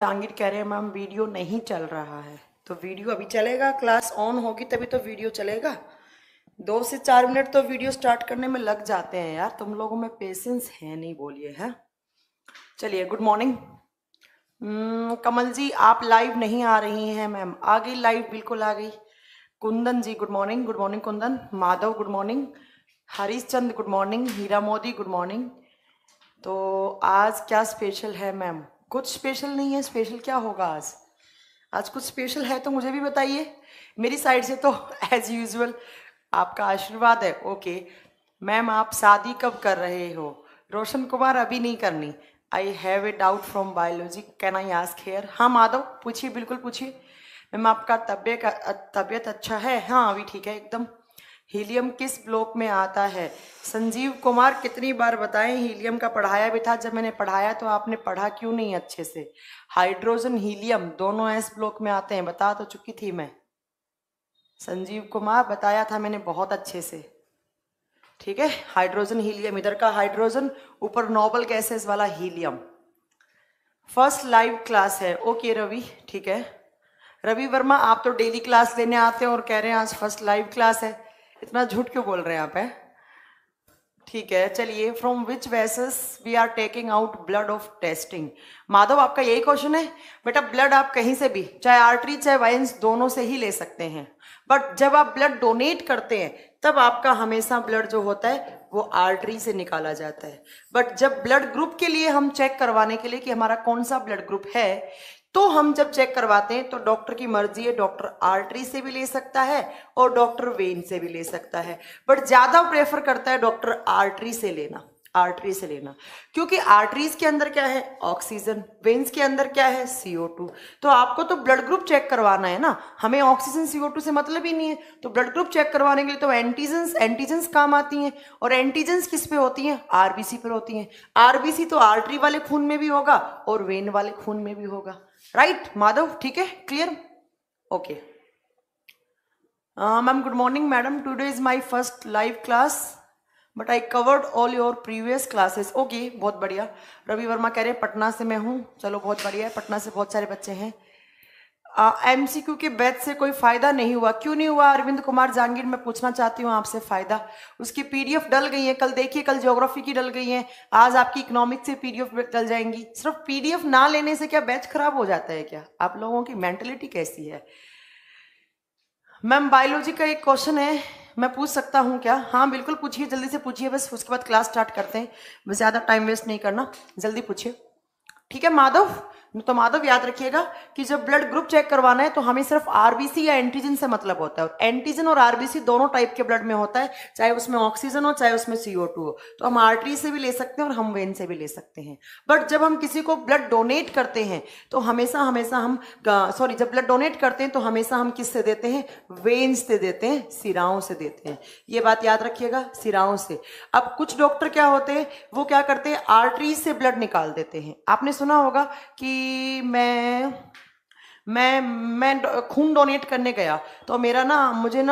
जांगिर कह रहे हैं मैम वीडियो नहीं चल रहा है। तो वीडियो अभी चलेगा, क्लास ऑन होगी तभी तो वीडियो चलेगा। 2 से 4 मिनट तो वीडियो स्टार्ट करने में लग जाते हैं यार, तुम लोगों में पेशेंस है नहीं, बोलिए है। चलिए गुड मॉर्निंग। कमल जी आप लाइव नहीं आ रही हैं मैम। आ गई लाइव, बिल्कुल आ गई। Kundan ji good morning, good morning Kundan. Madhav good morning. Harish Chand good morning. Hira Modi good morning. तो आज क्या स्पेशल है मैम? कुछ स्पेशल नहीं है। स्पेशल क्या होगा आज? आज कुछ स्पेशल है तो मुझे भी बताइए। मेरी साइड से तो एज यूजुअल आपका आशीर्वाद है। ओके मैम, आप शादी कब कर रहे हो? रोशन कुमार अभी नहीं करनी। I have a doubt from biology, can I ask here? हाँ माधव पूछिए, बिल्कुल पूछिए। मैम आपका तबीयत अच्छा है? हाँ अभी ठीक है एकदम। हीलियम किस ब्लॉक में आता है? संजीव कुमार कितनी बार बताएं, हीलियम का पढ़ाया भी था। जब मैंने पढ़ाया तो आपने पढ़ा क्यों नहीं अच्छे से? हाइड्रोजन हीलियम दोनों एस ब्लॉक में आते हैं, बता तो चुकी थी मैं। संजीव कुमार बताया था मैंने बहुत अच्छे से। ठीक है, हाइड्रोजन हीलियम, इधर का हाइड्रोजन, ऊपर नोबल गैसेस वाला हीलियम। फर्स्ट लाइव क्लास है। ओके रवि, ठीक है। रवि वर्मा आप तो डेली क्लास लेने आते हैं और कह रहे हैं आज फर्स्ट लाइव क्लास है। इतना झूठ क्यों बोल रहे हैं आप? है ठीक है। चलिए, from which vessels we are taking out blood of testing? Madhav आपका यही क्वेश्चन है? बेटा ब्लड आप कहीं से भी, चाहे आर्टरी चाहे वाइन्स, दोनों से ही ले सकते हैं। बट जब आप ब्लड डोनेट करते हैं तब आपका हमेशा ब्लड जो होता है वो आर्टरी से निकाला जाता है। बट जब ब्लड ग्रुप के लिए हम चेक करवाने के लिए कि हमारा कौन सा ब्लड ग्रुप है, तो हम जब चेक करवाते हैं तो डॉक्टर की मर्जी है, डॉक्टर आर्टरी से भी ले सकता है और डॉक्टर वेन से भी ले सकता है। बट ज्यादा प्रेफर करता है डॉक्टर आर्टरी से लेना, आर्टरी से लेना, क्योंकि आर्टरीज के अंदर क्या है? ऑक्सीजन। वेन्स के अंदर क्या है? CO2। तो आपको तो ब्लड ग्रुप चेक करवाना है ना, हमें ऑक्सीजन CO2 से मतलब ही नहीं है। तो ब्लड ग्रुप चेक करवाने के लिए तो एंटीजेंस काम आती हैं। और एंटीजेंस किस पे होती हैं? आरबीसी पर होती हैं। आरबीसी तो आर्टरी वाले खून में भी होगा और वेन वाले खून में भी होगा। राइट माधव, ठीक है, clear? Okay ma'am good morning madam, today is my first live class but I covered all your previous classes. Okay बहुत बढ़िया। रवि वर्मा कह रहे हैं पटना से मैं हूँ। चलो बहुत बढ़िया है, पटना से बहुत सारे बच्चे हैं। MCQ के बैच से कोई फायदा नहीं हुआ? क्यों नहीं हुआ अरविंद कुमार जांगीर? मैं पूछना चाहती हूँ आपसे। फायदा, उसकी PDF डल गई है। कल देखिए, कल ज्योग्राफी की डल गई है, आज आपकी इकोनॉमिक्स से PDF डल जाएंगी। सिर्फ PDF ना लेने से क्या बैच खराब हो जाता है क्या? आप लोगों की मेंटलिटी कैसी है? मैम बायोलॉजी का एक क्वेश्चन है, मैं पूछ सकता हूँ क्या? हाँ बिल्कुल पूछिए, जल्दी से पूछिए, बस उसके बाद क्लास स्टार्ट करते हैं। बस ज़्यादा टाइम वेस्ट नहीं करना, जल्दी पूछिए। ठीक है माधव, तो माधव याद रखिएगा कि जब ब्लड ग्रुप चेक करवाना है तो हमें सिर्फ आरबीसी या एंटीजन से मतलब होता है। और एंटीजन और आरबीसी दोनों टाइप के ब्लड में होता है, चाहे उसमें ऑक्सीजन हो चाहे उसमें CO2 हो। तो हम आर्टरी से भी ले सकते हैं और हम वेन से भी ले सकते हैं। बट जब हम किसी को ब्लड डोनेट करते हैं तो हमेशा हम जब ब्लड डोनेट करते हैं तो हमेशा हम किससे देते हैं? वेन्स से देते हैं, सिराओं से देते हैं। ये बात याद रखिएगा, सिराओं से। अब कुछ डॉक्टर क्या होते हैं, वो क्या करते हैं? आर्टरी से ब्लड निकाल देते हैं। आपने सुना होगा कि मैं खून डोनेट करने गया तो मुझे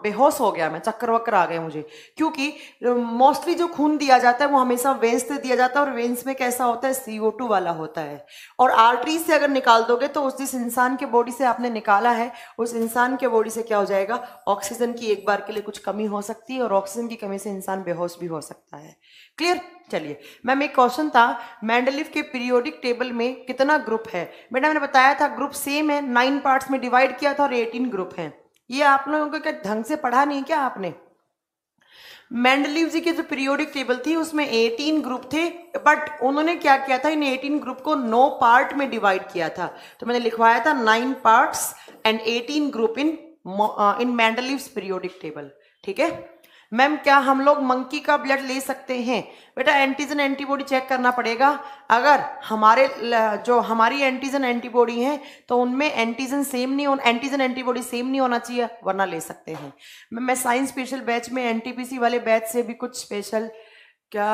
बेहोश हो गया, मैं चक्कर वक्कर आ गए मुझे, क्योंकि मोस्टली जो खून दिया जाता है वो हमेशा वेन्स से दिया जाता है और वेन्स में कैसा होता है? CO2 वाला होता है। और आर्टरी से अगर निकाल दोगे तो जिस इंसान के बॉडी से आपने निकाला है उस इंसान के बॉडी से क्या हो जाएगा? ऑक्सीजन की एक बार के लिए कुछ कमी हो सकती है और ऑक्सीजन की कमी से इंसान बेहोश भी हो सकता है। क्लियर? चलिए मैम एक क्वेश्चन था, मेंडलीव के पीरियोडिक टेबल में कितना ग्रुप है? बेटा मैंने बताया था ग्रुप सेम है, 9 पार्ट्स में डिवाइड किया था और 18 ग्रुप हैं। ये आप लोगों को क्या ढंग से पढ़ा नहीं क्या आपने? मेंडलीव जी की जो पीरियोडिक टेबल थी उसमें 18 ग्रुप थे, बट उन्होंने क्या किया था? इन 18 ग्रुप को 9 पार्ट में डिवाइड किया था। तो मैंने लिखवाया था 9 parts and 18 group in Mendeleev's periodic table. ठीक है मैम, क्या हम लोग मंकी का ब्लड ले सकते हैं? बेटा एंटीजन एंटीबॉडी चेक करना पड़ेगा। अगर हमारी एंटीजन एंटीबॉडी है तो उनमें एंटीजन एंटीबॉडी सेम नहीं होना चाहिए, वरना ले सकते हैं। मैं साइंस स्पेशल बैच में NTPC वाले बैच से भी कुछ स्पेशल, क्या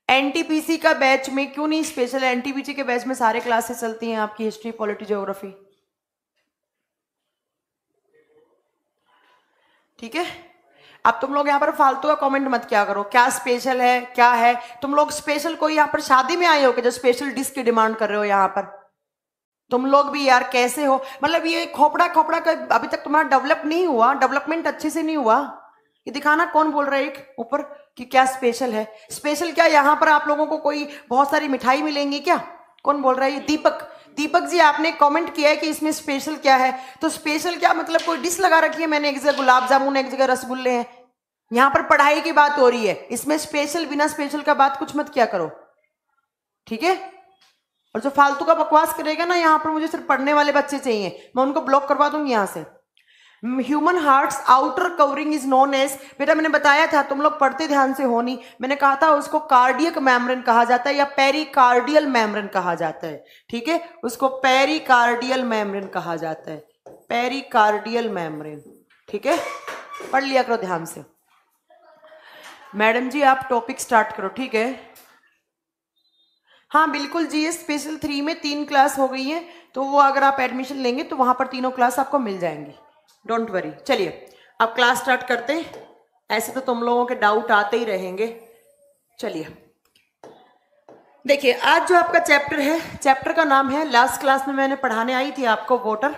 NTPC का बैच में क्यों नहीं स्पेशल? NTPC के बैच में सारे क्लासेस चलती हैं आपकी, हिस्ट्री पॉलिटी ज्योग्राफी। ठीक है, अब तुम लोग यहाँ पर फालतू का कमेंट मत क्या करो, क्या स्पेशल है क्या है। तुम लोग स्पेशल कोई यहाँ पर शादी में आए हो कि जो स्पेशल डिश की डिमांड कर रहे हो यहाँ पर? तुम लोग भी यार कैसे हो, मतलब ये खोपड़ा खोपड़ा का अभी तक तुम्हारा डेवलप नहीं हुआ, डेवलपमेंट अच्छे से नहीं हुआ। ये दिखाना कौन बोल रहा है एक ऊपर कि क्या स्पेशल है। स्पेशल क्या, यहाँ पर आप लोगों को कोई बहुत सारी मिठाई मिलेंगी क्या? कौन बोल रहा है? ये दीपक, दीपक जी आपने कमेंट किया है कि इसमें स्पेशल क्या है। तो स्पेशल क्या मतलब कोई डिश लगा रखी है मैंने, एक जगह गुलाब जामुन, एक जगह रसगुल्ले हैं। यहाँ पर पढ़ाई की बात हो रही है, इसमें स्पेशल बिना स्पेशल का बात कुछ मत किया करो, ठीक है? और जो फालतू का बकवास करेगा ना यहाँ पर, मुझे सिर्फ पढ़ने वाले बच्चे चाहिए, मैं उनको ब्लॉक करवा दूंगी यहाँ से। Human heart's outer covering is known as, बेटा मैंने बताया था, तुम लोग पढ़ते ध्यान से हो नहीं, मैंने कहा था उसको कार्डियक मेम्ब्रेन कहा जाता है या पेरिकार्डियल मेम्ब्रेन कहा जाता है, ठीक है? उसको पेरिकार्डियल मेम्ब्रेन कहा जाता है, पेरिकार्डियल मेम्ब्रेन, ठीक है? पढ़ लिया करो ध्यान से। मैडम जी आप टॉपिक स्टार्ट करो, ठीक है? हाँ बिल्कुल जी, स्पेशल 3 में 3 क्लास हो गई है, तो वो अगर आप एडमिशन लेंगे तो वहां पर तीनों क्लास आपको मिल जाएंगी, डोंट वरी। चलिए अब क्लास स्टार्ट करते हैं, ऐसे तो तुम लोगों के डाउट आते ही रहेंगे। चलिए देखिए, आज जो आपका चैप्टर है, चैप्टर का नाम है, लास्ट क्लास में मैंने पढ़ाने आई थी आपको वाटर,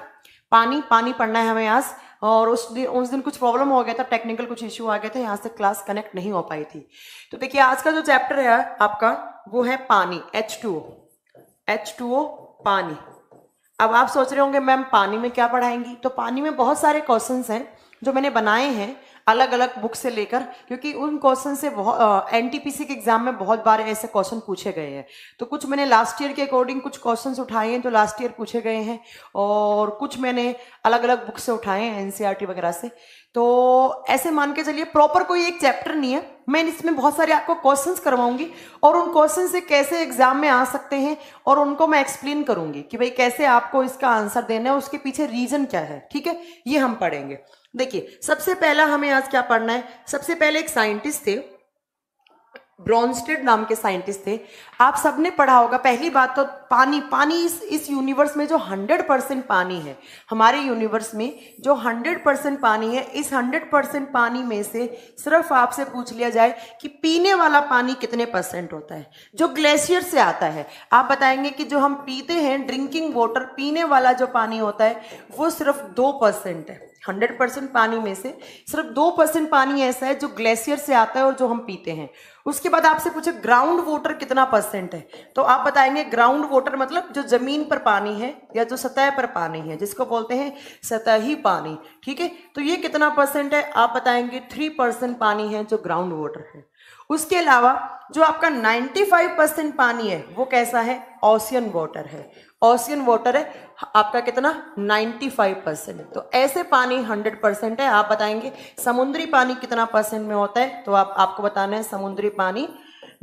पानी, पानी पढ़ना है हमें आज। और उस दिन कुछ प्रॉब्लम हो गया था, टेक्निकल कुछ इश्यू आ गए थे, यहाँ से क्लास कनेक्ट नहीं हो पाई थी। तो देखिए आज का जो चैप्टर है आपका वो है पानी, H2O, H2O पानी। अब आप सोच रहे होंगे मैम पानी में क्या पढ़ाएंगी, तो पानी में बहुत सारे क्वेश्चंस हैं जो मैंने बनाए हैं अलग अलग बुक से लेकर, क्योंकि उन क्वेश्चन से एनटीपीसी के एग्जाम में बहुत बार ऐसे क्वेश्चन पूछे गए हैं। तो कुछ मैंने लास्ट ईयर के अकॉर्डिंग कुछ क्वेश्चंस उठाए हैं जो लास्ट ईयर पूछे गए हैं, और कुछ मैंने अलग अलग बुक से उठाए हैं एनसीईआरटी वगैरह से। तो ऐसे मान के चलिए प्रॉपर कोई एक चैप्टर नहीं है, मैं इसमें बहुत सारे आपको क्वेश्चंस करवाऊंगी और उन क्वेश्चन से कैसे एग्जाम में आ सकते हैं और उनको मैं एक्सप्लेन करूंगी कि भाई कैसे आपको इसका आंसर देना है, उसके पीछे रीजन क्या है, ठीक है? ये हम पढ़ेंगे। देखिए सबसे पहला हमें आज क्या पढ़ना है, सबसे पहले एक साइंटिस्ट थे, ब्रॉन्स्टेड नाम के साइंटिस्ट थे, आप सबने पढ़ा होगा। पहली बात तो पानी, पानी इस यूनिवर्स में जो 100% पानी है, हमारे यूनिवर्स में जो 100% पानी है, इस 100% पानी में से सिर्फ आपसे पूछ लिया जाए कि पीने वाला पानी कितने % होता है, जो ग्लेशियर से आता है। आप बताएंगे कि जो हम पीते हैं ड्रिंकिंग वाटर, पीने वाला जो पानी होता है वो सिर्फ 2% है। 100% पानी में से सिर्फ 2% पानी ऐसा है जो ग्लेशियर से आता है और जो हम पीते हैं। उसके बाद आपसे पूछे ग्राउंड वाटर कितना % है, तो आप बताएंगे ग्राउंड वाटर मतलब जो जमीन पर पानी है या जो सतह पर पानी है, जिसको बोलते हैं सतही पानी, ठीक है? तो ये कितना % है, आप बताएंगे 3% पानी है जो ग्राउंड वाटर है। उसके अलावा जो आपका 95% पानी है वो कैसा है, ओशियन वाटर है। ओशियन वाटर है आपका कितना, 95%। तो ऐसे पानी 100% है। आप बताएंगे समुद्री पानी कितना % में होता है, तो आपको बताना है समुद्री पानी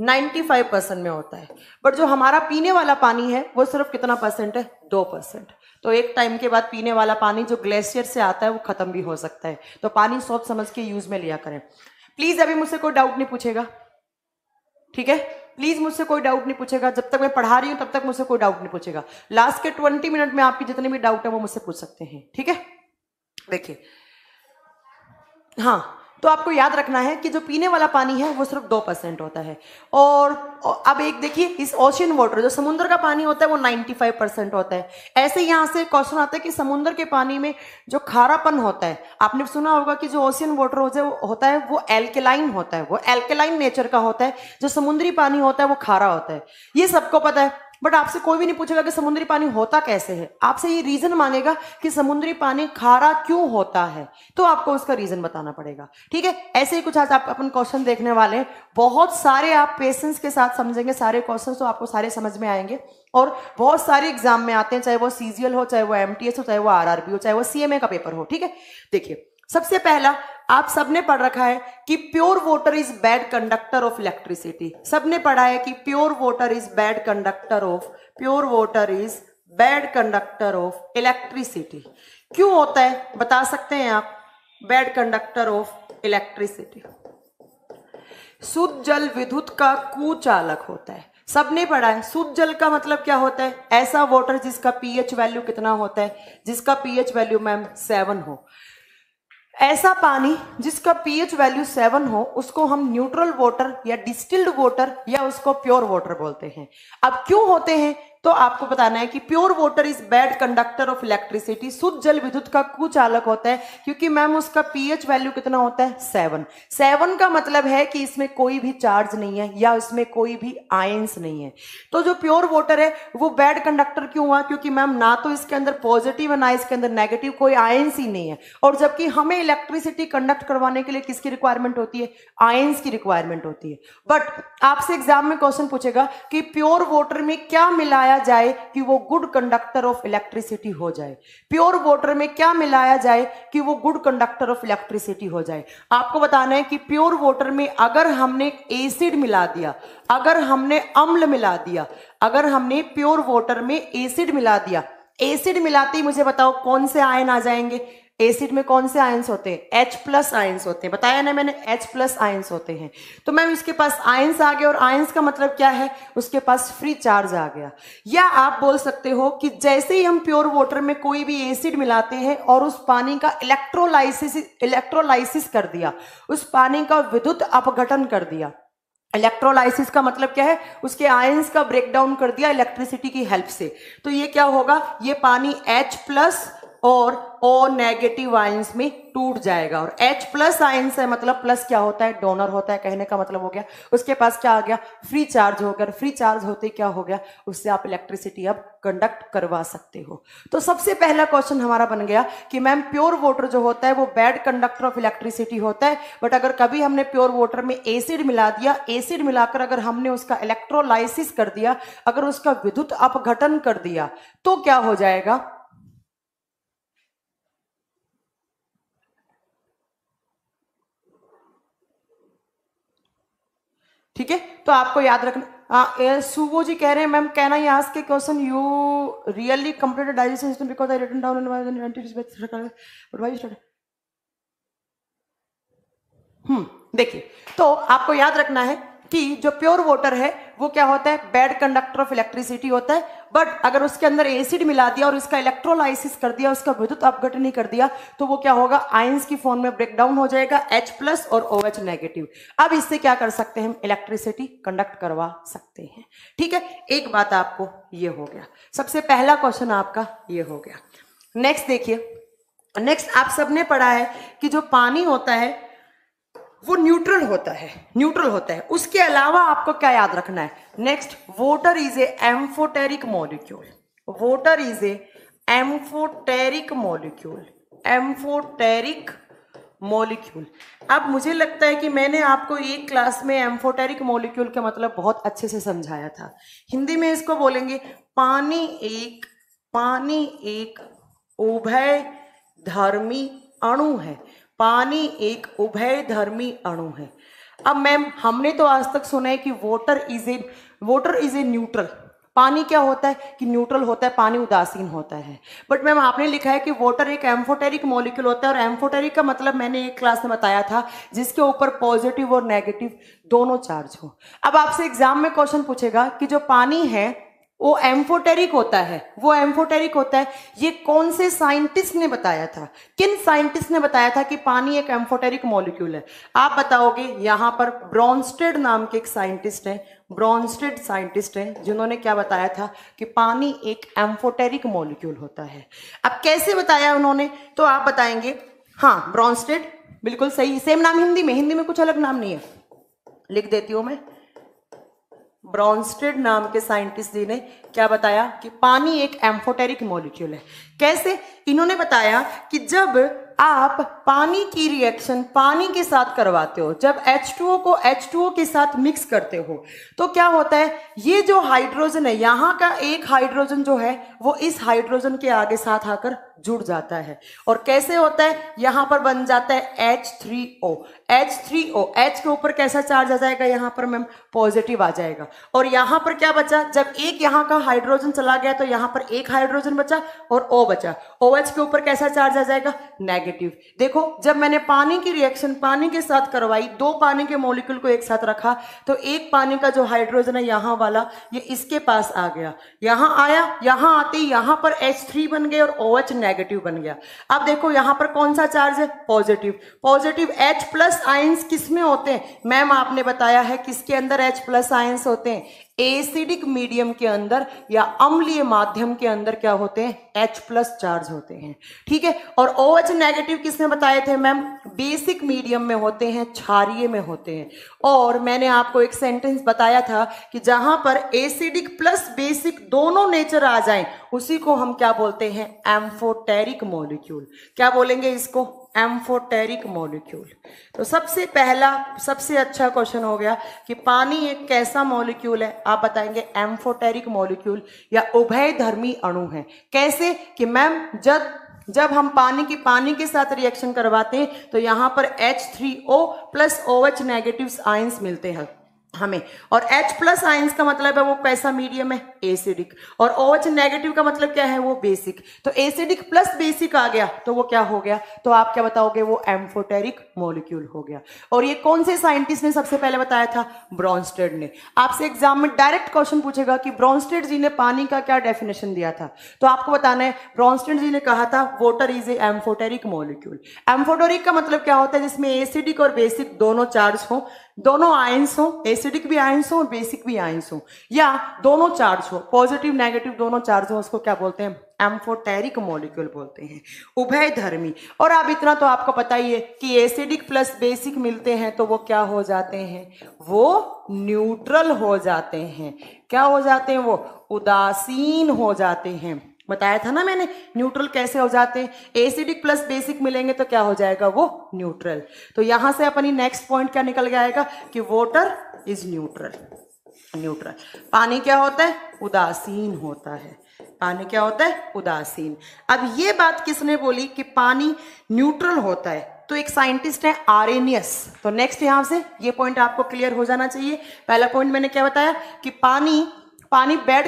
95% में होता है। बट जो हमारा पीने वाला पानी है वो सिर्फ कितना % है, 2%। तो एक टाइम के बाद पीने वाला पानी जो ग्लेशियर से आता है वो खत्म भी हो सकता है। तो पानी सोच समझ के यूज में लिया करें। प्लीज अभी मुझसे कोई डाउट नहीं पूछेगा, ठीक है? प्लीज मुझसे कोई डाउट नहीं पूछेगा, जब तक मैं पढ़ा रही हूं तब तक मुझसे कोई डाउट नहीं पूछेगा। लास्ट के 20 मिनट में आपकी जितने भी डाउट है वो मुझसे पूछ सकते हैं, ठीक है? देखिए हाँ, तो आपको याद रखना है कि जो पीने वाला पानी है वो सिर्फ 2% होता है। और अब एक देखिए, इस ओशियन वाटर जो समुद्र का पानी होता है वो 95% होता है। ऐसे यहाँ से क्वेश्चन आता है कि समुद्र के पानी में जो खारापन होता है, आपने सुना होगा कि जो ओशियन वाटर होता है वो एल्केलाइन होता है, वो एल्केलाइन नेचर का होता है। जो समुद्री पानी होता है वो खारा होता है, ये सबको पता है। बट आपसे कोई भी नहीं पूछेगा कि समुद्री पानी होता कैसे है, आपसे ये रीजन मांगेगा कि समुद्री पानी खारा क्यों होता है, तो आपको उसका रीजन बताना पड़ेगा, ठीक है? ऐसे ही कुछ आज आप अपन क्वेश्चन देखने वाले हैं, बहुत सारे आप पेशेंस के साथ समझेंगे सारे क्वेश्चन, तो आपको सारे समझ में आएंगे। और बहुत सारे एग्जाम में आते हैं, चाहे वो सीजीएल हो, चाहे वो एमटीएस हो, चाहे वो आरआरबी हो, चाहे वो सीएमए का पेपर हो, ठीक है? देखिए सबसे पहला आप सबने पढ़ रखा है कि pure water is bad conductor of electricity. सबने पढ़ा है कि pure water is bad conductor of, pure water is bad conductor of electricity. क्यों होता है बता सकते हैं आप, बैड कंडक्टर ऑफ इलेक्ट्रिसिटी? शुद्ध जल विद्युत का कुचालक होता है, सबने पढ़ा है। शुद्ध जल का मतलब क्या होता है, ऐसा वाटर जिसका पीएच वैल्यू कितना होता है, जिसका पीएच वैल्यू मैम 7 हो। ऐसा पानी जिसका पीएच वैल्यू 7 हो उसको हम न्यूट्रल वाटर या डिस्टिल्ड वाटर या उसको प्योर वाटर बोलते हैं। अब क्यों होते हैं, तो आपको बताना है कि pure water is bad conductor of electricity. शुद्ध जल विद्युत का कुचालक होता है, क्योंकि मैम उसका पीएच वैल्यू कितना होता है 7। 7 का मतलब है कि इसमें कोई भी चार्ज नहीं है या इसमें कोई भी आयंस नहीं है। तो जो प्योर वाटर है वो बैड कंडक्टर क्यों हुआ? क्योंकि मैम ना तो इसके अंदर पॉजिटिव है ना इसके अंदर नेगेटिव, कोई आयंस ही नहीं है। और जबकि हमें इलेक्ट्रिसिटी कंडक्ट करवाने के लिए किसकी रिक्वायरमेंट होती है? आयंस की रिक्वायरमेंट होती है। बट आपसे एग्जाम में क्वेश्चन पूछेगा कि प्योर वाटर में क्या मिलाया जाए कि वो गुड कंडक्टर ऑफ इलेक्ट्रिसिटी हो जाए। प्योर वाटर में क्या मिलाया जाए कि वो गुड कंडक्टर ऑफ इलेक्ट्रिसिटी हो जाए? आपको बताना है कि प्योर वाटर में अगर हमने एसिड मिला दिया, अगर हमने अम्ल मिला दिया, अगर हमने प्योर वाटर में एसिड मिला दिया, एसिड मिलाते ही मुझे बताओ कौन से आयन आ जाएंगे? एसिड में कौन से आयंस होते हैं? H+ आयंस होते हैं। बताया ना मैंने, H+ आयंस होते हैं। तो मैम इसके पास आयंस आ गए, और आयंस का मतलब क्या है? उसके पास फ्री चार्ज आ गया। या आप बोल सकते हो कि जैसे ही हम प्योर वाटर में कोई भी एसिड मिलाते हैं और उस पानी का इलेक्ट्रोलाइसिस कर दिया, उस पानी का विद्युत अपघटन कर दिया। इलेक्ट्रोलाइसिस का मतलब क्या है? उसके आयंस का ब्रेकडाउन कर दिया इलेक्ट्रिसिटी की हेल्प से। तो ये क्या होगा? ये पानी H+ और O नेगेटिव आयंस में टूट जाएगा। और H+ आयंस है मतलब प्लस क्या होता है? डोनर होता है। कहने का मतलब हो गया उसके पास क्या आ गया? फ्री चार्ज हो गया। फ्री चार्ज होते क्या हो गया? उससे आप इलेक्ट्रिसिटी अब कंडक्ट करवा सकते हो। तो सबसे पहला क्वेश्चन हमारा बन गया कि मैम प्योर वाटर जो होता है वो बैड कंडक्टर ऑफ इलेक्ट्रिसिटी होता है। बट अगर कभी हमने प्योर वाटर में एसिड मिला दिया, एसिड मिलाकर अगर हमने उसका इलेक्ट्रोलाइसिस कर दिया, अगर उसका विद्युत अपघटन कर दिया, तो क्या हो जाएगा? ठीक है, तो आपको याद रखना। सुबो जी कह रहे हैं ma'am can I ask a question, you really completed digestion system because I written down देखिए, तो आपको याद रखना है कि जो प्योर वाटर है वो क्या होता है? बैड कंडक्टर ऑफ इलेक्ट्रिसिटी होता है। बट अगर उसके अंदर एसिड मिला दिया और इसका इलेक्ट्रोलाइसिस कर दिया, उसका विद्युत अपघटन नहीं कर दिया, तो वो क्या होगा? आयंस की फॉर्म में ब्रेकडाउन हो जाएगा, H+ और OH नेगेटिव। अब इससे क्या कर सकते हैं? हम इलेक्ट्रिसिटी कंडक्ट करवा सकते हैं। ठीक है, एक बात आपको ये हो गया, सबसे पहला क्वेश्चन आपका ये हो गया। नेक्स्ट देखिए, नेक्स्ट आप सबने पढ़ा है कि जो पानी होता है वो न्यूट्रल होता है, न्यूट्रल होता है। उसके अलावा आपको क्या याद रखना है? Next, water is a amphoteric molecule. Water is a amphoteric molecule, amphoteric molecule. अब मुझे लगता है कि मैंने आपको एक क्लास में एम्फोटेरिक मॉलिक्यूल का मतलब बहुत अच्छे से समझाया था। हिंदी में इसको बोलेंगे पानी एक उभयधर्मी अणु है। पानी एक उभयधर्मी अणु है। अब मैम हमने तो आज तक सुना है कि वाटर इज ए न्यूट्रल। पानी क्या होता है? कि न्यूट्रल होता है, पानी उदासीन होता है। बट मैम आपने लिखा है कि वाटर एक एम्फोटेरिक मॉलिक्यूल होता है, और एम्फोटेरिक का मतलब मैंने एक क्लास में बताया था जिसके ऊपर पॉजिटिव और नेगेटिव दोनों चार्ज हो। अब आपसे एग्जाम में क्वेश्चन पूछेगा कि जो पानी है वो एम्फोटेरिक होता है, वो एम्फोटेरिक होता है। ये कौन से साइंटिस्ट ने बताया था? किन साइंटिस्ट ने बताया था कि पानी एक एम्फोटेरिक मॉलिक्यूल है? आप बताओगे। यहां पर ब्रॉन्स्टेड नाम के एक साइंटिस्ट हैं, ब्रॉन्स्टेड साइंटिस्ट हैं, जिन्होंने क्या बताया था कि पानी एक एम्फोटेरिक मॉलिक्यूल होता है। अब कैसे बताया उन्होंने? तो आप बताएंगे हाँ ब्रॉन्स्टेड, बिल्कुल सही। सेम नाम हिंदी में कुछ अलग नाम नहीं है, लिख देती हूं मैं। ब्रॉन्स्टेड नाम के साइंटिस्ट जी ने क्या बताया कि पानी एक एम्फोटेरिक मॉलिक्यूल है। कैसे? इन्होंने बताया कि जब आप पानी की रिएक्शन पानी के साथ करवाते हो, जब H2O को H2O के साथ मिक्स करते हो, तो क्या होता है? ये जो हाइड्रोजन है, यहाँ का एक हाइड्रोजन जो है वो इस हाइड्रोजन के आगे साथ आकर जुड़ जाता है। और कैसे होता है? यहां पर बन जाता है H3O। H3O, H के ऊपर कैसा चार्ज आ जाएगा? यहां पर मैम पॉजिटिव आ जाएगा। और यहां पर क्या बचा? जब एक यहां का हाइड्रोजन चला गया तो यहां पर एक हाइड्रोजन बचा और O बचा। OH के ऊपर कैसा चार्ज आ जाएगा? नेगेटिव। देखो, जब मैंने पानी की रिएक्शन पानी के साथ करवाई, दो पानी के मॉलिक्यूल को एक साथ रखा, तो एक पानी का जो हाइड्रोजन है यहां वाला, ये इसके पास आ गया, यहां आया, यहां आते ही यहां पर H3 बन गए और OH नेगेटिव बन गया। अब देखो यहां पर कौन सा चार्ज है? पॉजिटिव। पॉजिटिव H+ आयंस किस में होते हैं? मैम आपने बताया है किसके अंदर H+ आयंस होते हैं? एसिडिक मीडियम के अंदर या अम्लीय माध्यम के अंदर क्या होते हैं, H+ चार्ज होते हैं, ठीक है। और OH नेगेटिव किसने बताए थे मैम, बेसिक मीडियम में होते हैं, क्षारीय में होते हैं। और मैंने आपको एक सेंटेंस बताया था कि जहां पर एसिडिक प्लस बेसिक दोनों नेचर आ जाएं उसी को हम क्या बोलते हैं, एम्फोटेरिक मॉलिक्यूल। क्या बोलेंगे इसको, एम्फोटेरिक मॉलिक्यूल। तो सबसे पहला सबसे अच्छा क्वेश्चन हो गया कि पानी एक कैसा मॉलिक्यूल है, आप बताएंगे एम्फोटेरिक मॉलिक्यूल या उभयधर्मी अणु है। कैसे कि मैम जब हम पानी के साथ रिएक्शन करवाते हैं तो यहां पर H3O plus OH negative ions मिलते हैं हमें, और H+ आयंस का मतलब है वो कैसा मीडियम है, एसिडिक, और OH नेगेटिव का मतलब क्या है, वो बेसिक। तो एसिडिक प्लस बेसिक आ गया तो वो क्या हो गया, तो आप क्या बताओगे, वो एम्फोटेरिक मॉलिक्यूल हो गया। और ये कौन से साइंटिस्ट ने सबसे पहले बताया था, ब्रॉन्स्टेड ने। आपसे एग्जाम में डायरेक्ट क्वेश्चन पूछेगा कि ब्रॉन्स्टेड जी ने पानी का क्या डेफिनेशन दिया था, तो आपको बताना है ब्रॉन्स्टेड जी ने कहा था water is a amphoteric molecule. Amphoteric का मतलब क्या होता है, जिसमें एसिडिक और बेसिक दोनों चार्ज हो, दोनों आयंस हो, एसिडिक भी आयंस हो और बेसिक भी आयंस हो, या दोनों चार्ज हो, पॉजिटिव नेगेटिव दोनों चार्ज हो, उसको क्या बोलते हैं, एम्फोटेरिक मॉलिक्यूल बोलते हैं, उभयधर्मी। और अब इतना तो आपको पता ही है कि एसिडिक प्लस बेसिक मिलते हैं तो वो क्या हो जाते हैं, वो न्यूट्रल हो जाते हैं। क्या हो जाते हैं, वो उदासीन हो जाते हैं। बताया था ना मैंने न्यूट्रल कैसे हो जाते हैं, एसिडिक प्लस बेसिक मिलेंगे तो क्या हो जाएगा, वो न्यूट्रल। तो यहां से अपनी नेक्स्ट पॉइंट क्या निकल के आएगा कि वाटर इज न्यूट्रल। न्यूट्रल पानी क्या होता है, उदासीन होता है। पानी क्या होता है, उदासीन। अब ये बात किसने बोली कि पानी न्यूट्रल होता है, तो एक साइंटिस्ट है आरेनियस। तो नेक्स्ट यहां से ये पॉइंट आपको क्लियर हो जाना चाहिए। पहला पॉइंट मैंने क्या बताया कि पानी बेड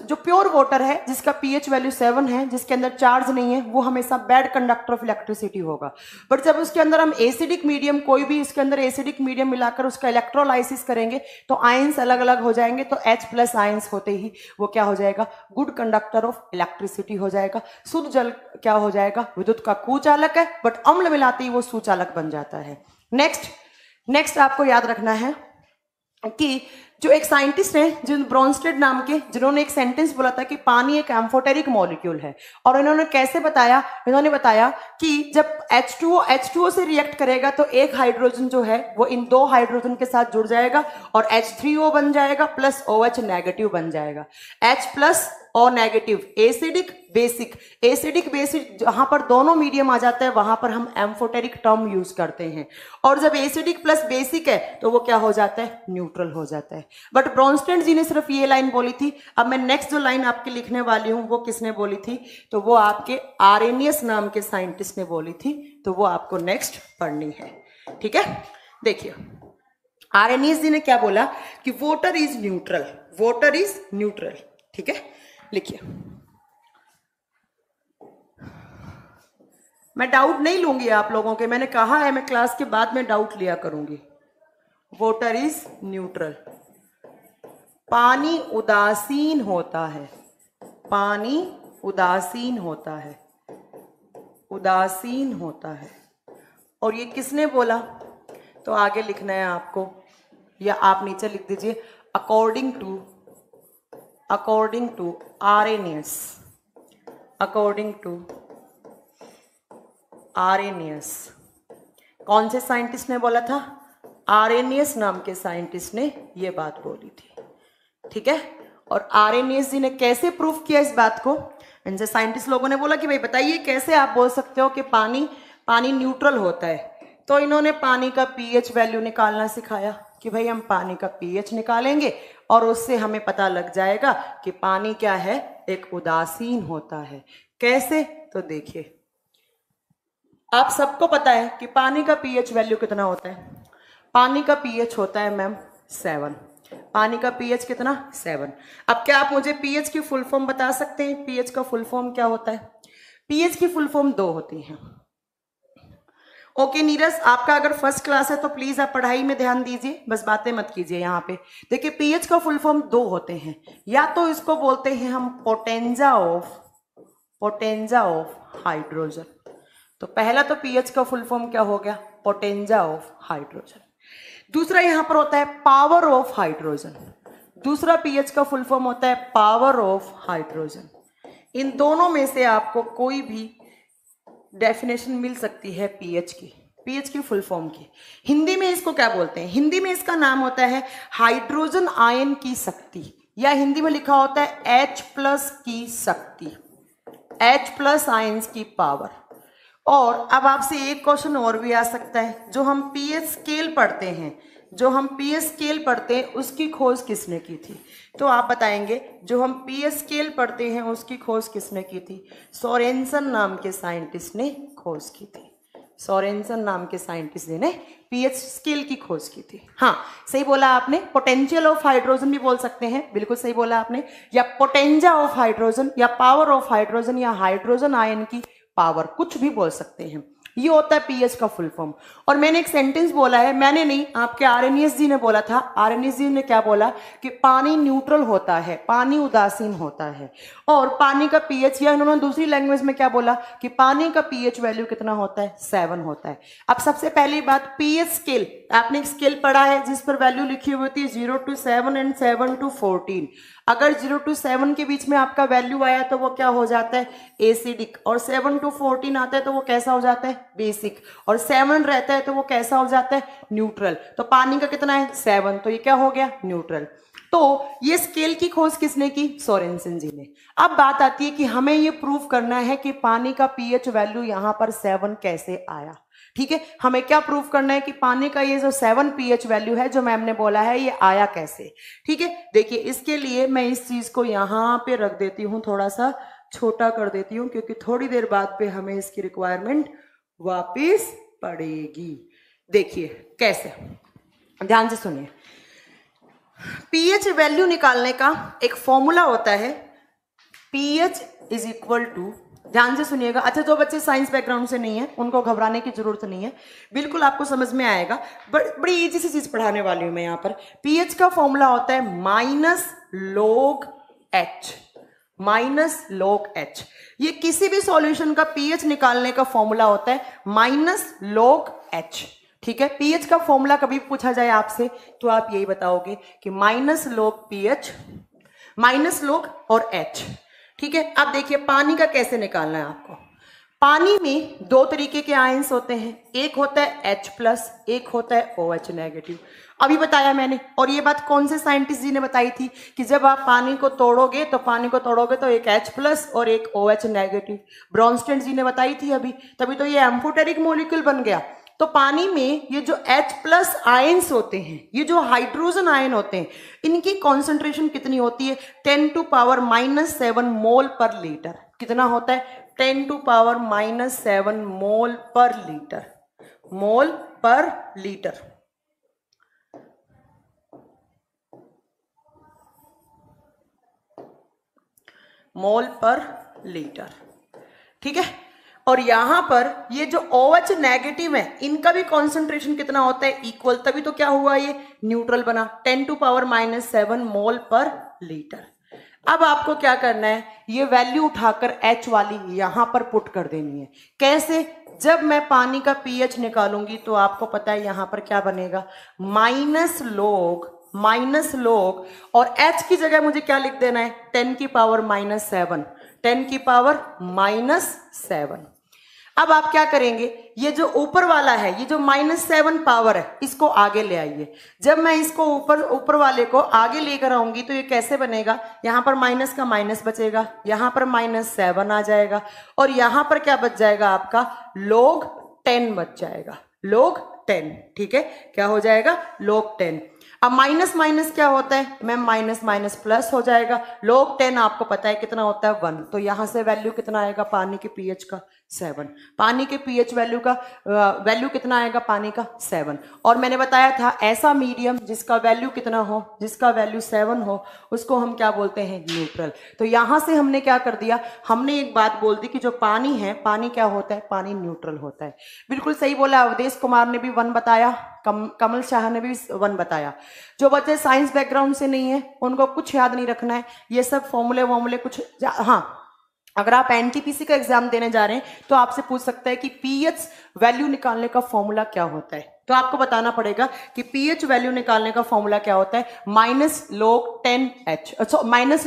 जो प्योर वाटर है जिसका pH वैल्यू 7 है, जिसके अंदर चार्ज नहीं है, वो हमेशा बेड कंडक्टर ऑफ इलेक्ट्रिसिटी होगा। बट जब उसके अंदर हम एसिडिक मीडियम, कोई भी इसके अंदर एसिडिक मीडियम मिलाकर उसका इलेक्ट्रोलाइसिस करेंगे तो आयंस अलग अलग हो जाएंगे। तो H+ आयंस होते ही वो क्या हो जाएगा, गुड कंडक्टर ऑफ इलेक्ट्रिसिटी हो जाएगा। शुद्ध जल क्या हो जाएगा, विद्युत का कुचालक है, बट अम्ल मिलाते ही वो सुचालक बन जाता है। नेक्स्ट आपको याद रखना है कि जो एक साइंटिस्ट हैं जिन ब्रॉन्स्टेड नाम के, जिन्होंने एक सेंटेंस बोला था कि पानी एक एम्फोटेरिक मॉलिक्यूल है। और इन्होंने कैसे बताया, इन्होंने बताया कि जब H2O से रिएक्ट करेगा तो एक हाइड्रोजन जो है वो इन दो हाइड्रोजन के साथ जुड़ जाएगा और H3O बन जाएगा प्लस OH नेगेटिव बन जाएगा। H+ और नेगेटिव, एसिडिक बेसिक जहां पर दोनों मीडियम आ जाता है वहां पर हम एम्फोटेरिक टर्म यूज करते हैं। और जब एसिडिक प्लस बेसिक है तो वो क्या हो जाता है, न्यूट्रल हो जाता है। बट ब्रॉन्स्टेड जी ने सिर्फ ये लाइन बोली थी। अब मैं नेक्स्ट जो लाइन आपके लिखने वाली हूं वो किसने बोली थी, तो वो आपके आरेनियस नाम के साइंटिस्ट ने बोली थी। तो वो आपको नेक्स्ट पढ़नी है, ठीक है। देखिए आरेनियस जी ने क्या बोला कि वाटर इज न्यूट्रल, ठीक है। लिखिए, मैं डाउट नहीं लूंगी आप लोगों के, मैंने कहा है मैं क्लास के बाद में डाउट लिया करूंगी। वाटर इज न्यूट्रल, पानी उदासीन होता है, पानी उदासीन होता है। और ये किसने बोला, तो आगे लिखना है आपको, या आप नीचे लिख दीजिए अकॉर्डिंग टू आरेनियस। कौन से साइंटिस्ट ने बोला था, आरेनियस नाम के साइंटिस्ट ने ये बात बोली थी, ठीक है। और आरेनियस जी ने कैसे प्रूफ किया इस बात को, इनसे साइंटिस्ट लोगों ने बोला कि भाई बताइए कैसे आप बोल सकते हो कि पानी न्यूट्रल होता है। तो इन्होंने पानी का pH वैल्यू निकालना सिखाया कि भाई हम पानी का pH निकालेंगे और उससे हमें पता लग जाएगा कि पानी क्या है, एक उदासीन होता है। कैसे, तो देखिए आप सबको पता है कि पानी का pH वैल्यू कितना होता है। पानी का pH होता है मैम 7। पानी का pH कितना, 7। अब क्या आप मुझे pH की फुल फॉर्म बता सकते हैं, pH का फुल फॉर्म क्या होता है। pH की फुल फॉर्म 2 होती है। ओके नीरज, आपका अगर फर्स्ट क्लास है तो प्लीज आप पढ़ाई में ध्यान दीजिए, बस बातें मत कीजिए। यहाँ पे देखिए pH का फुल फॉर्म 2 होते हैं, या तो इसको बोलते हैं हम पोटेंजा ऑफ हाइड्रोजन। तो पहला तो pH का फुल फॉर्म क्या हो गया, पोटेंजा ऑफ हाइड्रोजन। दूसरा यहां पर होता है पावर ऑफ हाइड्रोजन। दूसरा पीएच का फुल फॉर्म होता है पावर ऑफ हाइड्रोजन। इन दोनों में से आपको कोई भी डेफिनेशन मिल सकती है पीएच की फुल फॉर्म की। हिंदी में इसको क्या बोलते हैं? हिंदी में इसका नाम होता है हाइड्रोजन आयन की शक्ति, या हिंदी में लिखा होता है H+ की शक्ति, H+ आयंस की पावर। और अब आपसे एक क्वेश्चन और भी आ सकता है, जो हम पीएच स्केल पढ़ते हैं उसकी खोज किसने की थी? तो आप बताएंगे जो हम पीएच स्केल पढ़ते हैं उसकी खोज किसने की थी? सोरेनसन नाम के साइंटिस्ट ने खोज की थी। सोरेनसन नाम के साइंटिस्ट ने पीएच स्केल की खोज की थी। हाँ, सही बोला आपने। पोटेंशियल ऑफ हाइड्रोजन भी बोल सकते हैं, बिल्कुल सही बोला आपने, या पोटेंजा ऑफ हाइड्रोजन, या पावर ऑफ हाइड्रोजन, या हाइड्रोजन आयन की पावर, कुछ भी बोल सकते हैं। ये होता है पीएच का फुल फॉर्म। और मैंने एक सेंटेंस बोला है, मैंने नहीं, आपके आरएनएस जी ने बोला था। आरएनएस जी ने क्या बोला कि पानी न्यूट्रल होता है, पानी उदासीन होता है। और पानी का पीएच, या इन्होंने दूसरी लैंग्वेज में क्या बोला कि पानी का पीएच वैल्यू कितना होता है? 7 होता है। अब सबसे पहली बात, पीएच स्केल, आपने एक स्केल पढ़ा है जिस पर वैल्यू लिखी हुई थी 0 to 7 एंड 7 to 14। अगर 0 to 7 के बीच में आपका वैल्यू आया तो वो क्या हो जाता है? एसिडिक। और 7 to 14 आता है तो वो कैसा हो जाता है? बेसिक। और 7 रहता है तो वो कैसा हो जाता है? न्यूट्रल। तो पानी का कितना है? 7, तो ये क्या हो गया? न्यूट्रल। तो ये स्केल की खोज किसने की? सोरेनसन जी ने। अब बात आती है कि हमें ये प्रूव करना है कि पानी का पीएच वैल्यू यहां पर 7 कैसे आया। ठीक है, हमें क्या प्रूव करना है कि पानी का ये जो 7 पीएच वैल्यू है जो मैम ने बोला है ये आया कैसे। ठीक है, देखिए इसके लिए मैं इस चीज को यहां पे रख देती हूं, थोड़ा सा छोटा कर देती हूं, क्योंकि थोड़ी देर बाद पे हमें इसकी रिक्वायरमेंट वापिस पड़ेगी। देखिए कैसे, ध्यान से सुनिए। पीएच वैल्यू निकालने का एक फॉर्मूला होता है, पीएच इज इक्वल टू, ध्यान से सुनिएगा। अच्छा, जो बच्चे साइंस बैकग्राउंड से नहीं है उनको घबराने की जरूरत नहीं है, बिल्कुल आपको समझ में आएगा। बड़ी इजी सी चीज पढ़ाने वाली हूं मैं यहाँ पर। पीएच का फॉर्मूला होता है -log H। ये किसी भी सॉल्यूशन का पीएच निकालने का फॉर्मूला होता है -log H। ठीक है, पीएच का फॉर्मूला कभी पूछा जाए आपसे तो आप यही बताओगे कि -log pH, -log और H। ठीक है, अब देखिए पानी का कैसे निकालना है आपको। पानी में 2 तरीके के आयंस होते हैं, एक होता है H+, एक होता है OH-। अभी बताया मैंने। और ये बात कौन से साइंटिस्ट जी ने बताई थी कि जब आप पानी को तोड़ोगे तो एक H+ और एक OH-। ब्रॉन्स्टेड जी ने बताई थी अभी, तभी तो ये एम्फोटेरिक मॉलिक्यूल बन गया। तो पानी में ये जो H+ आयंस होते हैं, ये जो हाइड्रोजन आयन होते हैं, इनकी कॉन्सेंट्रेशन कितनी होती है? 10⁻⁻7 मोल पर लीटर। कितना होता है? 10⁻⁻7 मोल पर लीटर। मोल पर लीटर। मोल पर लीटर। ठीक है, और यहां पर ये जो OH नेगेटिव है इनका भी कॉन्सेंट्रेशन कितना होता है? इक्वल। तभी तो क्या हुआ, ये न्यूट्रल बना, 10⁻⁻7 मोल पर लीटर। अब आपको क्या करना है, ये वैल्यू उठाकर H वाली यहां पर पुट कर देनी है। कैसे? जब मैं पानी का pH निकालूंगी तो आपको पता है यहां पर क्या बनेगा? -log और H की जगह मुझे क्या लिख देना है? 10⁻⁻7, 10⁻⁻7। अब आप क्या करेंगे, ये जो ऊपर वाला है, ये जो -7 पावर है, इसको आगे ले आइए। जब मैं इसको ऊपर वाले को आगे लेकर आऊंगी तो ये कैसे बनेगा? यहां पर माइनस का माइनस बचेगा, यहां पर -7 आ जाएगा, और यहां पर क्या बच जाएगा आपका? log 10 बच जाएगा, log 10। ठीक है, क्या हो जाएगा? log 10। अब माइनस माइनस क्या होता है मैम? माइनस माइनस प्लस हो जाएगा। log 10 आपको पता है कितना होता है? 1। तो यहां से वैल्यू कितना आएगा पानी के पीएच का? 7। पानी के पीएच वैल्यू का वैल्यू कितना आएगा पानी का? 7। और मैंने बताया था ऐसा मीडियम जिसका वैल्यू कितना हो? जिसका वैल्यू 7 हो, उसको हम क्या बोलते हैं? न्यूट्रल। तो यहां से हमने क्या कर दिया, हमने एक बात बोल दी कि जो पानी है, पानी क्या होता है? पानी न्यूट्रल होता है। बिल्कुल सही बोला। अवधेश कुमार ने भी 1 बताया, कमल शाह ने भी 1 बताया। जो बच्चे साइंस बैकग्राउंड से नहीं है उनको कुछ याद नहीं रखना है, ये सब फॉर्मूले कुछ। हाँ, अगर आप एनटीपीसी का एग्जाम देने जा रहे हैं तो आपसे पूछ सकता है कि पीएच वैल्यू निकालने का फॉर्मूला क्या होता है। तो आपको बताना पड़ेगा कि पीएच वैल्यू निकालने का फॉर्मूला क्या होता है, minus log 10H, minus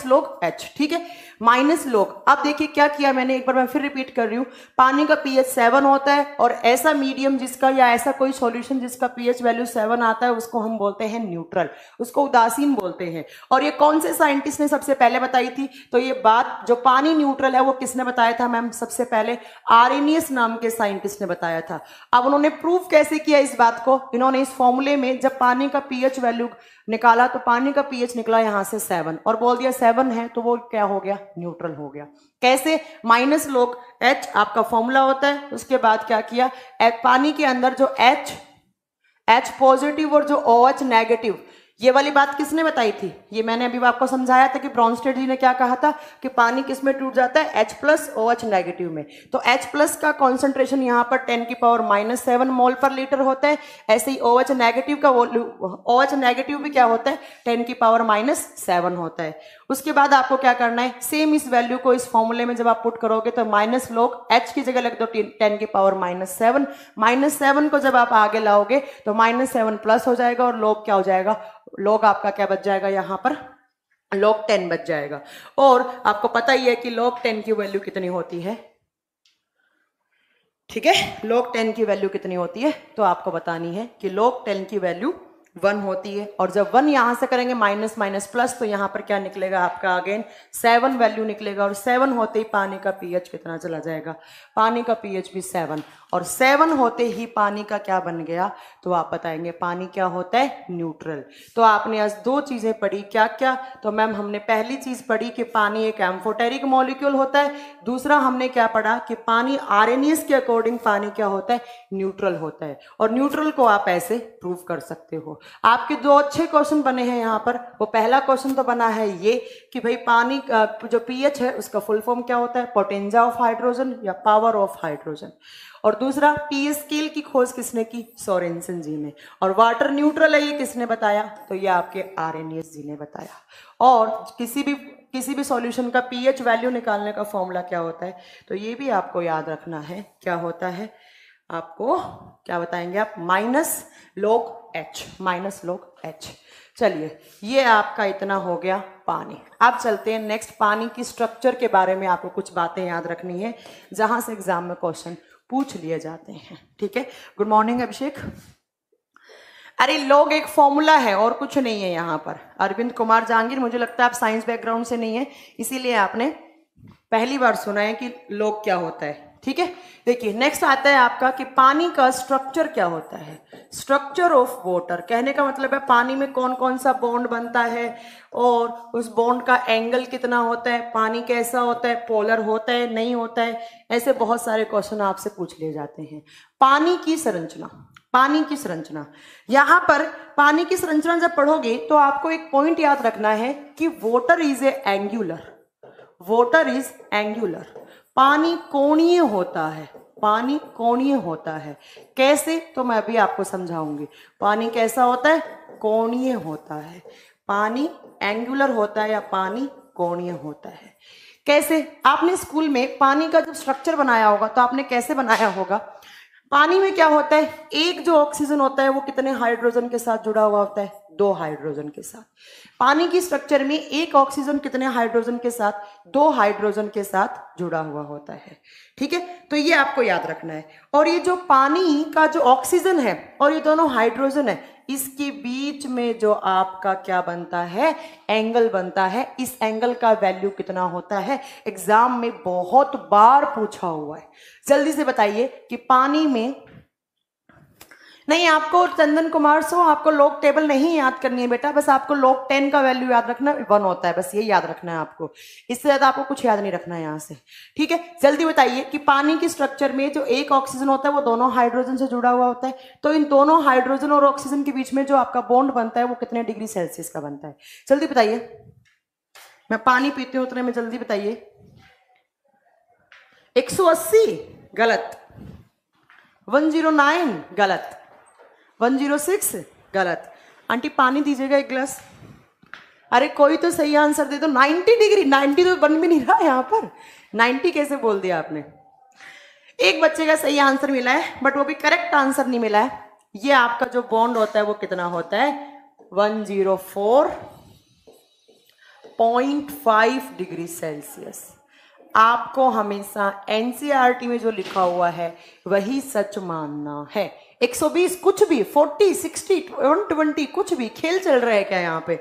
log H, ठीक है, माइनस log। अब देखिए क्या किया मैंने, एक बार मैं फिर रिपीट कर रही हूं, पानी का पीएच 7 होता है और ऐसा मीडियम जिसका या ऐसा कोई सॉल्यूशन जिसका पीएच वैल्यू 7 आता है उसको हम बोलते हैं न्यूट्रल, उसको उदासीन बोलते हैं। और ये कौन से साइंटिस्ट ने सबसे पहले बताई थी? तो ये बात जो पानी न्यूट्रल है वो किसने बताया था मैम? सबसे पहले आर्रेनियस नाम के साइंटिस्ट ने बताया था। अब उन्होंने प्रूफ कैसे किया इस बात को? इन्होंने इस फॉर्मूले में जब पानी का पीएच वैल्यू निकाला तो पानी का पीएच निकला यहां से 7 और बोल दिया 7 है तो वो क्या हो गया, न्यूट्रल हो गया। कैसे? माइनस log H आपका फॉर्मूला होता है। उसके बाद क्या किया, पानी के अंदर जो H पॉजिटिव और जो OH नेगेटिव, ये वाली बात किसने बताई थी? ये मैंने अभी आपको समझाया था कि ब्रॉन्स्टेड जी ने क्या कहा था कि पानी किस में टूट जाता है, H प्लस OH नेगेटिव में। तो H प्लस का कॉन्सेंट्रेशन यहाँ पर 10⁻⁻7 मोल पर लीटर होता है। ऐसे ही OH नेगेटिव का OH नेगेटिव भी क्या होता है, 10⁻⁻7 होता है। उसके बाद आपको क्या करना है, सेम इस वैल्यू को इस फॉर्मूले में जब आप पुट करोगे तो माइनस log H की जगह लिख दो 10⁻⁻7, -7 को जब आप आगे लाओगे तो -7 प्लस हो जाएगा और log क्या हो जाएगा, log आपका क्या बच जाएगा, यहां पर log 10 बच जाएगा। और आपको पता ही है कि log 10 की वैल्यू कितनी होती है, ठीक है, log 10 की वैल्यू कितनी होती है तो आपको बतानी है कि log 10 की वैल्यू 1 होती है। और जब 1 यहां से करेंगे माइनस माइनस प्लस तो यहां पर क्या निकलेगा आपका, अगेन 7 वैल्यू निकलेगा। और 7 होते ही पानी का पीएच कितना चला जाएगा, पानी का पीएच भी 7, और 7 होते ही पानी का क्या बन गया, तो आप बताएंगे पानी क्या होता है, न्यूट्रल। तो आपने आज 2 चीजें पढ़ी, क्या क्या? तो मैम हमने पहली चीज पढ़ी कि पानी एक एम्फोटेरिक मॉलिक्यूल होता है। दूसरा हमने क्या पढ़ा कि पानी आर्रेनियस के अकॉर्डिंग पानी क्या होता है, न्यूट्रल होता है। और न्यूट्रल को आप ऐसे प्रूव कर सकते हो। आपके 2 अच्छे क्वेश्चन बने हैं यहाँ पर। वो पहला क्वेश्चन तो बना है ये कि भाई पानी का जो पीएच है उसका फुल फॉर्म क्या होता है, पोटेंजा ऑफ हाइड्रोजन या पावर ऑफ हाइड्रोजन। और दूसरा पीएच स्केल की खोज किसने की, सोरेनसन जी ने। और वाटर न्यूट्रल है ये किसने बताया, तो ये आपके आर्रेनियस जी ने बताया। और किसी भी सॉल्यूशन का पीएच वैल्यू निकालने का फॉर्मूला क्या होता है, तो ये भी आपको याद रखना है, क्या होता है, आपको क्या बताएंगे आप, माइनस log H। चलिए ये आपका इतना हो गया पानी। अब चलते हैं नेक्स्ट, पानी की स्ट्रक्चर के बारे में आपको कुछ बातें याद रखनी है जहां से एग्जाम में क्वेश्चन पूछ लिए जाते हैं, ठीक है। गुड मॉर्निंग अभिषेक। अरे log एक फॉर्मूला है और कुछ नहीं है यहाँ पर। अरविंद कुमार जहांगीर, मुझे लगता है आप साइंस बैकग्राउंड से नहीं है इसीलिए आपने पहली बार सुना है कि log क्या होता है, ठीक है। देखिए नेक्स्ट आता है आपका कि पानी का स्ट्रक्चर क्या होता है। स्ट्रक्चर ऑफ वाटर कहने का मतलब है पानी में कौन कौन सा बॉन्ड बनता है और उस बॉन्ड का एंगल कितना होता है, पानी कैसा होता है, पोलर होता है नहीं होता है, ऐसे बहुत सारे क्वेश्चन आपसे पूछ लिए जाते हैं। पानी की संरचना, यहां पर पानी की संरचना जब पढ़ोगे तो आपको एक पॉइंट याद रखना है कि वाटर इज एंगुलर, पानी कोणीय होता है। कैसे, तो मैं अभी आपको समझाऊंगी। पानी कैसा होता है, कोणीय होता है। पानी एंगुलर होता है या पानी कोणीय होता है। कैसे, आपने स्कूल में पानी का जब स्ट्रक्चर बनाया होगा तो आपने कैसे बनाया होगा, पानी में क्या होता है, एक जो ऑक्सीजन होता है वो कितने हाइड्रोजन के साथ जुड़ा हुआ होता है, 2 हाइड्रोजन के साथ। पानी की स्ट्रक्चर में एक ऑक्सीजन कितने हाइड्रोजन के साथ, 2 हाइड्रोजन के साथ जुड़ा हुआ होता है, ठीक है। तो ये आपको याद रखना है। और ये जो पानी का जो ऑक्सीजन है और ये दोनों हाइड्रोजन है, इसके बीच में जो आपका क्या बनता है, एंगल बनता है। इस एंगल का वैल्यू कितना होता है, एग्जाम में बहुत बार पूछा हुआ है। जल्दी से बताइए कि पानी में, नहीं आपको चंदन कुमार सो आपको log टेबल नहीं याद करनी है बेटा, बस आपको log 10 का वैल्यू याद रखना है, 1 होता है, बस ये याद रखना है आपको, इससे ज्यादा आपको कुछ याद नहीं रखना है यहाँ से, ठीक है। जल्दी बताइए कि पानी की स्ट्रक्चर में जो एक ऑक्सीजन होता है वो दोनों हाइड्रोजन से जुड़ा हुआ होता है, तो इन दोनों हाइड्रोजन और ऑक्सीजन के बीच में जो आपका बॉन्ड बनता है वो कितने डिग्री सेल्सियस का बनता है, जल्दी बताइए। मैं पानी पीती हूँ उतने में जल्दी बताइए। 180 गलत, 109 गलत, 106 गलत। आंटी पानी दीजिएगा 1 गिलास। अरे कोई तो सही आंसर दे दो। 90 डिग्री, 90 तो बन भी नहीं रहा यहाँ पर, 90 कैसे बोल दिया आपने। एक बच्चे का सही आंसर मिला है, बट वो भी करेक्ट आंसर नहीं मिला है। ये आपका जो बॉन्ड होता है वो कितना होता है, 104.5 डिग्री सेल्सियस। आपको हमेशा एनसीईआरटी में जो लिखा हुआ है वही सच मानना है। 120 कुछ भी, 40, 60, 120 कुछ भी, खेल चल रहा है क्या यहाँ पे?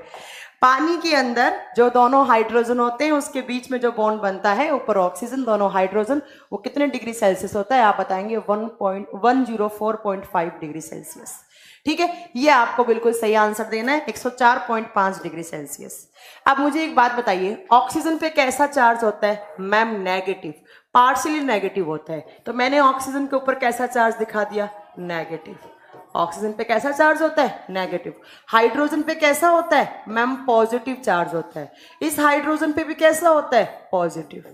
पानी के अंदर जो दोनों हाइड्रोजन होते हैं उसके बीच में जो बॉन्ड बनता है, ऊपर ऑक्सीजन, दोनों हाइड्रोजन, वो कितने डिग्री सेल्सियस होता है आप बताएंगे? 104.5 डिग्री सेल्सियस। ठीक है, ये आपको बिल्कुल सही आंसर देना है, 104.5 डिग्री सेल्सियस। अब मुझे एक बात बताइए, ऑक्सीजन पे कैसा चार्ज होता है? मैम नेगेटिव, पार्शियली नेगेटिव होता है। तो मैंने ऑक्सीजन के ऊपर कैसा चार्ज दिखा दिया? नेगेटिव। ऑक्सीजन पे कैसा चार्ज होता है? नेगेटिव। हाइड्रोजन पे कैसा होता है? मैम पॉजिटिव चार्ज होता है। इस हाइड्रोजन पे भी कैसा होता है? पॉजिटिव।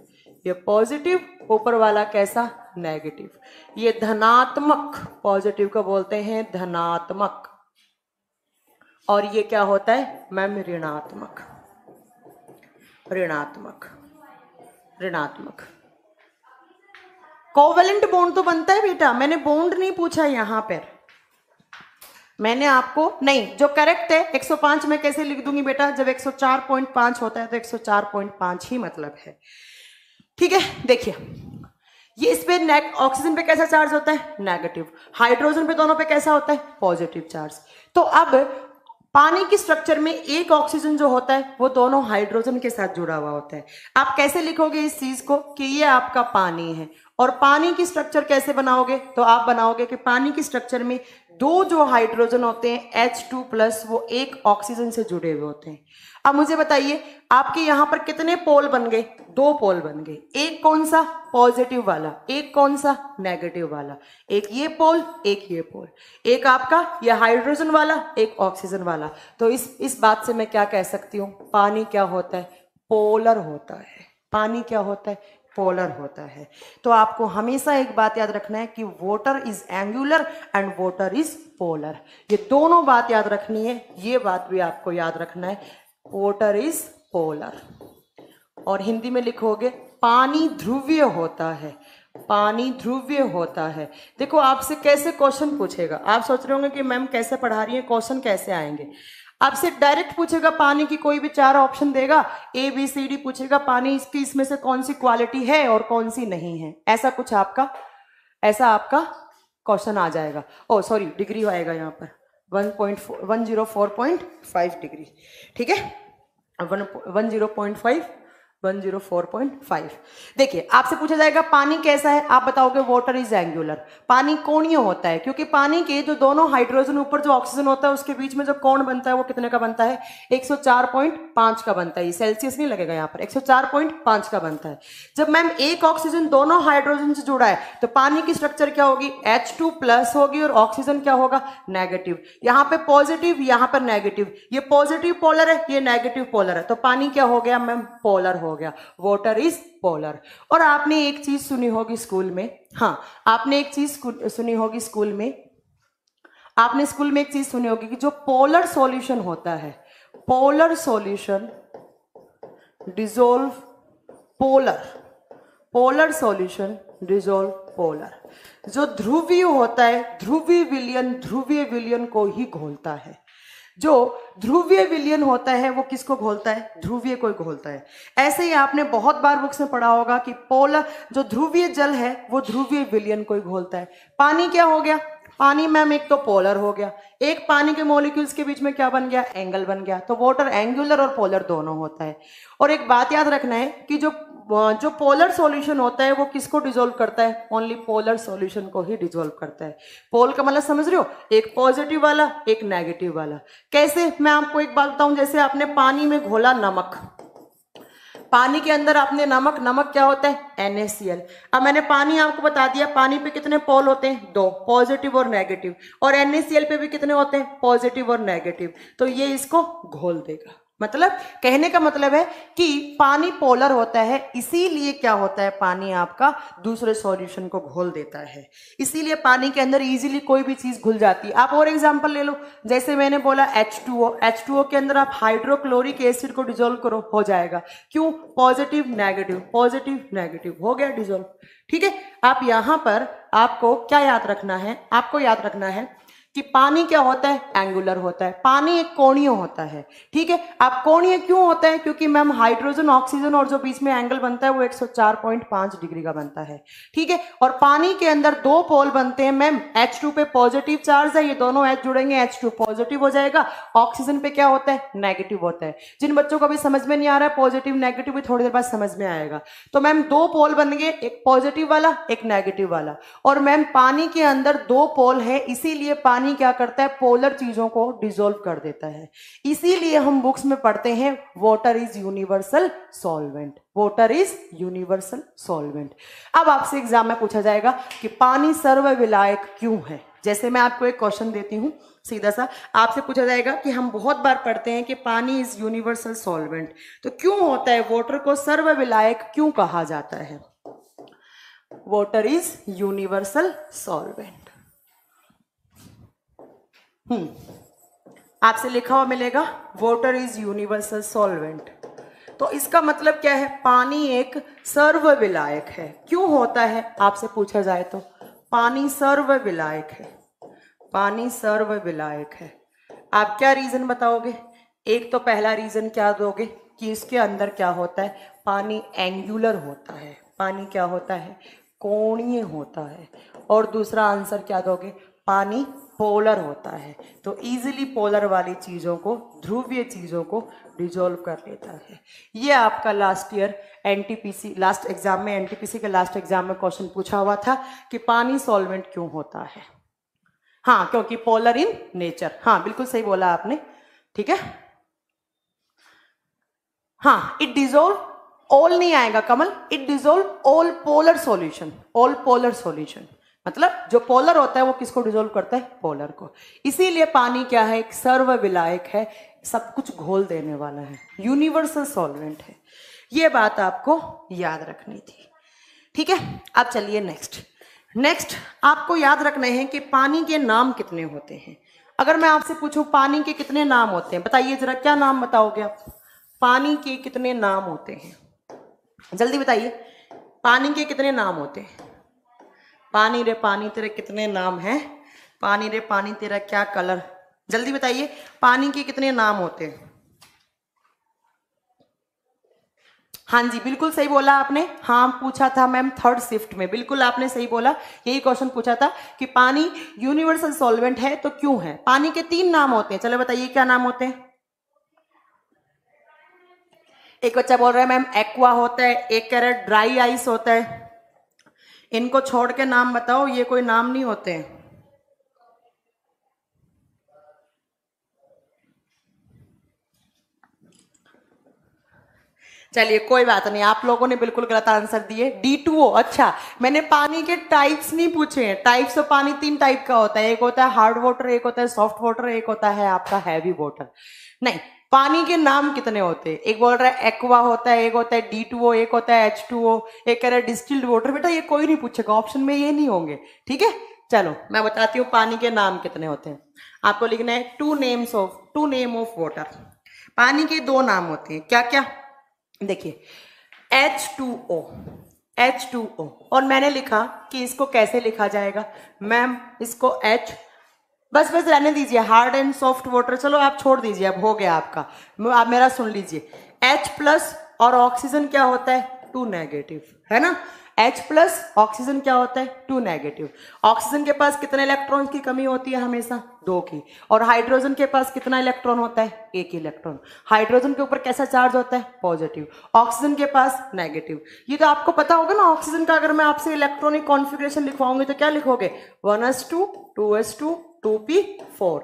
ये पॉजिटिव, ऊपर वाला कैसा? नेगेटिव। ये धनात्मक, पॉजिटिव को बोलते हैं धनात्मक, और ये क्या होता है मैम? ऋणात्मक। ऋणात्मक, ऋणात्मक। कोवेलेंट बॉन्ड तो बनता है बेटा, मैंने बॉन्ड नहीं पूछा यहां पर, मैंने आपको नहीं, जो करेक्ट है 105 में कैसे लिख दूंगी बेटा? जब 104.5 होता है तो 104.5 ही मतलब है। ठीक है, देखिए ये इस पे ऑक्सीजन पे कैसा चार्ज होता है? नेगेटिव। हाइड्रोजन पे दोनों पे कैसा होता है? Positive charge. तो अब पानी की स्ट्रक्चर में एक ऑक्सीजन जो होता है वो दोनों हाइड्रोजन के साथ जुड़ा हुआ होता है। आप कैसे लिखोगे इस चीज को कि ये आपका पानी है, और पानी की स्ट्रक्चर कैसे बनाओगे? तो आप बनाओगे कि पानी की स्ट्रक्चर में दो जो हाइड्रोजन होते हैं H2+, वो एक ऑक्सीजन से जुड़े हुए होते हैं। अब मुझे बताइए आपके यहां पर कितने पोल बन गए? दो पोल बन गए। एक कौन सा? पॉजिटिव वाला। एक कौन सा? नेगेटिव वाला। एक ये पोल, एक ये पोल। एक आपका ये हाइड्रोजन वाला, एक ऑक्सीजन वाला। तो इस बात से मैं क्या कह सकती हूँ? पानी क्या होता है? पोलर होता है। पानी क्या होता है? पोलर होता है। तो आपको हमेशा एक बात याद रखना है कि water is angular and water is polar. ये दोनों बात याद रखनी है, ये बात भी आपको याद रखना है, वाटर इज पोलर। और हिंदी में लिखोगे पानी ध्रुवीय होता है। पानी ध्रुवीय होता है। देखो आपसे कैसे क्वेश्चन पूछेगा, आप सोच रहे होंगे कि मैम कैसे पढ़ा रही है, क्वेश्चन कैसे आएंगे? आपसे डायरेक्ट पूछेगा, पानी की कोई भी 4 ऑप्शन देगा, ABCD पूछेगा, पानी इसकी इसमें से कौन सी क्वालिटी है और कौन सी नहीं है, ऐसा कुछ आपका, ऐसा आपका क्वेश्चन आ जाएगा। ओ सॉरी, डिग्री आएगा यहाँ पर 104.5 डिग्री। ठीक है, 104.5। देखिए आपसे पूछा जाएगा पानी कैसा है, आप बताओगे वाटर इज एंगुलर। पानी कोणीय होता है, क्योंकि पानी के जो दोनों हाइड्रोजन ऊपर जो ऑक्सीजन होता है उसके बीच में जो कोण बनता है वो कितने का बनता है? 104.5 का बनता है। सेल्सियस नहीं लगेगा यहाँ पर, 104.5 का बनता है। जब मैम एक ऑक्सीजन दोनों हाइड्रोजन से जुड़ा है तो पानी की स्ट्रक्चर क्या होगी? H2+ होगी, और ऑक्सीजन क्या होगा? नेगेटिव। यहाँ पे पॉजिटिव, यहाँ पर नेगेटिव। ये पॉजिटिव पोलर है, ये नेगेटिव पोलर है, तो पानी क्या हो गया मैम? पोलर हो गया। Water is polar. और आपने एक चीज सुनी होगी स्कूल में, हाँ आपने एक चीज सुनी होगी स्कूल में, आपने स्कूल में एक चीज सुनी होगी कि जो पोलर सॉल्यूशन होता है, polar solution dissolve polar, polar solution dissolve polar. जो ध्रुवीय होता है, ध्रुवीय विलयन को ही घोलता है। जो ध्रुवीय विलयन होता है वो किसको घोलता है? ध्रुवीय को घोलता है। ऐसे ही आपने बहुत बार बुक्स में पढ़ा होगा कि पोलर, जो ध्रुवीय जल है वो ध्रुवीय विलयन को ही घोलता है। पानी क्या हो गया? पानी मैम एक तो पोलर हो गया, एक पानी के मॉलिक्यूल्स के बीच में क्या बन गया? एंगल बन गया। तो वाटर एंगुलर और पोलर दोनों होता है। और एक बात याद रखना है कि जो पोलर सॉल्यूशन होता है वो किसको डिसॉल्व करता है? ओनली पोलर सॉल्यूशन को ही डिसॉल्व करता है। पोल का मतलब समझ रहे हो? एक पॉजिटिव वाला, एक नेगेटिव वाला। कैसे? मैं आपको एक बात बताऊं, जैसे आपने पानी में घोला नमक, पानी के अंदर आपने नमक क्या होता है? NaCl। अब मैंने पानी आपको बता दिया, पानी पे कितने पोल होते हैं? 2, पॉजिटिव और नेगेटिव। और NaCl पे भी कितने होते हैं? पॉजिटिव और नेगेटिव। तो ये इसको घोल देगा। मतलब कहने का मतलब है कि पानी पोलर होता है, इसीलिए क्या होता है, पानी आपका दूसरे सॉल्यूशन को घोल देता है, इसीलिए पानी के अंदर इजीली कोई भी चीज घुल जाती है। आप और एग्जांपल ले लो, जैसे मैंने बोला H2O के अंदर आप हाइड्रोक्लोरिक एसिड को डिजोल्व करो, हो जाएगा। क्यों? पॉजिटिव नेगेटिव हो गया डिजोल्व। ठीक है, आप यहां पर आपको क्या याद रखना है, आपको याद रखना है कि पानी क्या होता है, एंगुलर होता है, पानी एक कोणीय होता है। ठीक है, आप कोणीय क्यों होता है, क्योंकि मैम हाइड्रोजन ऑक्सीजन और जो बीच में एंगल बनता है वो 104.5 डिग्री का बनता है। ठीक है, और पानी के अंदर दो पोल बनते हैं मैम, H2 पे पॉजिटिव चार्ज है, ये दोनों H जुड़ेंगे, H2 पॉजिटिव हो जाएगा, ऑक्सीजन पे क्या होता है, नेगेटिव होता है। जिन बच्चों को अभी समझ में नहीं आ रहा है पॉजिटिव नेगेटिव, भी थोड़ी देर बाद समझ में आएगा। तो मैम दो पोल बन गए, एक पॉजिटिव वाला एक नेगेटिव वाला, और मैम पानी के अंदर दो पोल है, इसीलिए पानी क्या करता है, पोलर चीजों को डिसॉल्व कर देता है। इसीलिए हम बुक्स में पढ़ते हैं water is universal solvent, water is universal solvent. अब आपसे एग्जाम में पूछा जाएगा कि पानी सर्वविलायक क्यों है। जैसे मैं आपको एक क्वेश्चन देती हूं सीधा सा, आपसे पूछा जाएगा कि हम बहुत बार पढ़ते हैं कि पानी इज यूनिवर्सल सॉल्वेंट, तो क्यों होता है, वाटर को सर्वविलायक क्यों कहा जाता है? Water is universal solvent. आपसे लिखा हुआ मिलेगा वाटर इज यूनिवर्सल सॉल्वेंट, तो इसका मतलब क्या है, पानी एक सर्वविलायक है। क्यों होता है आपसे पूछा जाए तो, पानी सर्वविलायक है, पानी सर्वविलायक है। आप क्या रीजन बताओगे? एक तो पहला रीजन क्या दोगे कि इसके अंदर क्या होता है, पानी एंगुलर होता है, पानी क्या होता है, कोणीय होता है। और दूसरा आंसर क्या दोगे, पानी पोलर होता है, तो इजीली पोलर वाली चीजों को, ध्रुवीय चीजों को डिसॉल्व कर लेता है। ये आपका last year NTPC last exam में, एनटीपीसी के लास्ट एग्जाम में क्वेश्चन पूछा हुआ था कि पानी सॉल्वेंट क्यों होता है। हाँ, क्योंकि पोलर इन नेचर। हाँ, बिल्कुल सही बोला आपने। ठीक है, हाँ, इट डिसॉल्व ऑल नहीं आएगा Kamal, it dissolve all polar solution, all polar solution, मतलब जो पोलर होता है वो किसको डिसॉल्व करता है, पोलर को। इसीलिए पानी क्या है, एक सर्वविलायक है, सब कुछ घोल देने वाला है, यूनिवर्सल सॉल्वेंट है। ये बात आपको याद रखनी थी। ठीक है, अब चलिए नेक्स्ट आपको याद रखना है कि पानी के नाम कितने होते हैं। अगर मैं आपसे पूछूं पानी के कितने नाम होते हैं, बताइए जरा, क्या नाम बताओगे आप? पानी के कितने नाम होते हैं, जल्दी बताइए, पानी के कितने नाम होते हैं? पानी रे पानी तेरे कितने नाम हैं, पानी रे पानी तेरा क्या कलर, जल्दी बताइए, पानी के कितने नाम होते हैं? हाँ जी, बिल्कुल सही बोला आपने। हाँ, पूछा था मैम थर्ड शिफ्ट में, बिल्कुल आपने सही बोला, यही क्वेश्चन पूछा था कि पानी यूनिवर्सल सॉल्वेंट है तो क्यों है। पानी के 3 नाम होते हैं, चलो बताइए क्या नाम होते हैं। एक बच्चा बोल रहा है मैम एक्वा होता है, एक कह रहा है ड्राई आइस होता है। इनको छोड़ के नाम बताओ, ये कोई नाम नहीं होते हैं। चलिए कोई बात नहीं, आप लोगों ने बिल्कुल गलत आंसर दिए, D2O। अच्छा, मैंने पानी के टाइप्स नहीं पूछे हैं। टाइप्स ऑफ पानी 3 टाइप का होता है, एक होता है हार्ड वाटर, एक होता है सॉफ्ट वाटर, एक होता है आपका हैवी वाटर। नहीं, पानी के नाम कितने होते हैं? एक बोल रहा है एक्वा होता है, एक होता है D2O, एक होता है H2O, एक कह रहा है डिस्टिल्ड वाटर। बेटा ये कोई नहीं पूछेगा, ऑप्शन में ये नहीं होंगे। ठीक है, चलो मैं बताती हूँ पानी के नाम कितने होते हैं। आपको लिखना है टू नेम ऑफ वाटर। पानी के 2 नाम होते हैं, क्या क्या? देखिए H2O, और मैंने लिखा कि इसको कैसे लिखा जाएगा मैम, इसको H, बस रहने दीजिए, हार्ड एंड सॉफ्ट वाटर चलो आप छोड़ दीजिए, अब हो गया आपका। आप मेरा सुन लीजिए, H+ और ऑक्सीजन क्या होता है, 2 नेगेटिव, है ना। H+ ऑक्सीजन क्या होता है, 2 नेगेटिव। ऑक्सीजन के पास कितने इलेक्ट्रॉन की कमी होती है, हमेशा 2 की। और हाइड्रोजन के पास कितना इलेक्ट्रॉन होता है, 1 इलेक्ट्रॉन। हाइड्रोजन के ऊपर कैसा चार्ज होता है, पॉजिटिव। ऑक्सीजन के पास नेगेटिव। ये तो आपको पता होगा ना, ऑक्सीजन का अगर मैं आपसे इलेक्ट्रॉनिक कॉन्फ़िगरेशन लिखवाऊंगी तो क्या लिखोगे, 1s2 2s2 2p4।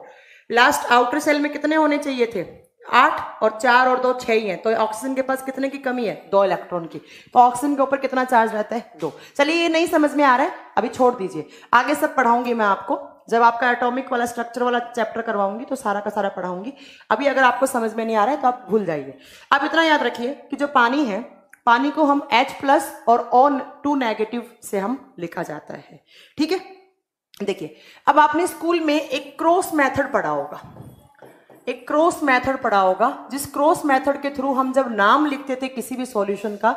Last outer cell में कितने होने चाहिए थे, 8, और 4 और 2 6 ही है, तो ऑक्सीजन के पास कितने की कमी है, 2 इलेक्ट्रॉन की। तो ऑक्सीजन के ऊपर कितना चार्ज रहता है, 2। चलिए ये नहीं समझ में आ रहा है, अभी छोड़ दीजिए, आगे सब पढ़ाऊंगी मैं आपको, जब आपका एटॉमिक वाला स्ट्रक्चर वाला चैप्टर करवाऊंगी तो सारा का सारा पढ़ाऊंगी। अभी अगर आपको समझ में नहीं आ रहा है तो आप भूल जाइए। आप इतना याद रखिए कि जो पानी है, पानी को हम H+ और O2- से हम लिखा जाता है। ठीक है, देखिए अब आपने स्कूल में एक क्रॉस मेथड पढ़ा होगा, एक क्रॉस मेथड पढ़ा होगा, जिस क्रॉस मेथड के थ्रू हम जब नाम लिखते थे किसी भी सॉल्यूशन का,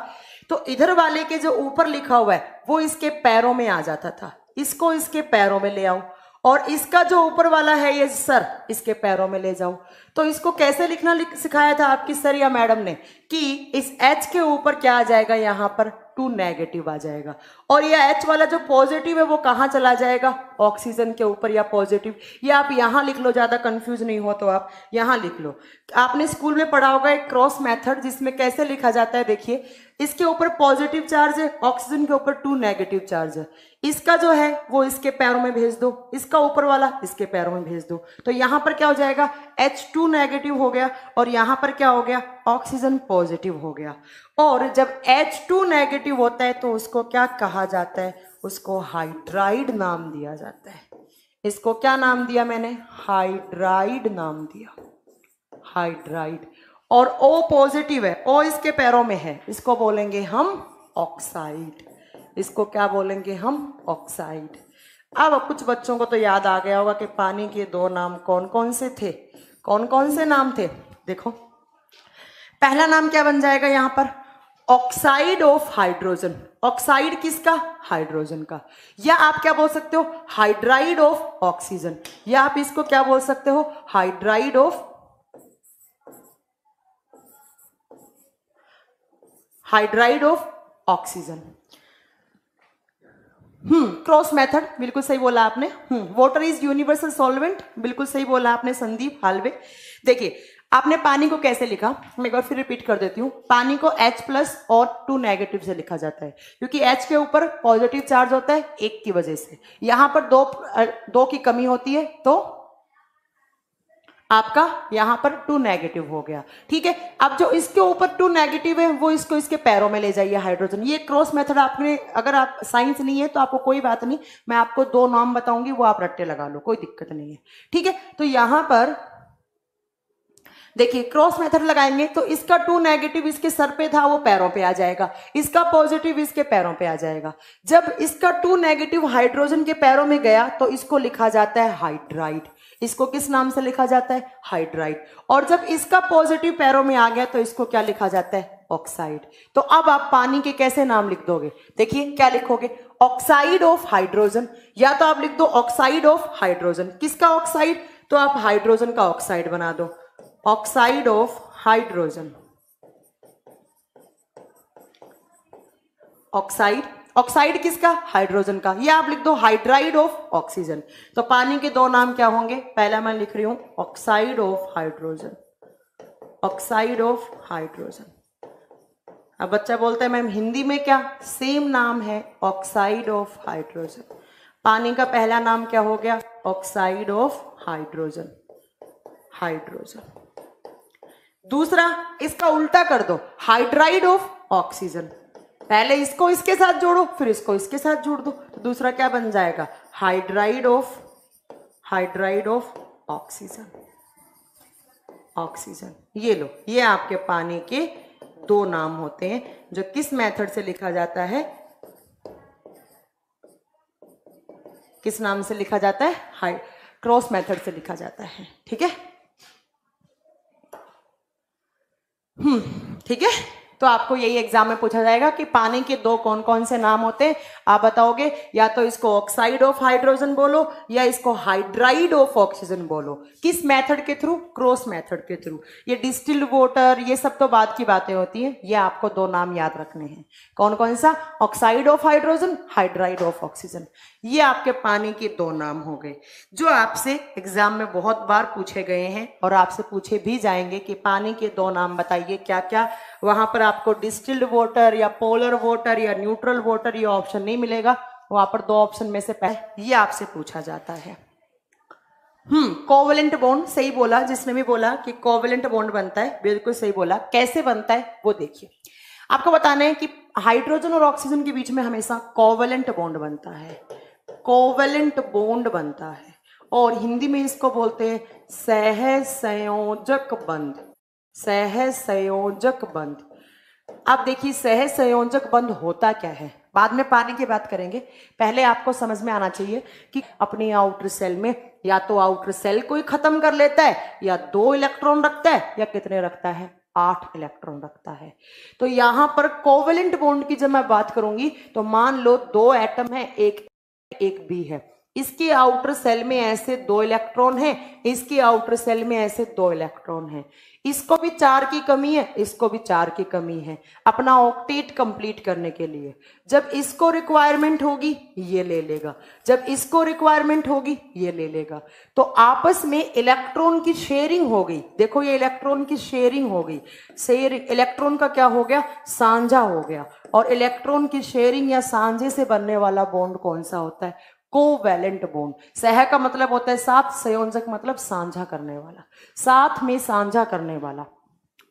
तो इधर वाले के जो ऊपर लिखा हुआ है वो इसके पैरों में आ जाता था। इसको इसके पैरों में ले आओ, और इसका जो ऊपर वाला है ये सर, इसके पैरों में ले जाओ। तो इसको कैसे लिखना सिखाया था आपकी सर या मैडम ने, कि इस H के ऊपर क्या आ जाएगा, यहां पर 2- आ जाएगा, और ये H वाला जो पॉजिटिव है वो कहां चला जाएगा, ऑक्सीजन के ऊपर या पॉजिटिव। या आप यहां लिख लो, ज्यादा कंफ्यूज नहीं हो तो आप यहां लिख लो। आपने स्कूल में पढ़ा होगा एक क्रॉस मेथड, जिसमें कैसे लिखा जाता है, देखिए इसके ऊपर पॉजिटिव चार्ज है, ऑक्सीजन के ऊपर 2- चार्ज है। इसका जो है वो इसके पैरों में भेज दो, इसका ऊपर वाला इसके पैरों में भेज दो, तो यहां पर क्या हो जाएगा, H2- हो गया, और यहां पर क्या हो गया, ऑक्सीजन पॉजिटिव हो गया। और जब H2- होता है तो उसको क्या कहा जाता है, उसको हाइड्राइड नाम दिया जाता है। इसको क्या नाम दिया मैंने, हाइड्राइड नाम दिया, हाइड्राइड। और O पॉजिटिव है, O इसके पैरों में है, इसको बोलेंगे हम ऑक्साइड। इसको क्या बोलेंगे हम, ऑक्साइड। अब कुछ बच्चों को तो याद आ गया होगा कि पानी के 2 नाम कौन कौन से थे, कौन कौन से नाम थे। देखो पहला नाम क्या बन जाएगा यहां पर, ऑक्साइड ऑफ हाइड्रोजन। ऑक्साइड किसका, हाइड्रोजन का। या आप क्या बोल सकते हो, हाइड्राइड ऑफ ऑक्सीजन। या आप इसको क्या बोल सकते हो, hydride of oxygen. Cross method, बिल्कुल सही बोला आपने। वाटर इज यूनिवर्सल सॉल्वेंट, बिल्कुल सही बोला आपने संदीप हालवे। देखिए आपने पानी को कैसे लिखा, मैं एक बार फिर रिपीट कर देती हूँ। पानी को H+ और 2- से लिखा जाता है, क्योंकि H के ऊपर पॉजिटिव चार्ज होता है 1 की वजह से, यहां पर दो की कमी होती है, तो आपका यहां पर 2- हो गया। ठीक है, अब जो इसके ऊपर 2- है वो इसको इसके पैरों में ले जाइए, हाइड्रोजन। ये क्रॉस मेथड आपने, अगर आप साइंस नहीं है तो आपको कोई बात नहीं, मैं आपको 2 नाम बताऊंगी, वो आप रट्टे लगा लो, कोई दिक्कत नहीं है। ठीक है, तो यहां पर देखिए क्रॉस मेथड लगाएंगे तो इसका 2- इसके सर पे था, वो पैरों पे आ जाएगा, इसका पॉजिटिव इसके पैरों पे आ जाएगा। जब इसका 2- हाइड्रोजन के पैरों में गया तो इसको लिखा जाता है हाइड्राइड। इसको किस नाम से लिखा जाता है, हाइड्राइड। और जब इसका पॉजिटिव पैरों में आ गया तो इसको क्या लिखा जाता है, ऑक्साइड। तो अब आप पानी के कैसे नाम लिख दोगे, देखिए क्या लिखोगे, ऑक्साइड ऑफ हाइड्रोजन, या तो आप लिख दो ऑक्साइड ऑफ हाइड्रोजन। किसका ऑक्साइड, तो आप हाइड्रोजन का ऑक्साइड बना दो, oxide of hydrogen. Oxide, oxide किसका, हाइड्रोजन का। ये आप लिख दो हाइड्राइड ऑफ ऑक्सीजन। तो पानी के 2 नाम क्या होंगे, पहला मैं लिख रही हूं oxide of hydrogen, oxide of hydrogen. अब बच्चा बोलता है मैम हिंदी में क्या, सेम नाम है, ऑक्साइड ऑफ हाइड्रोजन। पानी का पहला नाम क्या हो गया, ऑक्साइड ऑफ हाइड्रोजन, हाइड्रोजन। दूसरा इसका उल्टा कर दो, हाइड्राइड ऑफ ऑक्सीजन। पहले इसको इसके साथ जोड़ो, फिर इसको इसके साथ जोड़ दो, तो दूसरा क्या बन जाएगा, हाइड्राइड ऑफ ऑक्सीजन, ऑक्सीजन। ये लो, ये आपके पानी के 2 नाम होते हैं, जो किस मेथड से लिखा जाता है, किस नाम से लिखा जाता है, क्रॉस मेथड से लिखा जाता है। ठीक है, ठीक है। तो आपको यही एग्जाम में पूछा जाएगा कि पानी के 2 कौन कौन से नाम होते हैं, आप बताओगे, या तो इसको ऑक्साइड ऑफ हाइड्रोजन बोलो या इसको हाइड्राइड ऑफ ऑक्सीजन बोलो। किस मेथड के थ्रू, क्रॉस मेथड के थ्रू। ये डिस्टिल्ड वाटर, ये सब तो बाद की बातें होती हैं, ये आपको 2 नाम याद रखने हैं। कौन कौन सा, oxide of hydrogen, hydride of oxygen. ये आपके पानी के 2 नाम हो गए, जो आपसे एग्जाम में बहुत बार पूछे गए हैं और आपसे पूछे भी जाएंगे कि पानी के 2 नाम बताइए क्या क्या। वहां पर आपको डिस्टिल्ड वाटर या पोलर वाटर या न्यूट्रल वाटर ये ऑप्शन नहीं मिलेगा, वहां पर 2 ऑप्शन में से पहले ये आपसे पूछा जाता है। कोवेलेंट बॉन्ड, सही बोला जिसने भी बोला कि कोवेलेंट बॉन्ड बनता है, बिल्कुल सही बोला। कैसे बनता है वो देखिए, आपको बताना है कि हाइड्रोजन और ऑक्सीजन के बीच में हमेशा कोवेलेंट बॉन्ड बनता है, कोवेलेंट बॉन्ड बनता है। और हिंदी में इसको बोलते हैं सहसंयोजक बंध। सहसंयोजक बंध। अब देखिए सहसंयोजक बंध होता क्या है, बाद में पानी की बात करेंगे। पहले आपको समझ में आना चाहिए कि अपनी आउटर सेल में या तो आउटर सेल को ही खत्म कर लेता है, या 2 इलेक्ट्रॉन रखता है, या कितने रखता है, 8 इलेक्ट्रॉन रखता है। तो यहां पर कोवेलेंट बॉन्ड की जब मैं बात करूंगी तो मान लो 2 एटम है, एक बी है, इसकी आउटर सेल में ऐसे 2 इलेक्ट्रॉन है, इसकी आउटर सेल में ऐसे 2 इलेक्ट्रॉन है। इसको भी 4 की कमी है, इसको भी 4 की कमी है अपना ऑक्टेट कंप्लीट करने के लिए। जब इसको रिक्वायरमेंट होगी ये ले लेगा, जब इसको रिक्वायरमेंट होगी ये ले लेगा। तो आपस में इलेक्ट्रॉन की शेयरिंग हो गई। देखो ये इलेक्ट्रॉन की शेयरिंग हो गई। इलेक्ट्रॉन का क्या हो गया, साझा हो गया। और इलेक्ट्रॉन की शेयरिंग या साझे से बनने वाला बॉन्ड कौन सा होता है, कोवैलेंट बॉन्ड। सह का मतलब होता है साथ, संयोजक मतलब साझा करने वाला, साथ में साझा करने वाला।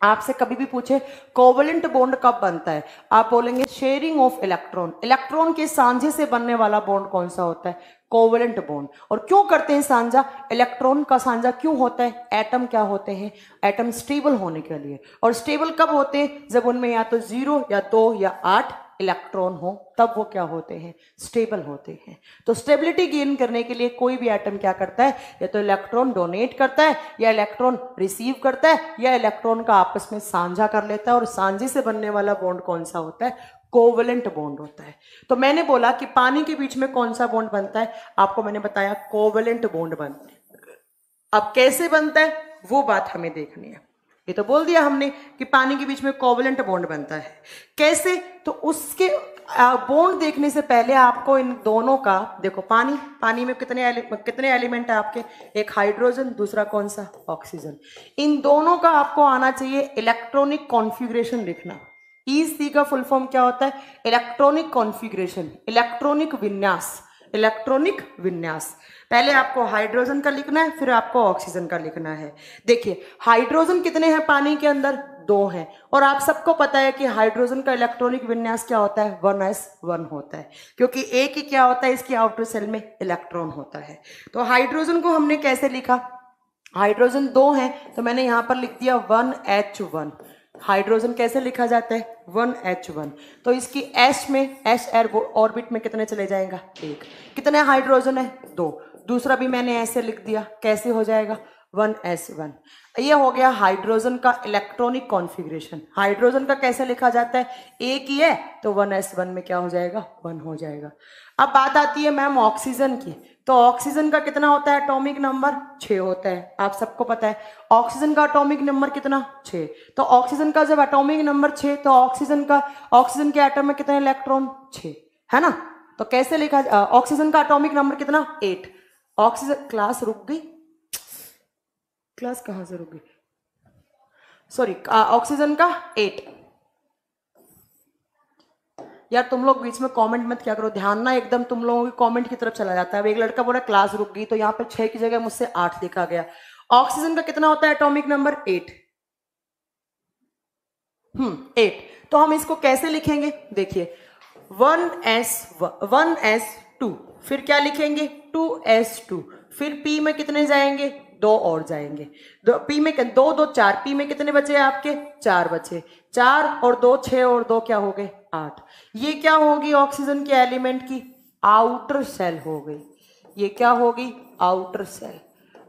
आपसे कभी भी पूछे कोवैलेंट बॉन्ड कब बनता है, आप बोलेंगे शेयरिंग ऑफ इलेक्ट्रॉन। इलेक्ट्रॉन के साझे से बनने वाला बॉन्ड कौन सा होता है, कोवैलेंट बॉन्ड। और क्यों करते हैं साझा, इलेक्ट्रॉन का साझा क्यों होता है, एटम क्या होते हैं, एटम स्टेबल होने के लिए। और स्टेबल कब होते हैं, जब उनमें या तो 0 या 2 या 8 इलेक्ट्रॉन हो, तब वो क्या होते हैं, स्टेबल होते हैं। तो स्टेबिलिटी गेन करने के लिए कोई भी एटम क्या करता है, या तो इलेक्ट्रॉन डोनेट करता है, या इलेक्ट्रॉन रिसीव करता है, या इलेक्ट्रॉन का आपस में साझा कर लेता है। और साझे से बनने वाला बॉन्ड कौन सा होता है, कोवैलेंट बॉन्ड होता है। तो मैंने बोला कि पानी के बीच में कौन सा बॉन्ड बनता है, आपको मैंने बताया कोवैलेंट बॉन्ड बनता है। अब कैसे बनता है वो बात हमें देखनी है। ये तो बोल दिया हमने कि पानी के बीच में कोवैलेंट बॉन्ड बनता है, कैसे, तो उसके बॉन्ड देखने से पहले आपको इन दोनों का देखो, पानी में कितने एलिमेंट है आपके, एक हाइड्रोजन, दूसरा कौन सा, ऑक्सीजन। इन दोनों का आपको आना चाहिए इलेक्ट्रॉनिक कॉन्फ़िगरेशन लिखना। ईसी का फुल फॉर्म क्या होता है, इलेक्ट्रॉनिक कॉन्फ़िगरेशन, इलेक्ट्रॉनिक विन्यास। इलेक्ट्रॉनिक विन्यास पहले आपको हाइड्रोजन का लिखना है, फिर आपको ऑक्सीजन का लिखना है। देखिए हाइड्रोजन कितने हैं पानी के अंदर, 2 हैं। और आप सबको पता है कि हाइड्रोजन का इलेक्ट्रॉनिक विन्यास क्या होता है, 1s1 होता है, क्योंकि एक ही क्या होता है, इसकी आउटर सेल में इलेक्ट्रॉन होता है। तो हाइड्रोजन को हमने कैसे लिखा, हाइड्रोजन 2 है तो मैंने यहां पर लिख दिया 1h1। हाइड्रोजन कैसे लिखा जाता है, 1h1। तो इसकी एस में, एस ऑर्बिट में कितने चले जाएगा, 1। कितने हाइड्रोजन है, 2। दूसरा भी मैंने ऐसे लिख दिया, कैसे हो जाएगा, 1s1। ये हो गया हाइड्रोजन का इलेक्ट्रॉनिक कॉन्फ़िगरेशन। हाइड्रोजन का कैसे लिखा जाता है, एक ही है तो 1s1 में क्या हो जाएगा, 1 हो जाएगा। अब बात आती है मैम ऑक्सीजन की। तो ऑक्सीजन का कितना होता है एटॉमिक नंबर, 6 होता है, आप सबको पता है। ऑक्सीजन का एटॉमिक नंबर कितना, 6। तो ऑक्सीजन का जब एटॉमिक नंबर 6, तो ऑक्सीजन के एटम में कितने इलेक्ट्रॉन, 6 है ना। तो कैसे लिखा, ऑक्सीजन का एटॉमिक नंबर कितना, 8। ऑक्सीजन, क्लास रुक गई, क्लास कहां से रुक गई, सॉरी, ऑक्सीजन का 8। यार तुम लोग बीच में कमेंट मत क्या करो, ध्यान ना एकदम तुम लोगों की कमेंट की तरफ चला जाता है। अब एक लड़का बोला क्लास रुक गई, तो यहाँ पे 6 की जगह मुझसे 8 लिखा गया। ऑक्सीजन का कितना होता है एटॉमिक नंबर, 8। 8। तो हम इसको कैसे लिखेंगे, देखिए 1s2, फिर क्या लिखेंगे 2s2, फिर p में कितने जाएंगे, 2 और जाएंगे, p में 2 2 4, p में कितने बचे आपके, 4 बचे, 4 और 2 6 और 2 क्या हो गए, 8। ये क्या होगी ऑक्सीजन के एलिमेंट की आउटर सेल हो गई। ये क्या होगी, आउटर सेल।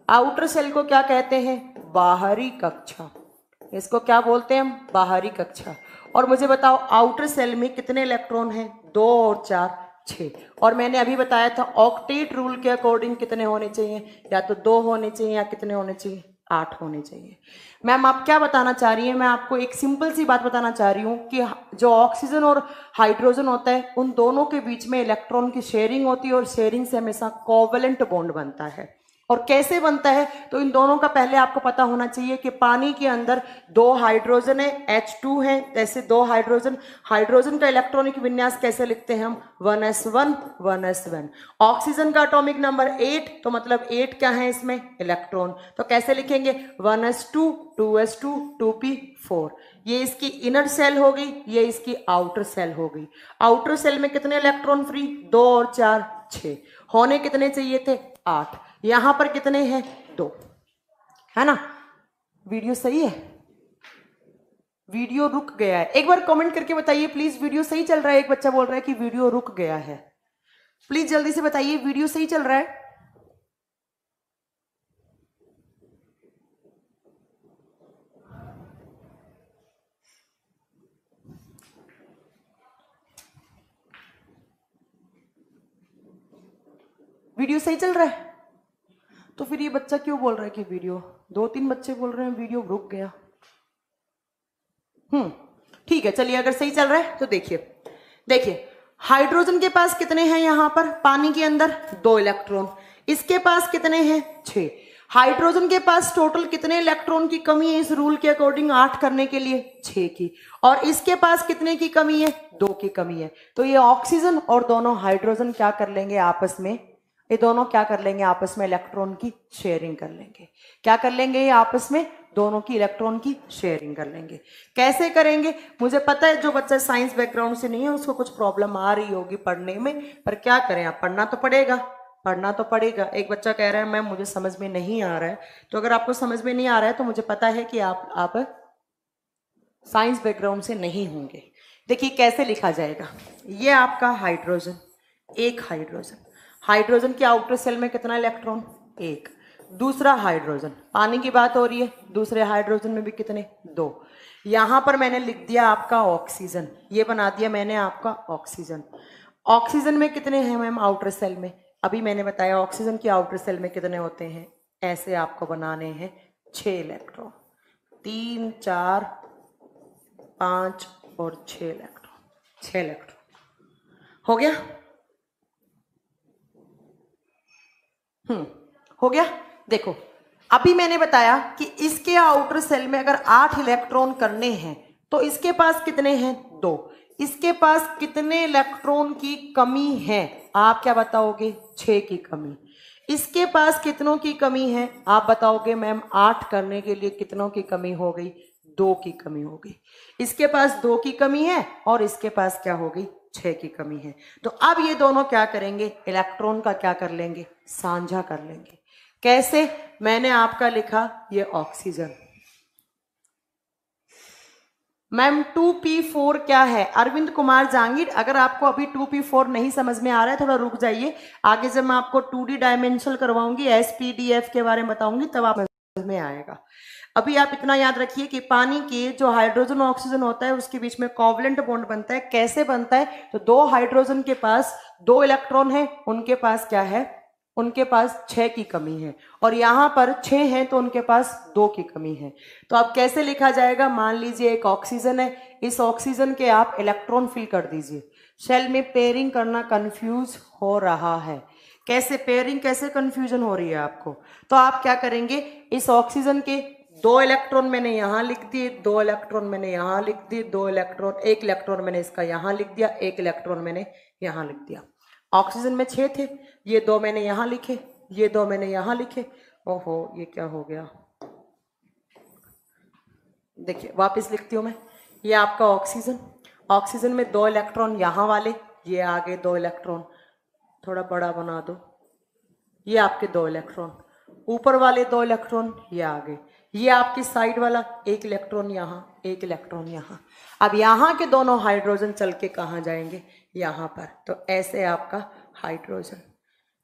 आउटर सेल को क्या कहते हैं, बाहरी कक्षा। इसको क्या बोलते हैं हम, बाहरी कक्षा। और मुझे बताओ आउटर सेल में कितने इलेक्ट्रॉन हैं, 2 और 4 6। और मैंने अभी बताया था ऑक्टेट रूल के अकॉर्डिंग कितने होने चाहिए, या तो 2 होने चाहिए या कितने होने चाहिए, 8 होने चाहिए। मैम आप क्या बताना चाह रही हैं, मैं आपको एक सिंपल सी बात बताना चाह रही हूँ कि जो ऑक्सीजन और हाइड्रोजन होता है उन दोनों के बीच में इलेक्ट्रॉन की शेयरिंग होती है, और शेयरिंग से हमेशा कोवैलेंट बॉन्ड बनता है। और कैसे बनता है, तो इन दोनों का पहले आपको पता होना चाहिए कि पानी के अंदर 2 हाइड्रोजन है, H2 है, ऐसे 2 हाइड्रोजन का इलेक्ट्रॉनिक विन्यास कैसे लिखते हैं हम, 1s1 1s1। ऑक्सीजन का एटॉमिक नंबर 8, तो मतलब 8 क्या है इसमें, इलेक्ट्रॉन। तो कैसे लिखेंगे 1s2 2s2 2p4। ये इसकी इनर सेल हो गई, ये इसकी आउटर सेल हो गई। आउटर सेल में कितने इलेक्ट्रॉन फ्री, 2 और 4 6, होने कितने चाहिए थे, 8। यहां पर कितने हैं 2, है ना। वीडियो सही है, वीडियो रुक गया है, एक बार कमेंट करके बताइए प्लीज वीडियो सही चल रहा है। एक बच्चा बोल रहा है कि वीडियो रुक गया है, प्लीज जल्दी से बताइए वीडियो सही चल रहा है। वीडियो सही चल रहा है, तो फिर ये बच्चा क्यों बोल रहा है कि वीडियो, 2-3 बच्चे बोल रहे हैं वीडियो रुक गया। ठीक है, चलिए अगर सही चल रहा है तो देखिए हाइड्रोजन के पास कितने हैं यहां पर पानी के अंदर 2 इलेक्ट्रॉन, इसके पास कितने हैं 6। हाइड्रोजन के पास टोटल कितने इलेक्ट्रॉन की कमी है इस रूल के अकॉर्डिंग 8 करने के लिए 6 की, और इसके पास कितने की कमी है 2 की कमी है। तो ये ऑक्सीजन और दोनों हाइड्रोजन क्या कर लेंगे आपस में, ये दोनों क्या कर लेंगे आपस में इलेक्ट्रॉन की शेयरिंग कर लेंगे। क्या कर लेंगे ये आपस में दोनों की इलेक्ट्रॉन की शेयरिंग कर लेंगे। कैसे करेंगे मुझे पता है, जो बच्चा साइंस बैकग्राउंड से नहीं है उसको कुछ प्रॉब्लम आ रही होगी पढ़ने में, पर क्या करें आप पढ़ना तो पड़ेगा, पढ़ना तो पड़ेगा। एक बच्चा कह रहा है मैम मुझे समझ में नहीं आ रहा है, तो अगर आपको समझ में नहीं आ रहा है तो मुझे पता है कि आप साइंस बैकग्राउंड से नहीं होंगे। देखिए कैसे लिखा जाएगा, ये आपका हाइड्रोजन, एक हाइड्रोजन, हाइड्रोजन के आउटर सेल में कितना इलेक्ट्रॉन 1, दूसरा हाइड्रोजन, पानी की बात हो रही है, दूसरे हाइड्रोजन में भी कितने 2। यहां पर मैंने लिख दिया आपका ऑक्सीजन, ये बना दिया मैंने आपका ऑक्सीजन। ऑक्सीजन में कितने हैं मैम आउटर सेल में, अभी मैंने बताया ऑक्सीजन के आउटर सेल में कितने होते हैं, ऐसे आपको बनाने हैं 6 इलेक्ट्रॉन, 3 4 5 और 6 इलेक्ट्रॉन, 6 इलेक्ट्रॉन हो गया। हो गया। देखो अभी मैंने बताया कि इसके आउटर सेल में अगर 8 इलेक्ट्रॉन करने हैं तो इसके पास कितने हैं 2, इसके पास कितने इलेक्ट्रॉन की कमी है आप क्या बताओगे 6 की कमी। इसके पास कितनों की कमी है आप बताओगे मैम 8 करने के लिए कितनों की कमी हो गई 2 की कमी हो गई। इसके पास 2 की कमी है और इसके पास क्या हो गई 6 की कमी है। तो अब ये दोनों क्या करेंगे इलेक्ट्रॉन का क्या कर लेंगे साझा कर लेंगे। कैसे, मैंने आपका लिखा ये ऑक्सीजन। मैम 2p4 क्या है अरविंद कुमार जहांगीर, अगर आपको अभी 2p4 नहीं समझ में आ रहा है थोड़ा रुक जाइए, आगे जब मैं आपको 2D डायमेंशनल करवाऊंगी एसपीडीएफ के बारे में बताऊंगी तब आप समझ में आएगा। अभी आप इतना याद रखिए कि पानी के जो हाइड्रोजन और ऑक्सीजन होता है उसके बीच में कोवलेंट बॉन्ड बनता है। कैसे बनता है, तो 2 हाइड्रोजन के पास 2 इलेक्ट्रॉन है, उनके पास क्या है उनके पास 6 की कमी है, और यहां पर 6 है तो उनके पास 2 की कमी है। तो अब कैसे लिखा जाएगा, मान लीजिए एक ऑक्सीजन है, इस ऑक्सीजन के आप इलेक्ट्रॉन फिल कर दीजिए। शेल में पेयरिंग करना कंफ्यूज हो रहा है, कैसे पेयरिंग कैसे कंफ्यूजन हो रही है आपको, तो आप क्या करेंगे इस ऑक्सीजन के 2 इलेक्ट्रॉन मैंने यहां लिख दिए, 2 इलेक्ट्रॉन मैंने यहां लिख दिए, 2 इलेक्ट्रॉन 1 इलेक्ट्रॉन मैंने इसका यहां लिख दिया, 1 इलेक्ट्रॉन मैंने यहां लिख दिया। ऑक्सीजन में 6 थे, ये 2 मैंने यहां लिखे, ये 2 मैंने यहां लिखे। ओहो ये क्या हो गया, देखिए वापस लिखती हूं मैं, ये आपका ऑक्सीजन, ऑक्सीजन में 2 इलेक्ट्रॉन यहां वाले, ये आगे 2 इलेक्ट्रॉन, थोड़ा बड़ा बना दो, ये आपके 2 इलेक्ट्रॉन, ऊपर वाले 2 इलेक्ट्रॉन ये आगे, ये आपकी साइड वाला 1 इलेक्ट्रॉन यहाँ 1 इलेक्ट्रॉन यहाँ। अब यहाँ के दोनों हाइड्रोजन चल के कहाँ जाएंगे यहाँ पर, तो ऐसे आपका हाइड्रोजन।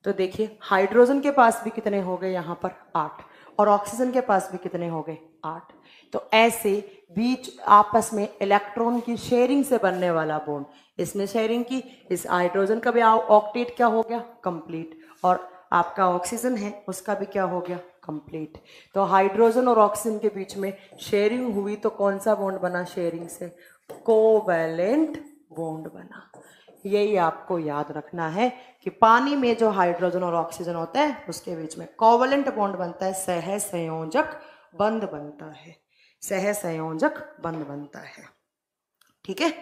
तो देखिए हाइड्रोजन के पास भी कितने हो गए यहाँ पर 8, और ऑक्सीजन के पास भी कितने हो गए 8। तो ऐसे बीच आपस में इलेक्ट्रॉन की शेयरिंग से बनने वाला बॉन्ड, इसने शेयरिंग की, इस हाइड्रोजन का भी ऑक्टेट क्या हो गया कंप्लीट, और आपका ऑक्सीजन है उसका भी क्या हो गया कंप्लीट। तो हाइड्रोजन और ऑक्सीजन के बीच में शेयरिंग हुई तो कौन सा बॉन्ड बना शेयरिंग से, कोवैलेंट बॉन्ड बना। यही आपको याद रखना है कि पानी में जो हाइड्रोजन और ऑक्सीजन होता है उसके बीच में कोवैलेंट बॉन्ड बनता है, सहसंयोजक बंध बनता है, सहसंयोजक बंध बनता है। ठीक है,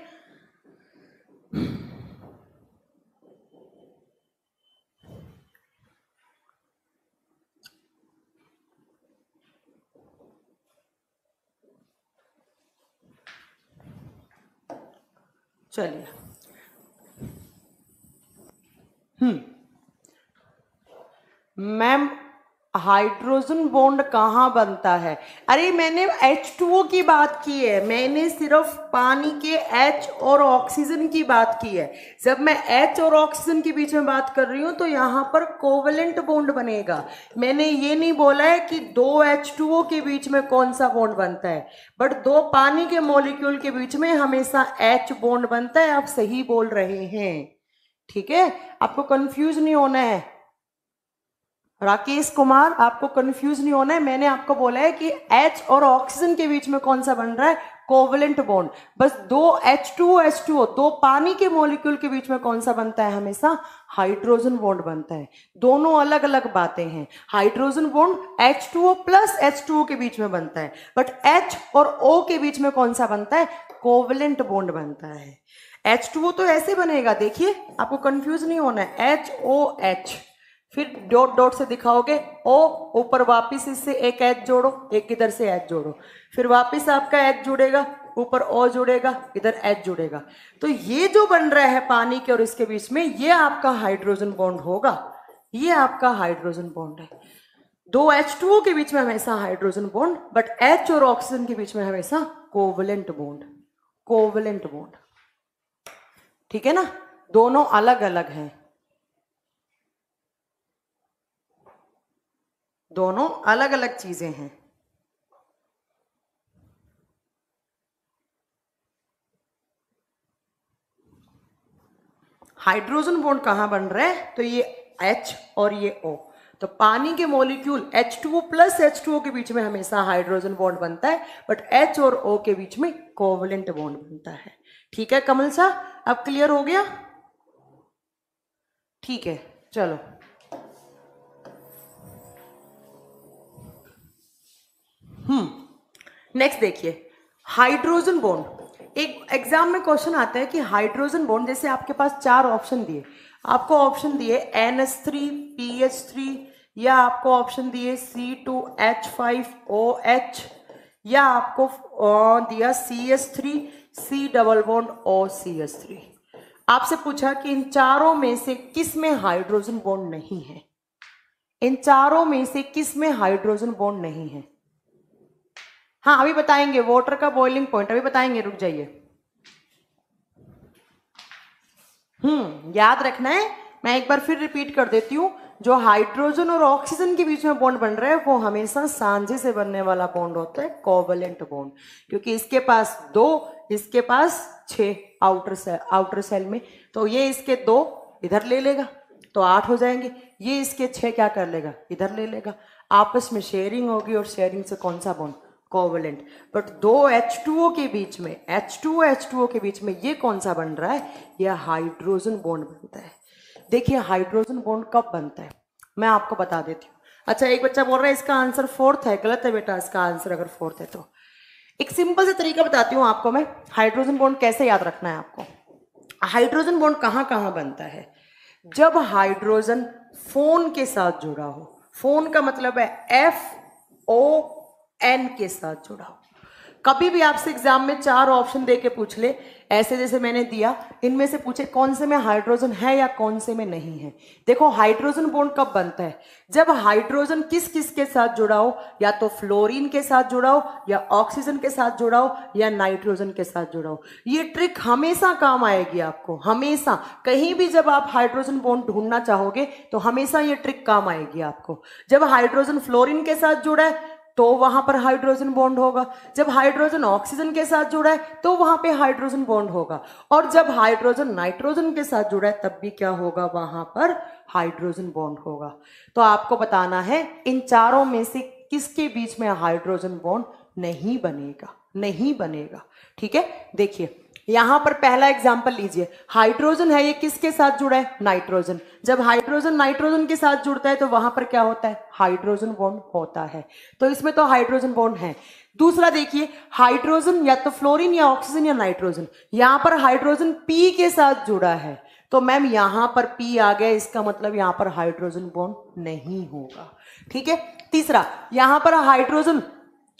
चलिए मैम हाइड्रोजन बॉन्ड कहाँ बनता है? अरे मैंने H2O की बात की है, मैंने सिर्फ पानी के H और ऑक्सीजन की बात की है। जब मैं H और ऑक्सीजन के बीच में बात कर रही हूं तो यहां पर कोवेलेंट बॉन्ड बनेगा। मैंने ये नहीं बोला है कि दो H2O के बीच में कौन सा बॉन्ड बनता है, बट दो पानी के मॉलिक्यूल के बीच में हमेशा H बॉन्ड बनता है। आप सही बोल रहे हैं, ठीक है, आपको कंफ्यूज नहीं होना है। राकेश कुमार, आपको कंफ्यूज नहीं होना है। मैंने आपको बोला है कि H और ऑक्सीजन के बीच में कौन सा बन रहा है? Covalent bond. बस दो H2O दो पानी के मॉलिक्यूल के बीच में कौन सा बनता है? हमेशा हाइड्रोजन बॉन्ड बनता है। दोनों अलग अलग बातें हैं। Hydrogen bond H2O plus H2O के बीच में बनता है, बट H और O के बीच में कौन सा बनता है? कोवेलेंट बॉन्ड बनता है। H2O तो ऐसे बनेगा, देखिए, आपको कंफ्यूज नहीं होना है। HOH, फिर डॉट डॉट से दिखाओगे O, ऊपर वापिस इससे एक H जोड़ो, एक इधर से H जोड़ो, फिर वापिस आपका H जुड़ेगा, ऊपर O जुड़ेगा, इधर H जुड़ेगा। तो ये जो बन रहा है पानी के और इसके बीच में, ये आपका हाइड्रोजन बॉन्ड होगा। ये आपका हाइड्रोजन बॉन्ड है। दो H2O के बीच में हमेशा हाइड्रोजन बॉन्ड, बट H और ऑक्सीजन के बीच में हमेशा कोवेलेंट बॉन्ड। कोवेलेंट बॉन्ड, ठीक है ना, दोनों अलग अलग हैं, दोनों अलग अलग चीजें हैं। हाइड्रोजन बॉन्ड कहां बन रहा है? तो ये H और ये O, तो पानी के मॉलिक्यूल H2O प्लस H2O के बीच में हमेशा हाइड्रोजन बॉन्ड बनता है, बट H और O के बीच में कोवेलेंट बॉन्ड बनता है। ठीक है कमल साहब, अब क्लियर हो गया? ठीक है, चलो नेक्स्ट देखिए, हाइड्रोजन बॉन्ड। एक एग्जाम में क्वेश्चन आता है कि हाइड्रोजन बॉन्ड, जैसे आपके पास चार ऑप्शन दिए, आपको ऑप्शन दिए NH3 PH3, या आपको ऑप्शन दिए C2H5OH, या आपको दिया CH3 C double bond OCH3। आपसे पूछा कि इन चारों में से किस में हाइड्रोजन बॉन्ड नहीं है? इन चारों में से किस में हाइड्रोजन बॉन्ड नहीं है? हाँ अभी बताएंगे, वाटर का बॉइलिंग पॉइंट अभी बताएंगे, रुक जाइए। याद रखना है, मैं एक बार फिर रिपीट कर देती हूं। जो हाइड्रोजन और ऑक्सीजन के बीच में बॉन्ड बन रहा है वो हमेशा सांझे से बनने वाला बॉन्ड होता है, कोवेलेंट बॉन्ड, क्योंकि इसके पास 2, इसके पास 6 आउटर सेल में, तो ये इसके 2 इधर ले लेगा तो 8 हो जाएंगे, ये इसके 6 क्या कर लेगा? इधर ले लेगा। आपस में शेयरिंग होगी और शेयरिंग से कौन सा बॉन्ड? कोवेलेंट। बट दो H2O के बीच में, H2O के बीच में ये कौन सा बन रहा है? यह हाइड्रोजन बॉन्ड बनता है। देखिए हाइड्रोजन बॉन्ड कब बनता है, मैं आपको बता देती हूँ। अच्छा, एक बच्चा बोल रहा है इसका आंसर 4th है। गलत है बेटा, इसका आंसर अगर 4th है तो एक सिंपल सा तरीका बताती हूँ आपको मैं, हाइड्रोजन बॉन्ड कैसे याद रखना है आपको। हाइड्रोजन बॉन्ड कहाँ कहाँ बनता है? जब हाइड्रोजन फोन के साथ जुड़ा हो, फोन का मतलब है FON के साथ जुड़ा हो। कभी भी आपसे एग्जाम में 4 ऑप्शन दे के पूछ ले, ऐसे जैसे मैंने दिया, इनमें से पूछे कौन से में हाइड्रोजन है या कौन से में नहीं है। देखो हाइड्रोजन बॉन्ड कब बनता है? जब हाइड्रोजन किस किस के साथ जुड़ा हो, या तो फ्लोरीन के साथ जुड़ा हो, या ऑक्सीजन के साथ जुड़ा हो, या नाइट्रोजन के साथ जुड़ा हो। ये ट्रिक हमेशा काम आएगी आपको, हमेशा कहीं भी जब आप हाइड्रोजन बॉन्ड ढूंढना चाहोगे तो हमेशा ये ट्रिक काम आएगी आपको। जब हाइड्रोजन फ्लोरीन के साथ जुड़ा है तो वहां पर हाइड्रोजन बॉन्ड होगा, जब हाइड्रोजन ऑक्सीजन के साथ जुड़ा है तो वहां पे हाइड्रोजन बॉन्ड होगा, और जब हाइड्रोजन नाइट्रोजन के साथ जुड़ा है तब भी क्या होगा? वहां पर हाइड्रोजन बॉन्ड होगा। तो आपको बताना है इन चारों में से किसके बीच में हाइड्रोजन बॉन्ड नहीं बनेगा, नहीं बनेगा। ठीक है, देखिए यहां पर पहला एग्जांपल लीजिए, हाइड्रोजन है, ये किसके साथ जुड़ा है? नाइट्रोजन। जब हाइड्रोजन नाइट्रोजन के साथ जुड़ता है तो वहां पर क्या होता है? हाइड्रोजन बॉन्ड होता है, तो इसमें तो हाइड्रोजन बॉन्ड है। दूसरा देखिए, हाइड्रोजन या तो फ्लोरीन या ऑक्सीजन या नाइट्रोजन, यहां पर हाइड्रोजन P के साथ जुड़ा है, तो मैम यहां पर P आ गया, इसका मतलब यहां पर हाइड्रोजन बॉन्ड नहीं होगा। ठीक है, तीसरा, यहां पर हाइड्रोजन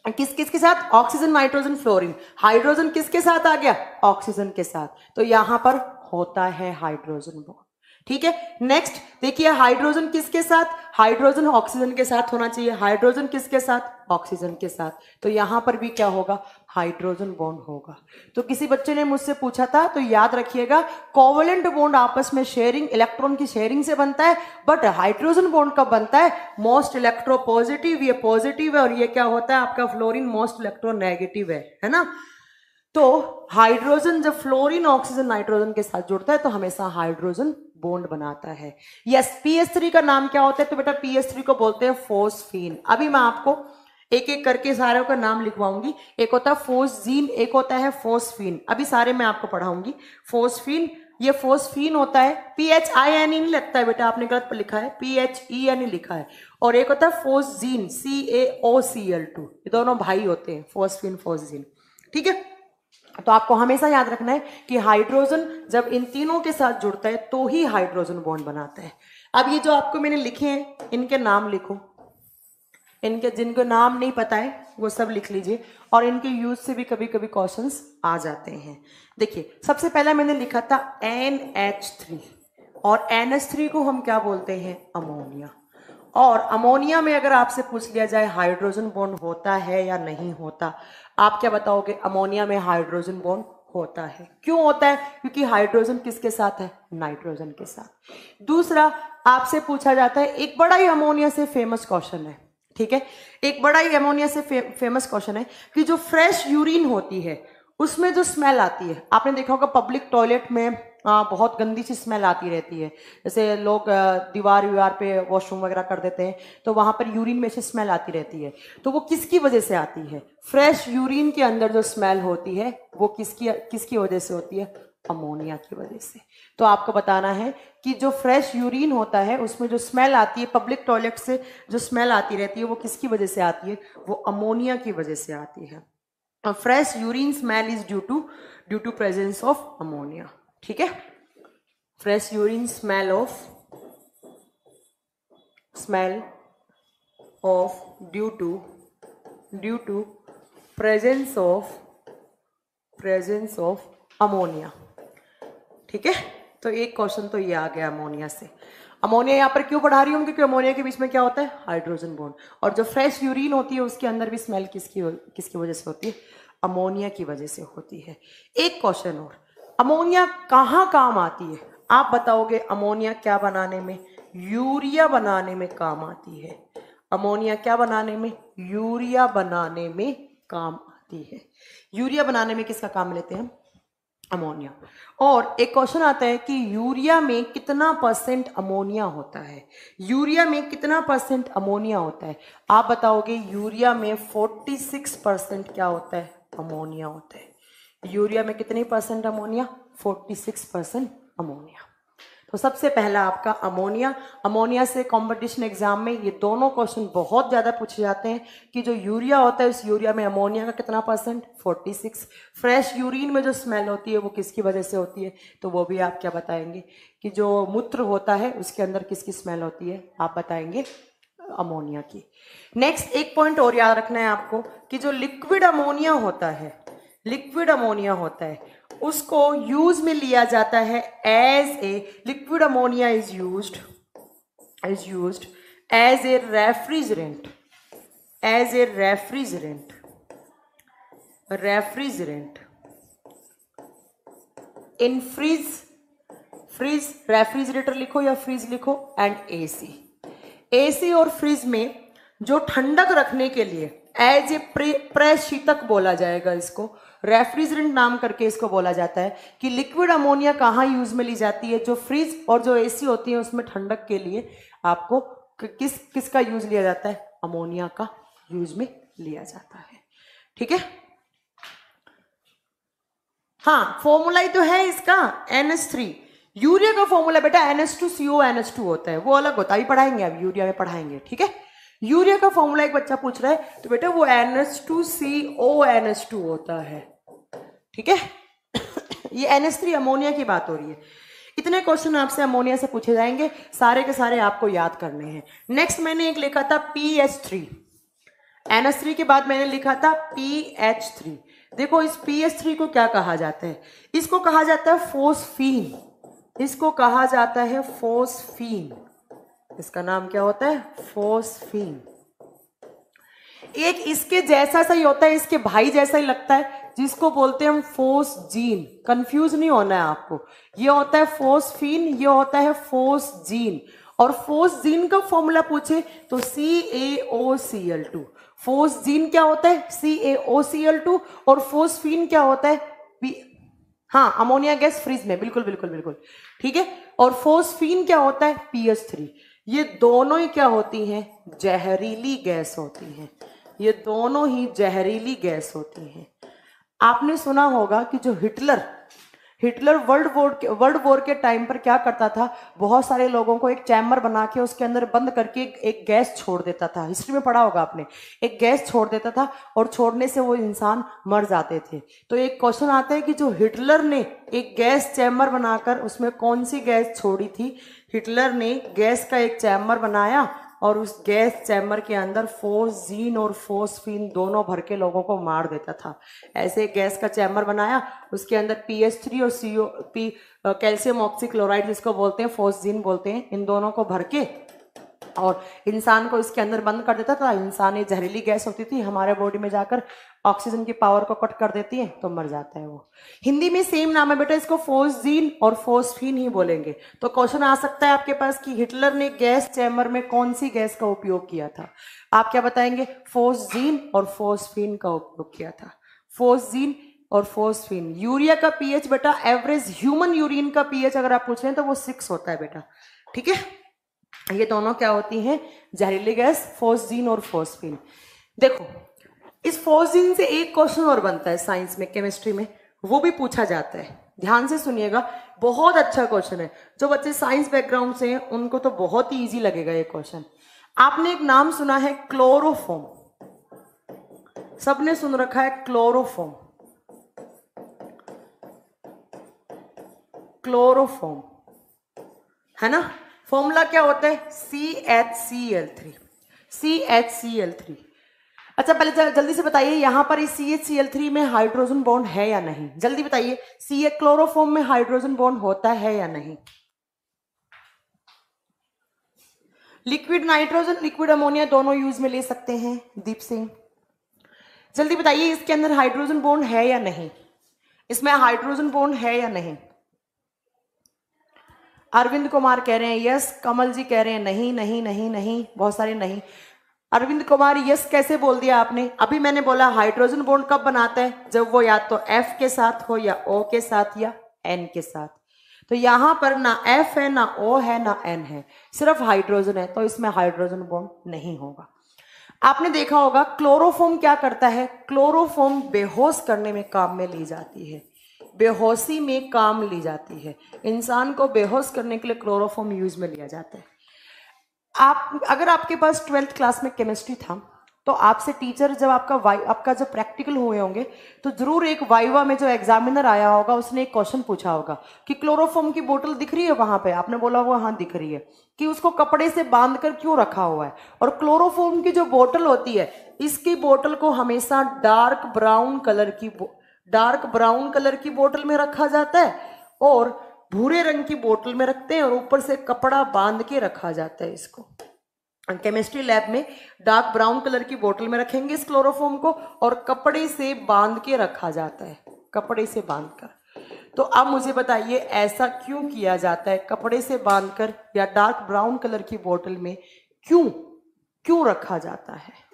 किस किस के साथ? ऑक्सीजन नाइट्रोजन फ्लोरीन, हाइड्रोजन किसके साथ आ गया? ऑक्सीजन के साथ, तो यहां पर होता है हाइड्रोजन बॉन्ड। ठीक है, नेक्स्ट देखिए, हाइड्रोजन किसके साथ? हाइड्रोजन ऑक्सीजन के साथ होना चाहिए, हाइड्रोजन किसके साथ, ऑक्सीजन के साथ, तो यहां पर भी क्या होगा, हाइड्रोजन बॉन्ड होगा। तो किसी बच्चे ने मुझसे पूछा था, तो याद रखिएगा कोवेलेंट बॉन्ड आपस में शेयरिंग, इलेक्ट्रॉन की शेयरिंग से बनता है, बट हाइड्रोजन बॉन्ड कब बनता है, मोस्ट इलेक्ट्रो पॉजिटिव, ये पॉजिटिव है, और ये क्या होता है आपका फ्लोरीन मोस्ट इलेक्ट्रो नेगेटिव है ना। तो हाइड्रोजन जब फ्लोरीन ऑक्सीजन नाइट्रोजन के साथ जुड़ता है तो हमेशा हाइड्रोजन बॉन्ड बनाता है। यस, पीएच3 का नाम क्या होता है, तो बेटा पीएच3 को बोलते हैं फोस्फीन। अभी मैं आपको एक एक करके सारों का नाम लिखवाऊंगी, एक होता है फोस्जीन, एक होता है फोस्फीन, अभी सारे मैं आपको पढ़ाऊंगी। फोस्फीन, ये फोस्फीन होता है, PHIN नहीं लगता है बेटा, आपने गलत लिखा है, PHEN लिखा है। और एक होता है फोस्जीन, CaOCl2, ये दोनों भाई होते हैं, फोस्फीन फोस्जीन, ठीक है। तो आपको हमेशा याद रखना है कि हाइड्रोजन जब इन तीनों के साथ जुड़ता है तो ही हाइड्रोजन बॉन्ड बनाता है। अब ये जो आपको मैंने लिखे हैं इनके नाम लिखो, इनके जिनको नाम नहीं पता है वो सब लिख लीजिए, और इनके यूज से भी कभी कभी क्वेश्चंस आ जाते हैं। देखिए सबसे पहला मैंने लिखा था NH3, और NH3 को हम क्या बोलते हैं, अमोनिया। और अमोनिया में अगर आपसे पूछ लिया जाए हाइड्रोजन बॉन्ड होता है या नहीं होता, आप क्या बताओगे, अमोनिया में हाइड्रोजन बॉन्ड होता है। क्यों होता है, क्योंकि हाइड्रोजन किसके साथ है, नाइट्रोजन के साथ। दूसरा आपसे पूछा जाता है, एक बड़ा ही अमोनिया से फेमस क्वेश्चन है, ठीक है, एक बड़ा ही अमोनिया से फेमस क्वेश्चन है कि जो फ्रेश यूरिन होती है उसमें जो स्मेल आती है, आपने देखा होगा पब्लिक टॉयलेट में बहुत गंदी सी स्मेल आती रहती है, जैसे लोग दीवार विवार पे वॉशरूम वगैरह कर देते हैं तो वहां पर यूरिन में से स्मेल आती रहती है। तो वो किसकी वजह से आती है, फ्रेश यूरिन के अंदर जो स्मेल होती है वो किसकी वजह से होती है, अमोनिया की वजह से। तो आपको बताना है कि जो फ्रेश यूरिन होता है उसमें जो स्मेल आती है, पब्लिक टॉयलेट से जो स्मेल आती रहती है वो किसकी वजह से आती है, वो अमोनिया की वजह से आती है। Fresh urine smell is due to presence of ammonia, ठीक है। Fresh urine smell of due to presence of ammonia, ठीक है। तो एक क्वेश्चन तो ये आ गया अमोनिया से। अमोनिया यहाँ पर क्यों पढ़ा रही हूँ, क्योंकि अमोनिया के बीच में क्या होता है, हाइड्रोजन बॉन्ड, और जो फ्रेश यूरिन होती है उसके अंदर भी स्मेल किसकी वजह से होती है, अमोनिया की वजह से होती है। एक क्वेश्चन और, अमोनिया कहाँ काम आती है, आप बताओगे, अमोनिया क्या बनाने में, यूरिया बनाने में काम आती है। अमोनिया क्या बनाने में, यूरिया बनाने में काम आती है। यूरिया बनाने में किसका काम लेते हैं, अमोनिया। और एक क्वेश्चन आता है कि यूरिया में कितना % अमोनिया होता है, यूरिया में कितना % अमोनिया होता है, आप बताओगे, यूरिया में 46% क्या होता है, अमोनिया होता है। यूरिया में कितने % अमोनिया, 46% अमोनिया। तो सबसे पहला आपका अमोनिया। अमोनिया से कंपटीशन एग्जाम में ये दोनों क्वेश्चन बहुत ज्यादा पूछे जाते हैं कि जो यूरिया होता है उस यूरिया में अमोनिया का कितना %, 46। फ्रेश यूरिन में जो स्मेल होती है वो किसकी वजह से होती है, तो वो भी आप क्या बताएंगे कि जो मूत्र होता है उसके अंदर किसकी स्मेल होती है, आप बताएंगे अमोनिया की। नेक्स्ट एक पॉइंट और याद रखना है आपको कि जो लिक्विड अमोनिया होता है, लिक्विड अमोनिया होता है उसको यूज में लिया जाता है as a, liquid ammonia is used as a refrigerant, in fridge, refrigerator लिखो या फ्रीज लिखो, एंड एसी और फ्रीज में जो ठंडक रखने के लिए एज ए प्रशीतक बोला जाएगा, इसको रेफ्रिजरेंट नाम करके इसको बोला जाता है कि लिक्विड अमोनिया कहाँ यूज में ली जाती है, जो फ्रिज और जो एसी होती है उसमें ठंडक के लिए आपको किसका यूज लिया जाता है, अमोनिया का यूज में लिया जाता है, ठीक है। हाँ फॉर्मूला ही तो है इसका NH3, यूरिया का फॉर्मूला बेटा NH2CO NH2 होता है, वो अलग होता है, अभी पढ़ाएंगे, अब यूरिया में पढ़ाएंगे, ठीक है। यूरिया का फॉर्मूला एक बच्चा पूछ रहा है तो बेटा वो NH2CO NH2 होता है, ठीक है। ये NH3 अमोनिया की बात हो रही है। इतने क्वेश्चन आपसे अमोनिया से पूछे जाएंगे, सारे के सारे आपको याद करने हैं। नेक्स्ट मैंने एक लिखा था PH3, NH3 के बाद मैंने लिखा था PH3। देखो इस PH3 को क्या कहा जाता है, इसको कहा जाता है फोस्फीन, इसको कहा जाता है फोस्फीन, इसका नाम क्या होता है? फोस्फीन। एक इसके जैसा सा ही होता है, इसके भाई जैसा ही लगता है, जिसको बोलते हैं हम फोस्जीन। कंफ्यूज नहीं होना है आपको, ये होता है फोस्फीन, ये होता है फोस्जीन। और फोस्जीन का फॉर्मूला पूछे तो CaOCl2। फोस्जीन क्या होता है? CaOCl2। और फोस्फीन क्या होता है? हाँ, अमोनिया गैस फ्रिज में, बिल्कुल बिल्कुल बिल्कुल ठीक है। और फोस्फीन क्या होता है? PH3। ये दोनों ही क्या होती हैं? जहरीली गैस होती हैं। ये दोनों ही जहरीली गैस होती हैं। आपने सुना होगा कि जो हिटलर वर्ल्ड वॉर के टाइम पर क्या करता था, बहुत सारे लोगों को एक चैम्बर बना के उसके अंदर बंद करके एक गैस छोड़ देता था। हिस्ट्री में पढ़ा होगा आपने, एक गैस छोड़ देता था और छोड़ने से वो इंसान मर जाते थे। तो एक क्वेश्चन आता है कि जो हिटलर ने एक गैस चैम्बर बनाकर उसमें कौन सी गैस छोड़ी थी? हिटलर ने गैस का एक चैम्बर बनाया और उस गैस चैम्बर के अंदर फोस्जीन और फोस्फीन दोनों भर के लोगों को मार देता था। ऐसे एक गैस का चैम्बर बनाया, उसके अंदर PH3 और CO कैल्शियम ऑक्सीक्लोराइड जिसको बोलते हैं, फोस्जीन बोलते हैं, इन दोनों को भर के और इंसान को इसके अंदर बंद कर देता था। इंसान, ये जहरीली गैस होती थी, हमारे बॉडी में जाकर ऑक्सीजन की पावर को कट कर देती है, तो मर जाता है वो। हिंदी में सेम नाम है बेटा, इसको फोस्जीन और फोस्फीन ही बोलेंगे। तो क्वेश्चन आ सकता है आपके पास कि हिटलर ने गैस चैम्बर में कौन सी गैस का उपयोग किया था? आप क्या बताएंगे? फोस्जीन और फोस्फीन का उपयोग किया था। फोस्जीन और फोस्फीन। यूरिया का पीएच बेटा, एवरेज ह्यूमन यूरिन का पीएच अगर आप पूछ रहे हैं तो वो 6 होता है बेटा, ठीक है। ये दोनों क्या होती हैं? जहरीली गैस, फोस्जीन और फोस्फीन। देखो, इस फोस्जीन से एक क्वेश्चन और बनता है साइंस में, केमिस्ट्री में, वो भी पूछा जाता है। ध्यान से सुनिएगा, बहुत अच्छा क्वेश्चन है। जो बच्चे साइंस बैकग्राउंड से हैं उनको तो बहुत ही इजी लगेगा ये क्वेश्चन। आपने एक नाम सुना है क्लोरोफॉर्म, सबने सुन रखा है क्लोरोफॉर्म। क्लोरोफॉर्म है ना, फॉर्मूला क्या होता है? CHCl3। CHCl3। अच्छा, पहले जल्दी से बताइए, यहां पर इस CHCl3 में हाइड्रोजन बॉन्ड है या नहीं? जल्दी बताइए, क्लोरोफॉर्म में हाइड्रोजन बॉन्ड होता है या नहीं? लिक्विड नाइट्रोजन, लिक्विड अमोनिया दोनों यूज में ले सकते हैं। दीप सिंह, जल्दी बताइए, इसके अंदर हाइड्रोजन बॉन्ड है या नहीं? इसमें हाइड्रोजन बॉन्ड है या नहीं? अरविंद कुमार कह रहे हैं यस, कमल जी कह रहे हैं नहीं नहीं नहीं नहीं, बहुत सारे नहीं। अरविंद कुमार यस कैसे बोल दिया आपने? अभी मैंने बोला हाइड्रोजन बॉन्ड कब बनाता है? जब वो या तो F के साथ हो, या O के साथ, या N के साथ। तो यहां पर ना F है, ना O है, ना N है, सिर्फ हाइड्रोजन है, तो इसमें हाइड्रोजन बॉन्ड नहीं होगा। आपने देखा होगा क्लोरोफॉर्म क्या करता है? क्लोरोफॉर्म बेहोश करने में काम में ली जाती है, बेहोशी में काम ली जाती है। इंसान को बेहोश करने के लिए क्लोरोफॉर्म यूज में लिया जाता है। आप अगर आपके पास 12th क्लास में केमिस्ट्री था तो आपसे टीचर जब आपका जब प्रैक्टिकल हुए होंगे तो जरूर एक वाइवा में जो एग्जामिनर आया होगा उसने एक क्वेश्चन पूछा होगा कि क्लोरोफॉर्म की बोतल दिख रही है वहां पे? आपने बोला होगा हाँ दिख रही है। कि उसको कपड़े से बांध कर क्यों रखा हुआ है? और क्लोरोफॉर्म की जो बोतल होती है, इसकी बोतल को हमेशा डार्क ब्राउन कलर की बोतल में रखा जाता है और भूरे रंग की बोतल में रखते हैं और ऊपर से कपड़ा बांध के रखा जाता है। इसको केमिस्ट्री लैब में डार्क ब्राउन कलर की बोतल में रखेंगे इस क्लोरोफॉर्म को और कपड़े से बांध के रखा जाता है, कपड़े से बांधकर। तो अब मुझे बताइए ऐसा क्यों किया जाता है? कपड़े से बांधकर या डार्क ब्राउन कलर की बोतल में क्यों रखा जाता है?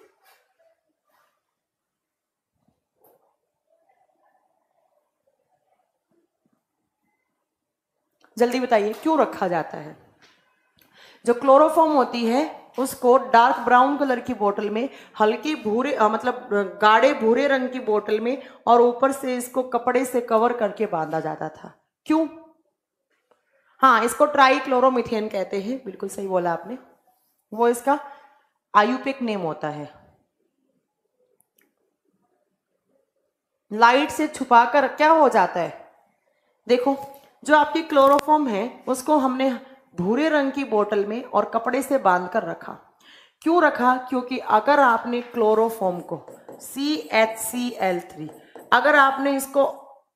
जल्दी बताइए क्यों रखा जाता है? जो क्लोरोफॉर्म होती है उसको डार्क ब्राउन कलर की बोतल में, हल्की भूरे मतलब गाढ़े भूरे रंग की बोतल में और ऊपर से इसको कपड़े से कवर करके बांधा जाता था। क्यों? हाँ, इसको ट्राइक्लोरोमीथेन कहते हैं, बिल्कुल सही बोला आपने। वो इसका आयुपिक नेम होता है। लाइट से छुपाकर क्या हो जाता है? देखो, जो आपकी क्लोरोफॉर्म है उसको हमने भूरे रंग की बोतल में और कपड़े से बांधकर रखा। क्यों रखा? क्योंकि अगर आपने क्लोरोफॉर्म को CHCl3 अगर आपने इसको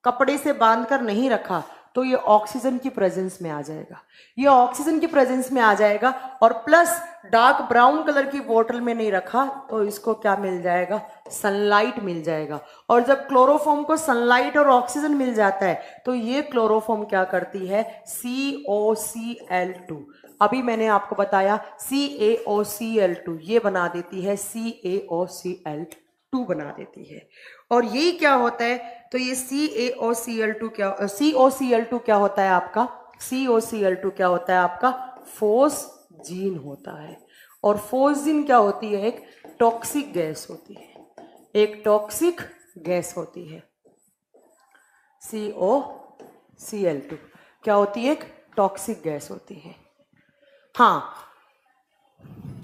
कपड़े से बांधकर नहीं रखा तो ये ऑक्सीजन की प्रेजेंस में आ जाएगा, ये ऑक्सीजन की प्रेजेंस में आ जाएगा। और प्लस डार्क ब्राउन कलर की बोतल में नहीं रखा तो इसको क्या मिल जाएगा, सनलाइट मिल जाएगा। और जब क्लोरोफॉर्म को सनलाइट और ऑक्सीजन मिल जाता है तो ये क्लोरोफॉर्म क्या करती है, COCl2। अभी मैंने आपको बताया CaOCl2 ये बना देती है CaOCl2 बना देती है। और यही क्या होता है, तो ये CaOCl2 क्या होता है आपका, COCl2 क्या होता है आपका, फोस्जीन होता है। और फोस्जीन क्या होती है, एक टॉक्सिक गैस होती है, एक टॉक्सिक गैस होती है। COCl2 क्या होती है, एक टॉक्सिक गैस होती है। हाँ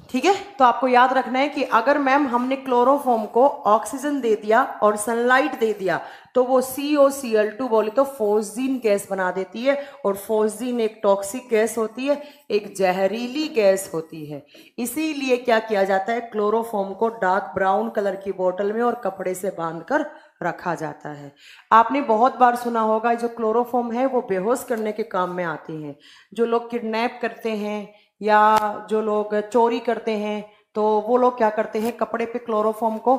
ठीक है, तो आपको याद रखना है कि अगर मैम हमने क्लोरोफॉर्म को ऑक्सीजन दे दिया और सनलाइट दे दिया तो वो COCl2 बोले तो फोस्जीन गैस बना देती है। और फोस्जीन एक टॉक्सिक गैस होती है, एक जहरीली गैस होती है। इसीलिए क्या किया जाता है, क्लोरोफॉर्म को डार्क ब्राउन कलर की बोतल में और कपड़े से बांधकर रखा जाता है। आपने बहुत बार सुना होगा जो क्लोरोफॉर्म है वो बेहोश करने के काम में आती है। जो लोग किडनैप करते हैं या जो लोग चोरी करते हैं तो वो लोग क्या करते हैं, कपड़े पे क्लोरोफॉर्म को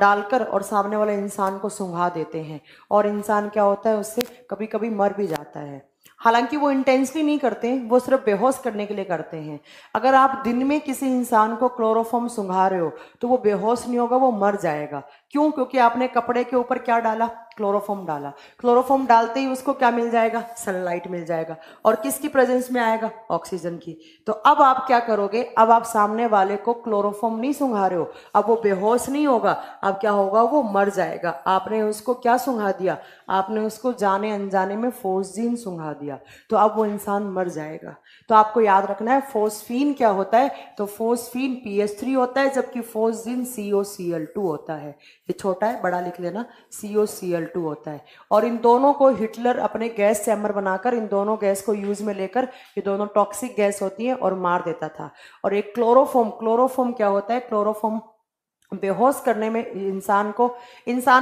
डालकर और सामने वाले इंसान को सुंघा देते हैं और इंसान क्या होता है, उससे कभी कभी मर भी जाता है। हालांकि वो इंटेंशनली नहीं करते, वो सिर्फ बेहोश करने के लिए करते हैं। अगर आप दिन में किसी इंसान को क्लोरोफॉर्म सुंघा रहे हो तो वो बेहोश नहीं होगा, वो मर जाएगा। क्यों, क्योंकि आपने कपड़े के ऊपर क्या डाला, क्लोरोफॉर्म डाला। क्लोरोफॉर्म डालते ही उसको क्या मिल जाएगा, सनलाइट मिल जाएगा। और किसकी प्रेजेंस में आएगा, ऑक्सीजन की। तो अब आप क्या करोगे, अब आप सामने वाले को क्लोरोफॉर्म नहीं सुंघा रहे हो, अब वो बेहोश नहीं होगा, अब क्या होगा, वो मर जाएगा। आपने उसको क्या सुंघा दिया, आपने उसको जाने अनजाने में फोस्जीन सुंघा दिया, तो अब वो इंसान मर जाएगा। तो आपको याद रखना है फोस्फीन क्या होता है, तो फोस्फीन PH3 होता है, जबकि फोस्जीन COCl2 होता है। ये छोटा है, बड़ा लिख लेना, COCl2 होता है। और इन दोनों को हिटलर अपने गैस चैम्बर बनाकर इन दोनों गैस को यूज में लेकर, ये दोनों टॉक्सिक गैस होती है, और मार देता था। और एक क्लोरोफॉर्म क्या होता है, क्लोरोफॉर्म बेहोश करने में, इंसान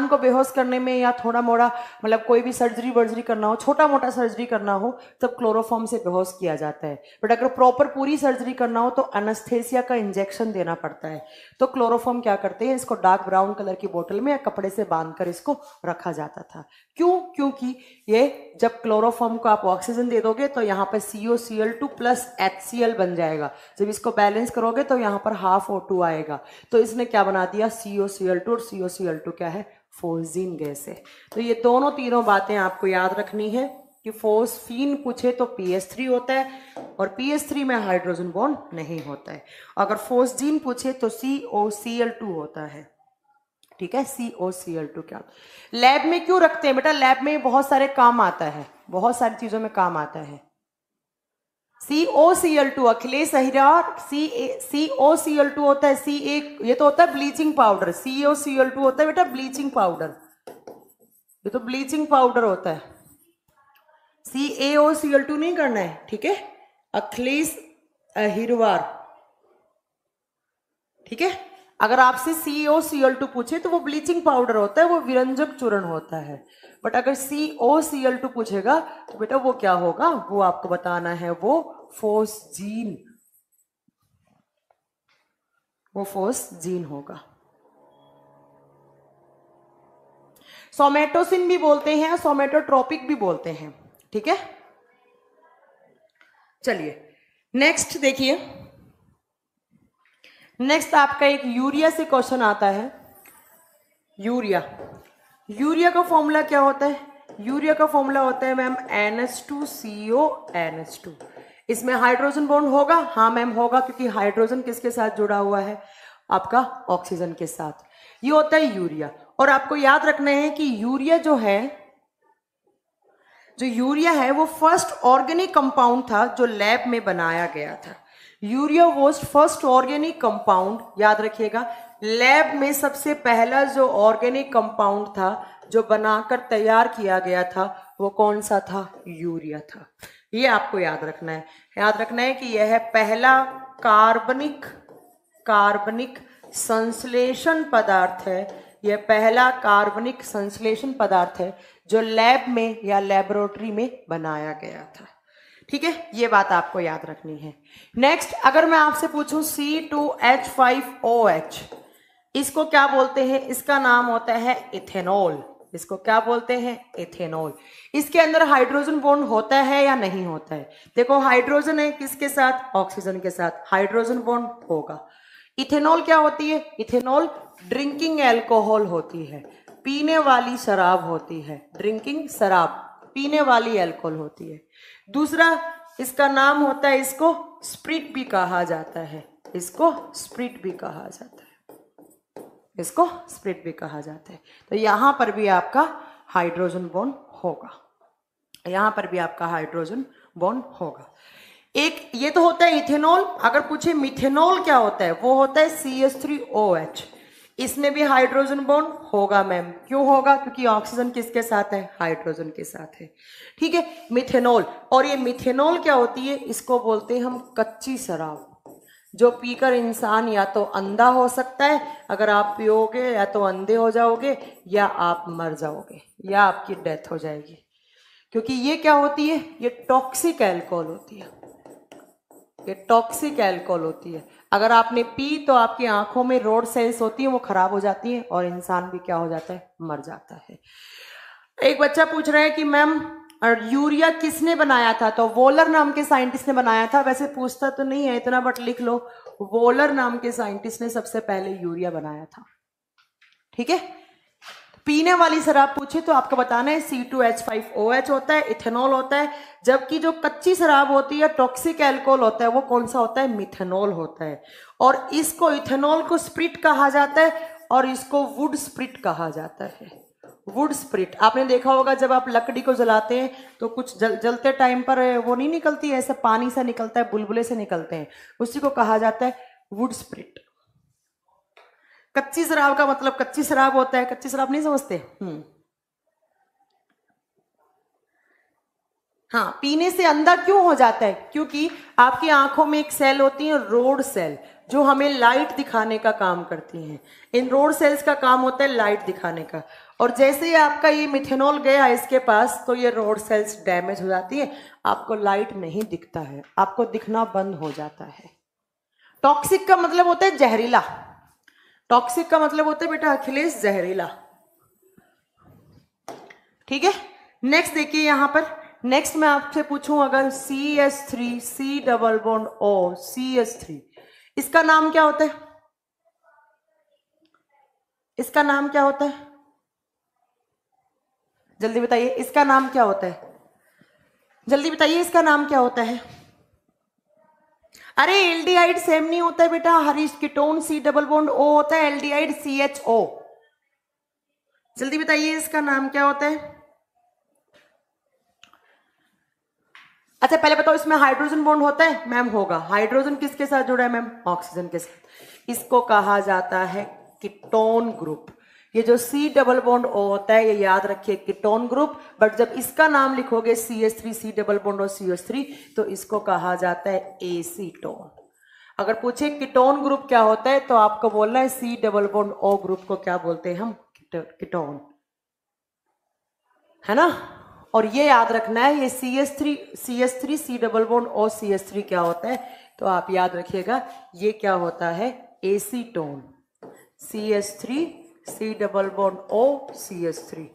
को बेहोश करने में या थोड़ा मोड़ा मतलब कोई भी सर्जरी वर्जरी करना हो, छोटा मोटा सर्जरी करना हो, तब क्लोरोफॉर्म से बेहोश किया जाता है। बट अगर प्रॉपर पूरी सर्जरी करना हो तो एनेस्थेसिया का इंजेक्शन देना पड़ता है। तो क्लोरोफॉर्म क्या करते हैं, इसको डार्क ब्राउन कलर की बोतल में या कपड़े से बांधकर इसको रखा जाता था। क्यों, क्योंकि ये जब क्लोरोफॉर्म को आप ऑक्सीजन दे दोगे तो यहाँ पर COCl2 प्लस HCl बन जाएगा। जब इसको बैलेंस करोगे तो यहाँ पर हाफ O2 आएगा। तो इसने क्या बना दिया, COCl2, और COCl2 क्या है, फोस्जीन गैस है। तो ये दोनों तीनों बातें आपको याद रखनी है कि फोस्फीन पूछे तो PH3 होता है और PH3 में हाइड्रोजन बॉन्ड नहीं होता है। अगर फोस्जीन पूछे तो COCl2 होता है। ठीक है, COCl2 क्या, लैब में क्यों रखते हैं बेटा, लैब में बहुत सारे काम आता है, बहुत सारी चीजों में काम आता है। COCl2 अखिलेश अहिरार, COCl2 होता है, ये तो होता है ब्लीचिंग पाउडर। COCl2 होता है बेटा ब्लीचिंग पाउडर, ये तो ब्लीचिंग पाउडर होता है। CaOCl2 नहीं करना है, ठीक है, अखिलेश अहिरवार। ठीक है, अगर आपसे COCl2 पूछे तो वो ब्लीचिंग पाउडर होता है, वो विरंजक चूर्ण होता है। बट अगर COCl2 पूछेगा तो बेटा वो क्या होगा, वो आपको बताना है, वो फोस्जीन होगा। सोमेटोसिन भी बोलते हैं, सोमेटोट्रोपिक भी बोलते हैं। ठीक है, चलिए नेक्स्ट देखिए, नेक्स्ट आपका एक यूरिया से क्वेश्चन आता है। यूरिया का फॉर्मूला क्या होता है, यूरिया का फॉर्मूला होता है मैम NH2CO NH2। इसमें हाइड्रोजन बॉन्ड होगा, हाँ मैम होगा, क्योंकि हाइड्रोजन किसके साथ जुड़ा हुआ है, आपका ऑक्सीजन के साथ। ये होता है यूरिया। और आपको याद रखना है कि यूरिया जो है वो फर्स्ट ऑर्गेनिक कंपाउंड था जो लैब में बनाया गया था। Urea was first organic compound, याद रखिएगा, लैब में सबसे पहला जो ऑर्गेनिक कंपाउंड था जो बनाकर तैयार किया गया था वो कौन सा था, यूरिया था। ये आपको याद रखना है, याद रखना है कि यह पहला कार्बनिक संश्लेषण पदार्थ है, यह पहला कार्बनिक संश्लेषण पदार्थ है जो लैब में या लेबोरेटरी में बनाया गया था। ठीक है, ये बात आपको याद रखनी है। नेक्स्ट, अगर मैं आपसे पूछूं C2H5OH, इसको क्या बोलते हैं? इसका नाम होता है इथेनॉल। इसको क्या बोलते हैं? इथेनॉल। इसके अंदर हाइड्रोजन बॉन्ड होता है या नहीं होता है? देखो, हाइड्रोजन है किसके साथ? ऑक्सीजन के साथ। हाइड्रोजन बॉन्ड होगा। इथेनॉल क्या होती है? इथेनॉल ड्रिंकिंग एल्कोहल होती है, पीने वाली शराब होती है। ड्रिंकिंग शराब, पीने वाली एल्कोहल होती है। दूसरा, इसका नाम होता है, इसको स्प्रिट भी कहा जाता है। इसको स्प्रिट भी कहा जाता है। इसको स्प्रिट भी कहा जाता है। तो यहां पर भी आपका हाइड्रोजन बॉन्ड होगा। यहां पर भी आपका हाइड्रोजन बॉन्ड होगा। एक ये तो होता है इथेनॉल। अगर पूछे मिथेनॉल क्या होता है, वो होता है CH3OH। इसमें भी हाइड्रोजन बॉन्ड होगा मैम। क्यों होगा? क्योंकि ऑक्सीजन किसके साथ है? हाइड्रोजन के साथ है। ठीक है, मिथेनॉल। और ये मिथेनॉल क्या होती है? इसको बोलते हैं हम कच्ची शराब, जो पीकर इंसान या तो अंधा हो सकता है, अगर आप पियोगे या तो अंधे हो जाओगे, या आप मर जाओगे, या आपकी डेथ हो जाएगी। क्योंकि ये क्या होती है? ये टॉक्सिक अल्कोहल होती है। ये टॉक्सिक अल्कोहल होती है। अगर आपने पी तो आपकी आंखों में रोड सेल्स होती है, वो खराब हो जाती है और इंसान भी क्या हो जाता है? मर जाता है। एक बच्चा पूछ रहा है कि मैम यूरिया किसने बनाया था? तो वोलर नाम के साइंटिस्ट ने बनाया था। वैसे पूछता तो नहीं है इतना, बट लिख लो, वोलर नाम के साइंटिस्ट ने सबसे पहले यूरिया बनाया था। ठीक है, पीने वाली शराब पूछे तो आपको बताना है C2H5OH होता है, इथेनॉल होता है। जबकि जो कच्ची शराब होती है, टॉक्सिक अल्कोहल होता है, वो कौन सा होता है? मिथेनॉल होता है। और इसको, इथेनॉल को स्प्रिट कहा जाता है और इसको वुड स्प्रिट कहा जाता है। वुड स्प्रिट आपने देखा होगा, जब आप लकड़ी को जलाते हैं तो कुछ जलते टाइम पर वो नहीं निकलती है, ऐसा पानी से निकलता है, बुलबुले से निकलते हैं, उसी को कहा जाता है वुड स्प्रिट। कच्ची शराब का मतलब कच्ची शराब होता है। कच्ची शराब नहीं समझते? हाँ, पीने से अंधा क्यों हो जाता है? क्योंकि आपकी आंखों में एक सेल होती है, रोड सेल, जो हमें लाइट दिखाने का काम करती हैं। इन रोड सेल्स का काम होता है लाइट दिखाने का। और जैसे ही आपका ये मिथेनॉल गया इसके पास, तो ये रोड सेल्स डैमेज हो जाती है, आपको लाइट नहीं दिखता है, आपको दिखना बंद हो जाता है। टॉक्सिक का मतलब होता है जहरीला। टॉक्सिक का मतलब होता है बेटा अखिलेश जहरीला। ठीक है, नेक्स्ट देखिए यहां पर। नेक्स्ट मैं आपसे पूछूं, अगर CH3 C double bond O CH3, इसका नाम क्या होता है? इसका नाम क्या होता है? जल्दी बताइए, इसका नाम क्या होता है? जल्दी बताइए, इसका नाम क्या होता है? अरे एल्डिहाइड सेम नहीं होता है बेटा, Harish. Ketone C double bond O होता है, एल्डिहाइड CHO। जल्दी बताइए, इसका नाम क्या होता है? अच्छा पहले बताओ, इसमें हाइड्रोजन बॉन्ड होता है? मैम होगा। हाइड्रोजन किसके साथ जुड़ा है मैम? ऑक्सीजन के साथ। इसको कहा जाता है कीटोन ग्रुप। ये जो C डबल बॉन्ड O होता है, ये याद रखिए कीटोन ग्रुप। बट जब इसका नाम लिखोगे CH3 C डबल बॉन्ड और CH3, तो इसको कहा जाता है एसीटोन। अगर पूछे कीटोन ग्रुप क्या होता है, तो आपको बोलना है C double bond O group को क्या बोलते हैं हम? कीटोन, है ना। और ये याद रखना है, ये CH3 C double bond O CH3 क्या होता है, तो आप याद रखिएगा ये क्या होता है? Acetone. CH3 C double bond O CH3,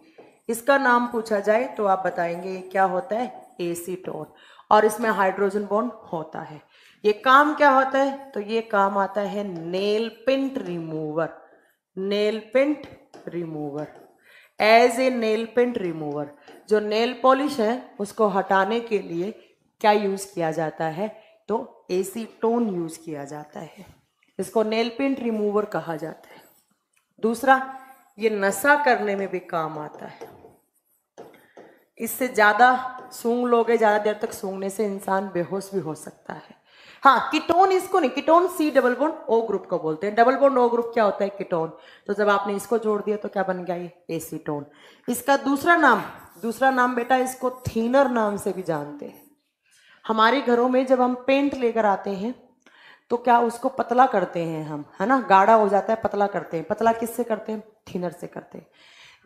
इसका नाम पूछा जाए तो आप बताएंगे ये क्या होता है? एसीटोन। और इसमें हाइड्रोजन बॉन्ड होता है। ये काम क्या होता है? तो ये काम आता है nail paint remover. Nail paint remover, as a nail paint remover. जो नेल पॉलिश है उसको हटाने के लिए क्या यूज किया जाता है? तो एसीटोन यूज किया जाता है। इसको नेल पेंट रिमूवर कहा जाता है। दूसरा, ये नशा करने में भी काम आता है। इससे ज्यादा सूंघ लोगे, ज्यादा देर तक सूंघने से इंसान बेहोश भी हो सकता है। हाँ, कीटोन इसको नहीं, ketone C double bond O group को बोलते हैं। डबल बॉन्ड O ग्रुप क्या होता है? कीटोन। तो जब आपने इसको जोड़ दिया तो क्या बन गया? ये एसीटोन। इसका दूसरा नाम बेटा, इसको थीनर नाम से भी जानते हैं। हमारे घरों में जब हम पेंट लेकर आते हैं तो क्या उसको पतला करते हैं हम, है ना, गाढ़ा हो जाता है, पतला करते हैं। पतला किससे करते हैं? थीनर से करते हैं।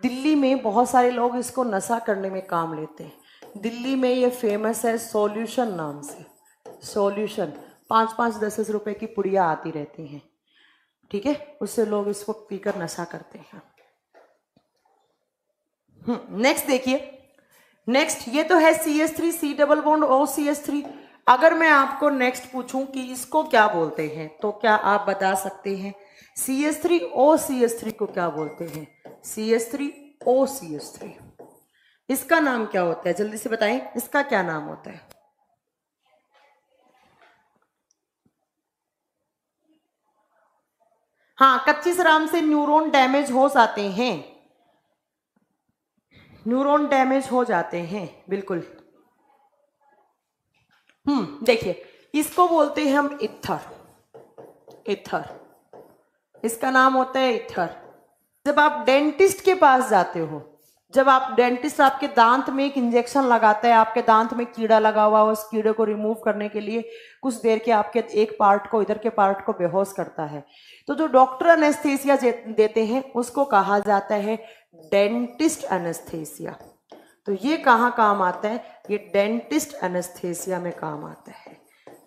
दिल्ली में बहुत सारे लोग इसको नशा करने में काम लेते हैं। दिल्ली में ये फेमस है सॉल्यूशन नाम से। सॉल्यूशन 5-5, 10-10 रुपए की पुड़िया आती रहती हैं, ठीक है, उससे लोग इसको पीकर नशा करते हैं। नेक्स्ट देखिए, नेक्स्ट ये तो है CH3 C double bond OCH3। अगर मैं आपको नेक्स्ट पूछूं कि इसको क्या बोलते हैं तो क्या आप बता सकते हैं? CH3 OCH3 को क्या बोलते हैं? CH3 OCH3 इसका नाम क्या होता है? जल्दी से बताएं, इसका क्या नाम होता है? हाँ, कच्ची शराब से न्यूरॉन डैमेज हो जाते हैं, न्यूरॉन डैमेज हो जाते हैं, बिल्कुल। देखिए, इसको बोलते हैं हम इथर। इथर, इसका नाम होता है इथर। जब आप डेंटिस्ट के पास जाते हो, जब आप डेंटिस्ट आपके दांत में एक इंजेक्शन लगाता है, आपके दांत में कीड़ा लगा हुआ, उस कीड़े को रिमूव करने के लिए कुछ देर के आपके एक पार्ट को, इधर के पार्ट को बेहोश करता है, तो जो डॉक्टर एनेस्थीसिया देते हैं उसको कहा जाता है डेंटिस्ट एनेस्थीसिया। तो ये कहाँ काम आता है? ये डेंटिस्ट एनेस्थीसिया में काम आता है।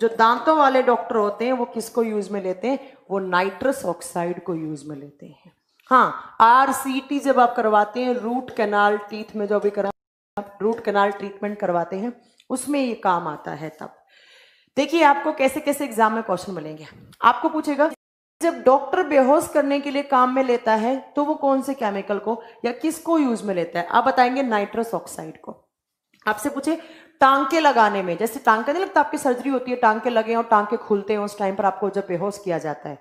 जो दांतों वाले डॉक्टर होते हैं वो किसको यूज में लेते हैं? वो नाइट्रस ऑक्साइड को यूज में लेते हैं। हाँ, RCT जब आप करवाते हैं, रूट कैनाल टीथ में जो भी रूट कैनाल ट्रीटमेंट करवाते हैं, उसमें ये काम आता है। तब देखिए आपको कैसे कैसे एग्जाम में क्वेश्चन मिलेंगे। आपको पूछेगा जब डॉक्टर बेहोश करने के लिए काम में लेता है तो वो कौन से केमिकल को या किसको यूज में लेता है? आप बताएंगे नाइट्रस ऑक्साइड को। आपसे पूछे टांके लगाने में, जैसे टांका नहीं लगता, आपकी सर्जरी होती है, टांके लगे और टांके खुलते हैं, उस टाइम पर आपको जब बेहोश किया जाता है,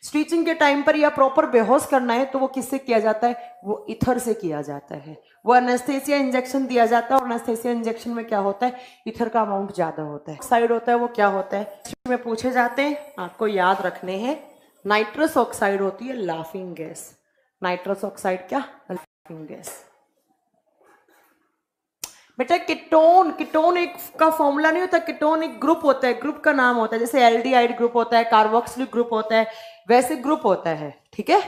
स्टिचिंग के टाइम पर या प्रॉपर बेहोश करना है तो वो किससे किया जाता है? वो इथर से किया जाता है। वो एनेस्थीसिया इंजेक्शन दिया जाता है और एनेस्थीसिया इंजेक्शन में क्या होता है? इथर का अमाउंट ज्यादा होता है। साइड होता है वो क्या होता है में पूछे जाते हैं, आपको याद रखने हैं। नाइट्रस ऑक्साइड होती है लाफिंग गैस। नाइट्रस ऑक्साइड क्या? Laughing gas. बेटा कीटोन, कीटोन एक का फॉर्मूला नहीं होता, कीटोन एक ग्रुप होता है, ग्रुप का नाम होता है। जैसे एल्डिहाइड ग्रुप होता है, कार्बोक्सिलिक ग्रुप होता है, वैसे ग्रुप होता है, ठीक है।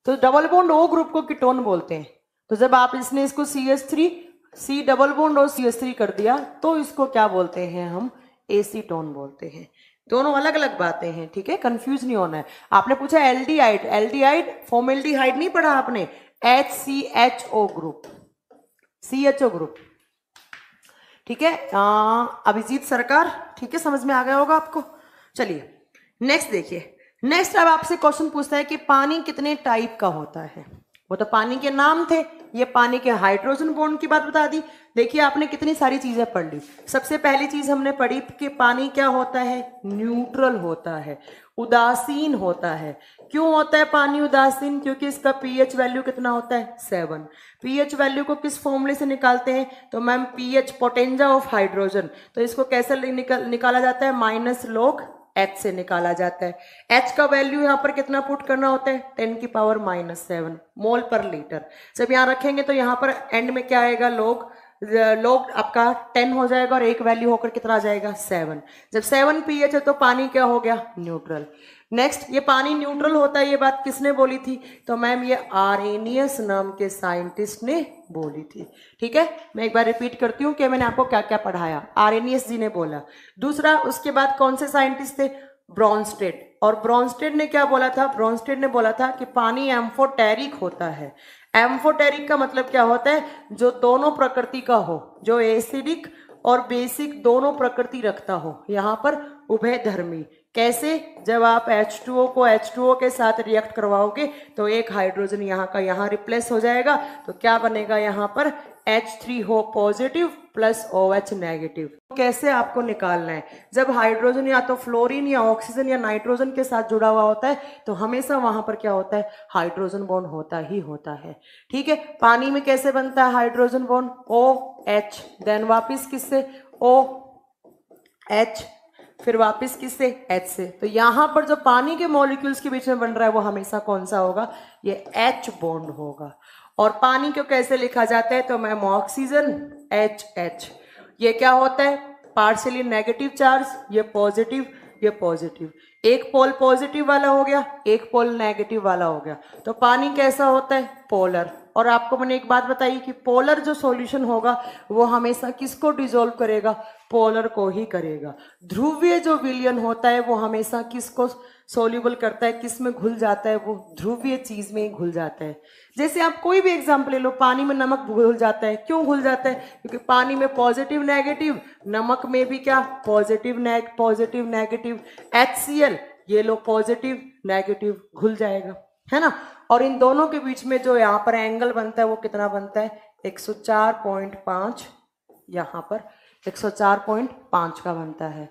तो डबल बॉन्ड O ग्रुप को कीटोन बोलते हैं। तो जब आप इसने इसको CH3 C डबल बॉन्ड और CH3 कर दिया तो इसको क्या बोलते हैं? हम एसीटोन बोलते हैं। दोनों अलग अलग बातें हैं, ठीक है, कंफ्यूज नहीं होना है। आपने पूछा एल्डिहाइड, एल्डिहाइड फॉर्मेल्डिहाइड नहीं पढ़ा आपने, HCHO ग्रुप, CHO ग्रुप, ठीक है। अभिजीत सरकार, ठीक है, समझ में आ गया होगा आपको। चलिए नेक्स्ट देखिए। नेक्स्ट अब आपसे क्वेश्चन पूछता है कि पानी कितने टाइप का होता है। वो तो पानी के नाम थे, ये पानी के हाइड्रोजन बॉन्ड की बात बता दी। देखिए आपने कितनी सारी चीजें पढ़ ली। सबसे पहली चीज हमने पढ़ी कि पानी क्या होता है? न्यूट्रल होता है, उदासीन होता है। क्यों होता है पानी उदासीन? क्योंकि इसका pH वैल्यू कितना होता है? 7। pH वैल्यू को किस फॉर्मूले से निकालते हैं? तो मैम pH पोटेंजा ऑफ हाइड्रोजन। तो इसको कैसे निकाला जाता है? -log H से निकाला जाता है। H का वैल्यू यहाँ पर कितना पुट करना होता है? 10⁻⁻7 मोल पर लीटर। जब यहाँ रखेंगे तो यहाँ पर एंड में क्या आएगा? लोग आपका 10 हो जाएगा और एक वैल्यू होकर कितना आ जाएगा? 7। जब 7 pH है तो पानी क्या हो गया? न्यूट्रल। नेक्स्ट, ये पानी न्यूट्रल होता है, ये बात किसने बोली थी? तो मैम ये आर्हेनियस नाम के साइंटिस्ट ने बोली थी, ठीक है। मैं एक बार रिपीट करती हूँ कि मैंने आपको क्या क्या पढ़ाया। आर्हेनियस जी ने बोला। दूसरा, उसके बाद कौन से साइंटिस्ट थे? ब्रॉन्स्टेड। और ब्रॉन्स्टेड ने क्या बोला था? ब्रॉन्स्टेड ने बोला था कि पानी एम्फोटेरिक होता है। एम्फोटेरिक का मतलब क्या होता है? जो दोनों प्रकृति का हो, जो एसिडिक और बेसिक दोनों प्रकृति रखता हो, यहाँ पर उभयधर्मी। कैसे? जब आप H2O को H2O के साथ रिएक्ट करवाओगे तो एक हाइड्रोजन यहाँ का यहाँ रिप्लेस हो जाएगा, तो क्या बनेगा यहाँ पर? H3O positive plus OH negative. कैसे आपको निकालना है? जब हाइड्रोजन या तो फ्लोरीन या ऑक्सीजन या नाइट्रोजन के साथ जुड़ा हुआ होता है तो हमेशा वहां पर क्या होता है? हाइड्रोजन बॉन्ड होता ही होता है, ठीक है। पानी में कैसे बनता है हाइड्रोजन बॉन्ड? OH, देन वापिस किससे? OH, फिर वापस किससे? H से। तो यहां पर जो पानी के मॉलिक्यूल्स के बीच में बन रहा है वो हमेशा कौन सा होगा? ये H बॉन्ड होगा। और पानी को कैसे लिखा जाता है? तो मैम ऑक्सीजन HH। ये क्या होता है? पार्शियली नेगेटिव चार्ज, ये पॉजिटिव, ये पॉजिटिव। एक पोल पॉजिटिव वाला हो गया, एक पोल नेगेटिव वाला हो गया। तो पानी कैसा होता है? पोलर। और आपको मैंने एक बात बताई कि पोलर जो सॉल्यूशन होगा वो हमेशा किसको डिसॉल्व करेगा? पोलर को ही करेगा। ध्रुवीय जो विलयन होता है वो हमेशा किसको सोल्यूबल करता है, किस में घुल जाता है? वो ध्रुवीय चीज में ही घुल जाता है। जैसे आप कोई भी एग्जाम्पल ले लो, पानी में नमक घुल जाता है। क्यों घुल जाता है? क्योंकि पानी में पॉजिटिव नेगेटिव, नमक में भी क्या? Positive negative. HCl ये लो पॉजिटिव नेगेटिव घुल जाएगा, है ना। और इन दोनों के बीच में जो यहाँ पर एंगल बनता है वो कितना बनता है? 104.5, यहाँ पर 104.5 का बनता है।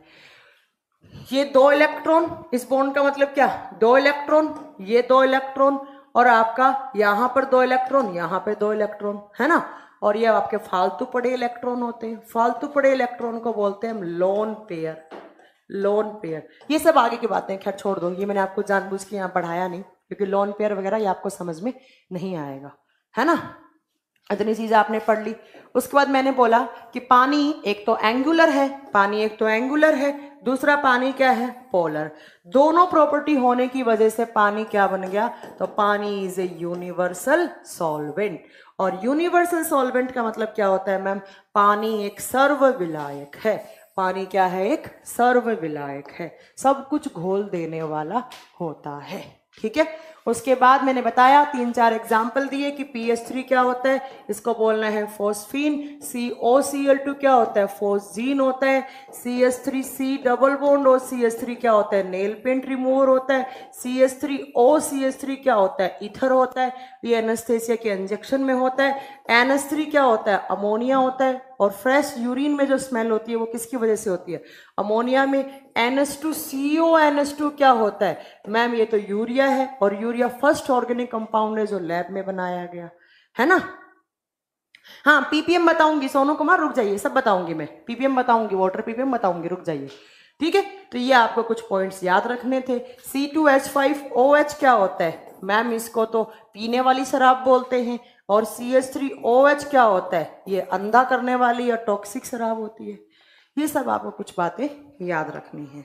ये 2 इलेक्ट्रॉन, इस बॉन्ड का मतलब क्या? 2 इलेक्ट्रॉन, ये 2 इलेक्ट्रॉन, और आपका यहाँ पर 2 इलेक्ट्रॉन, यहाँ पे 2 इलेक्ट्रॉन, है ना। और ये आपके फालतू पड़े इलेक्ट्रॉन होते हैं। फालतू पड़े इलेक्ट्रॉन को बोलते हैं हम लोन पेयर। लोन पेयर, ये सब आगे की बातें, खैर छोड़ दो, ये मैंने आपको जानबूझ के यहाँ पढ़ाया नहीं, क्योंकि लोन पेयर वगैरह ये आपको समझ में नहीं आएगा, है ना। इतनी चीजें आपने पढ़ ली। उसके बाद मैंने बोला कि पानी एक तो एंगुलर है, दूसरा पानी क्या है? पोलर। दोनों प्रॉपर्टी होने की वजह से पानी क्या बन गया? तो पानी इज ए यूनिवर्सल सॉल्वेंट। और यूनिवर्सल सॉल्वेंट का मतलब क्या होता है मैम? पानी एक सर्वविलायक है। पानी क्या है? एक सर्वविलायक है, सब कुछ घोल देने वाला होता है, ठीक है। उसके बाद मैंने बताया 3-4 एग्जाम्पल दिए कि PH3 क्या होता है, इसको बोलना है फोस्फीन। COCl2 क्या होता है? फोस्जीन होता है। CH3C डबल बॉन्ड और CH3 क्या होता है? नेल पेंट रिमूवर होता है। CH3O क्या होता है? ईथर होता है, ये एनेस्थेसिया के इंजेक्शन में होता है। NH3 क्या होता है? अमोनिया होता है। और फ्रेश यूरिन में जो स्मेल होती है वो किसकी वजह से होती है? अमोनिया में। NH2CO क्या होता है मैम? ये तो यूरिया है, और यूरिया फर्स्ट ऑर्गेनिक कंपाउंड है जो लैब में बनाया गया, है ना। हाँ, PPM बताऊंगी, सोनू कुमार रुक जाइए, सब बताऊंगी मैं, PPM बताऊंगी, वाटर PPM बताऊंगी, रुक जाइए, ठीक है। तो ये आपको कुछ पॉइंट्स याद रखने थे। C2H5OH क्या होता है मैम? इसको तो पीने वाली शराब बोलते हैं। और CH3OH क्या होता है? ये अंधा करने वाली या टॉक्सिक शराब होती है। ये सब आपको कुछ बातें याद रखनी है,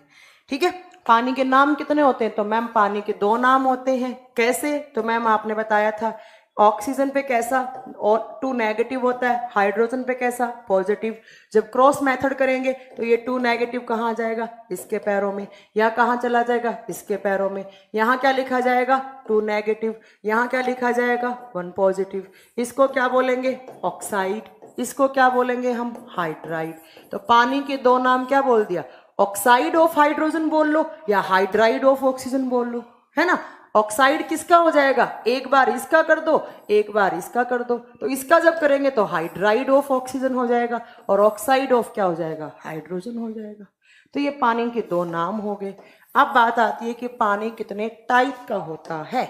ठीक है। पानी के नाम कितने होते हैं? तो मैम पानी के 2 नाम होते हैं। कैसे? तो मैम आपने बताया था, ऑक्सीजन पे कैसा? और 2 नेगेटिव होता है, हाइड्रोजन पे कैसा? पॉजिटिव। जब क्रॉस मेथड करेंगे तो ये 2 नेगेटिव कहाँ जाएगा? इसके पैरों में। यहाँ कहाँ चला जाएगा? इसके पैरों में। यहाँ क्या लिखा जाएगा? 2 नेगेटिव। यहाँ क्या लिखा जाएगा? 1 पॉजिटिव। इसको क्या बोलेंगे? ऑक्साइड। इसको क्या बोलेंगे हम? हाइड्राइड। तो पानी के 2 नाम क्या बोल दिया? ऑक्साइड ऑफ हाइड्रोजन बोल लो या हाइड्राइड ऑफ ऑक्सीजन बोल लो, है ना। ऑक्साइड किसका हो जाएगा? एक बार इसका कर दो, एक बार इसका कर दो, तो इसका जब करेंगे तो हाइड्राइड ऑफ ऑक्सीजन हो जाएगा, और ऑक्साइड ऑफ क्या हो जाएगा? हाइड्रोजन हो जाएगा। तो ये पानी के 2 नाम हो गए। अब बात आती है कि पानी कितने टाइप का होता है।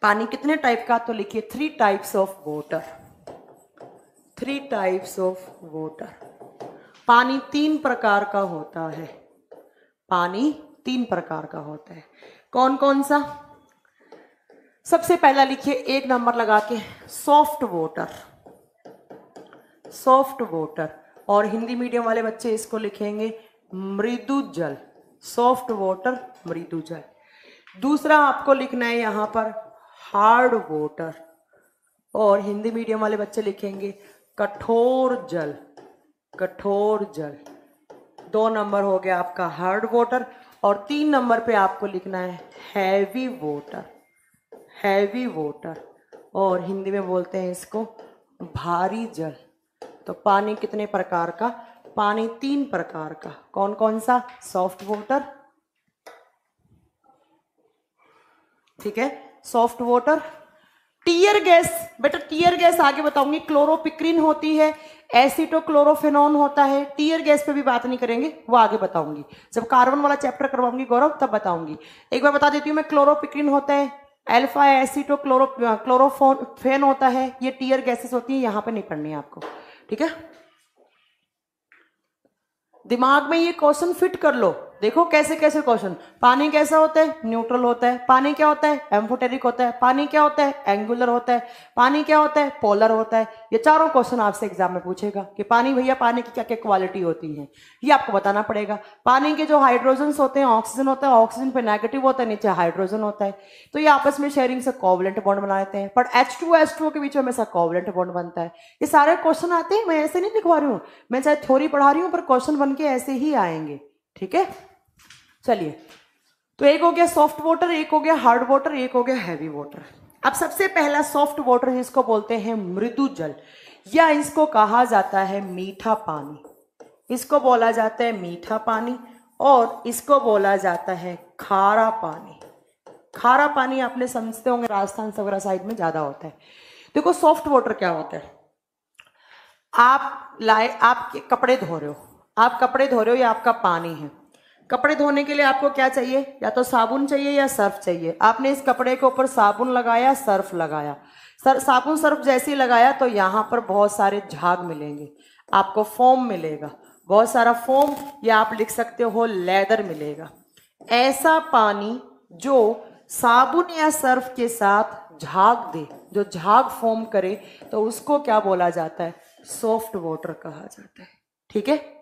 पानी कितने टाइप का? तो लिखिए 3 types of water. 3 types of water. पानी 3 प्रकार का होता है। पानी 3 प्रकार का होता है। कौन कौन सा? सबसे पहला लिखिए 1 नंबर लगा के, सॉफ्ट वाटर। सॉफ्ट वाटर, और हिंदी मीडियम वाले बच्चे इसको लिखेंगे मृदु जल। सॉफ्ट वाटर, मृदु जल। दूसरा आपको लिखना है यहां पर हार्ड वाटर, और हिंदी मीडियम वाले बच्चे लिखेंगे कठोर जल। कठोर जल। 2 नंबर हो गया आपका हार्ड वाटर, और 3 नंबर पे आपको लिखना है हैवी वाटर। हैवी वाटर, और हिंदी में बोलते हैं इसको भारी जल। तो पानी कितने प्रकार का? पानी 3 प्रकार का। कौन कौन सा? सॉफ्ट वाटर, ठीक है, सॉफ्ट वाटर। टीयर गैस, बेटा टीयर गैस आगे बताऊंगी। क्लोरोपिक्रिन होती है, एसिटोक्लोरोफेनॉन होता है। टीयर गैस पे भी बात नहीं करेंगे, वो आगे बताऊंगी, जब कार्बन वाला चैप्टर करवाऊंगी गौरव तब बताऊंगी। एक बार बता देती हूँ मैं, क्लोरोपिक्रिन होता है, अल्फा एसिटोक्लोरोफेन होता है, ये टीयर गैसेस होती है, यहां पे नहीं पढ़नी है आपको, ठीक है। दिमाग में ये क्वेश्चन फिट कर लो, देखो कैसे कैसे क्वेश्चन। पानी कैसा होता है? न्यूट्रल होता है। पानी क्या होता है? एम्फोटेरिक होता है। पानी क्या होता है? एंगुलर होता है। पानी क्या होता है? पोलर होता है। ये चारों क्वेश्चन आपसे एग्जाम में पूछेगा कि पानी, भैया पानी की क्या क्या क्वालिटी होती है, ये आपको बताना पड़ेगा। पानी के जो हाइड्रोजन होते हैं, ऑक्सीजन होता है, ऑक्सीजन पे नेगेटिव होता है, नीचे हाइड्रोजन होता है, तो ये आपस में शेयरिंग से कोवलेंट बॉन्ड बनाते हैं। बट H2O के बीच में हमेशा कोवलेंट बॉन्ड बनता है। ये सारे क्वेश्चन आते हैं, मैं ऐसे नहीं लिखवा रही हूँ, मैं चाहे थ्योरी पढ़ा रही हूँ, पर क्वेश्चन बन के ऐसे ही आएंगे। ठीक है, चलिए। तो एक हो गया सॉफ्ट वाटर, एक हो गया हार्ड वाटर, एक हो गया हैवी वाटर। अब सबसे पहला सॉफ्ट वाटर, जिसको बोलते हैं मृदु जल, या इसको कहा जाता है मीठा पानी। इसको बोला जाता है मीठा पानी, और इसको बोला जाता है खारा पानी। खारा पानी आपने समझते होंगे, राजस्थान वगैरह साइड में ज्यादा होता है। देखो सॉफ्ट वाटर क्या होता है, आप कपड़े धो रहे हो, आप कपड़े धो रहे हो, ये आपका पानी है। कपड़े धोने के लिए आपको क्या चाहिए? या तो साबुन चाहिए या सर्फ चाहिए। आपने इस कपड़े के ऊपर साबुन लगाया, सर्फ लगाया, साबुन सर्फ जैसे ही लगाया तो यहाँ पर बहुत सारे झाग मिलेंगे, आपको फोम मिलेगा, बहुत सारा फोम, या आप लिख सकते हो लेदर मिलेगा। ऐसा पानी जो साबुन या सर्फ के साथ झाग दे, जो झाग फोम करे, तो उसको क्या बोला जाता है? सॉफ्ट वाटर कहा जाता है। ठीक है,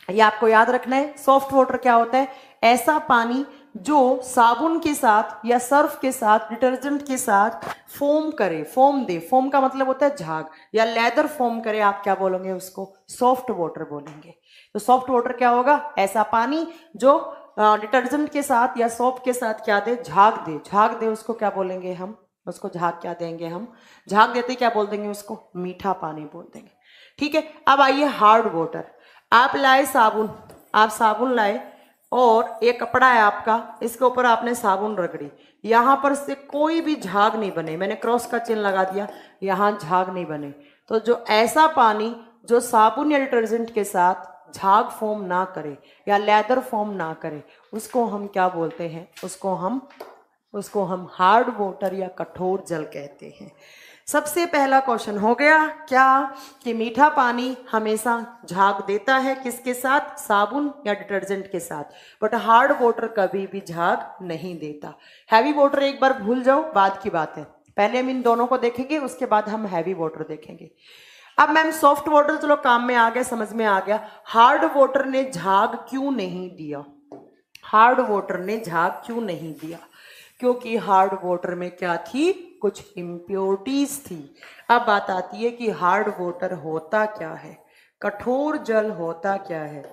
ये आपको याद रखना है। सॉफ्ट वाटर क्या होता है? ऐसा पानी जो साबुन के साथ या सर्फ के साथ, डिटर्जेंट के साथ फोम करे, फोम दे। फोम का मतलब होता है झाग, या लेदर फोम करे, आप क्या बोलेंगे? उसको सॉफ्ट वाटर बोलेंगे। तो सॉफ्ट वाटर क्या होगा? ऐसा पानी जो डिटर्जेंट के साथ या सोप के साथ क्या दे? झाग दे। झाग दे उसको क्या बोलेंगे हम? उसको झाग क्या देंगे हम? झाग देते क्या बोल देंगे उसको? मीठा पानी बोल देंगे। ठीक है, अब आइए हार्ड वाटर। आप लाए साबुन, आप साबुन लाए और एक कपड़ा है आपका, इसके ऊपर आपने साबुन रगड़ी, यहां पर से कोई भी झाग नहीं बने, मैंने क्रॉस का चिन्ह लगा दिया, यहां झाग नहीं बने। तो जो ऐसा पानी जो साबुन या डिटर्जेंट के साथ झाग फॉर्म ना करे या लेदर फॉर्म ना करे, उसको हम क्या बोलते हैं? उसको हम हार्ड वाटर या कठोर जल कहते हैं। सबसे पहला क्वेश्चन हो गया क्या? कि मीठा पानी हमेशा झाग देता है, किसके साथ? साबुन या डिटर्जेंट के साथ। बट हार्ड वाटर कभी भी झाग नहीं देता। हैवी वाटर एक बार भूल जाओ, बाद की बात है, पहले हम इन दोनों को देखेंगे, उसके बाद हम हैवी वाटर देखेंगे। अब मैम सॉफ्ट वाटर चलो काम में आ गया, समझ में आ गया। हार्ड वाटर ने झाग क्यों नहीं दिया? हार्ड वाटर ने झाग क्यों नहीं दिया? क्योंकि हार्ड वाटर में क्या थी? कुछ इम्प्योरिटीज थी। अब बात आती है कि हार्ड वाटर होता क्या है, कठोर जल होता क्या है,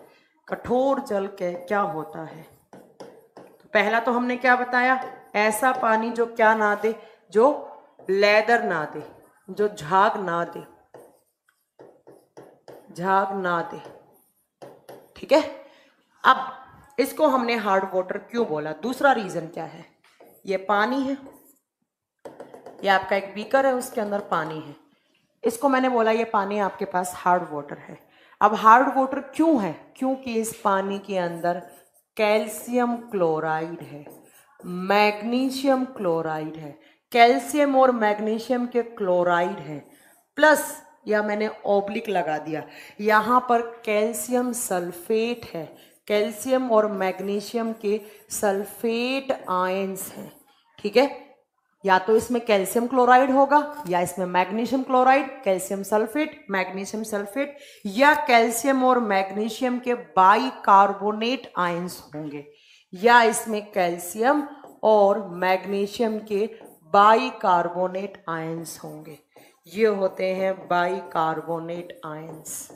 कठोर जल क्या होता है? तो पहला तो हमने क्या बताया? ऐसा पानी जो क्या ना दे? जो लेदर ना दे, जो झाग ना दे, झाग ना दे। ठीक है, अब इसको हमने हार्ड वाटर क्यों बोला? दूसरा रीजन क्या है? ये पानी है, ये आपका एक बीकर है, उसके अंदर पानी है, इसको मैंने बोला ये पानी आपके पास हार्ड वाटर है। अब हार्ड वाटर क्यों है? क्योंकि इस पानी के अंदर कैल्शियम क्लोराइड है, मैग्नीशियम क्लोराइड है, कैल्शियम और मैग्नीशियम के क्लोराइड है, प्लस या मैंने ऑब्लिक लगा दिया, यहां पर कैल्शियम सल्फेट है, कैल्शियम और मैग्नीशियम के सल्फेट आयंस हैं। ठीक है, या तो इसमें कैल्शियम क्लोराइड होगा या इसमें magnesium chloride, calcium sulphate, magnesium sulphate, या कैल्शियम और मैग्नीशियम के बाइकार्बोनेट आयंस होंगे, या इसमें कैल्शियम और मैग्नीशियम के बाइकार्बोनेट आयंस होंगे। ये होते हैं बाइकार्बोनेट आयंस।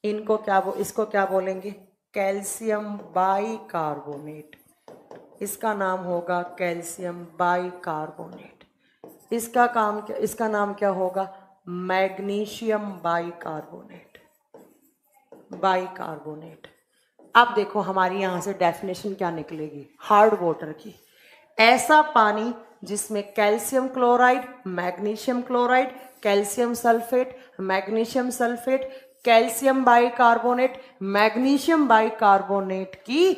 इनको इसको क्या बोलेंगे? Calcium bicarbonate. इसका नाम होगा कैल्शियम बाइकार्बोनेट। इसका नाम क्या होगा? Magnesium bicarbonate. बाइकार्बोनेट। अब देखो हमारी यहां से डेफिनेशन क्या निकलेगी हार्ड वाटर की। ऐसा पानी जिसमें calcium chloride, magnesium chloride, calcium sulphate, magnesium sulphate, calcium bicarbonate, magnesium bicarbonate की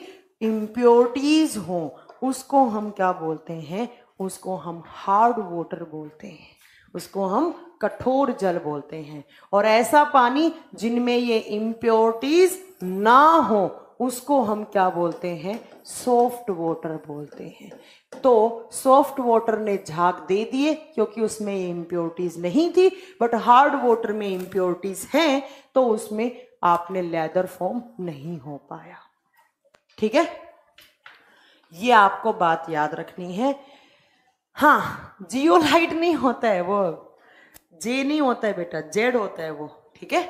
इम्प्योरिटीज हो, उसको हम क्या बोलते हैं? उसको हम हार्ड वाटर बोलते हैं, उसको हम कठोर जल बोलते हैं। और ऐसा पानी जिनमें ये इम्प्योरिटीज ना हो उसको हम क्या बोलते हैं, सॉफ्ट वाटर बोलते हैं। तो सॉफ्ट वाटर ने झाग दे दिए क्योंकि उसमें इम्प्योरिटीज नहीं थी, बट हार्ड वाटर में इम्प्योरिटीज हैं, तो उसमें आपने लेदर फॉर्म नहीं हो पाया। ठीक है, ये आपको बात याद रखनी है। हाँ, जियोलाइट नहीं होता है वो, जे नहीं होता है बेटा, जेड होता है वो। ठीक है,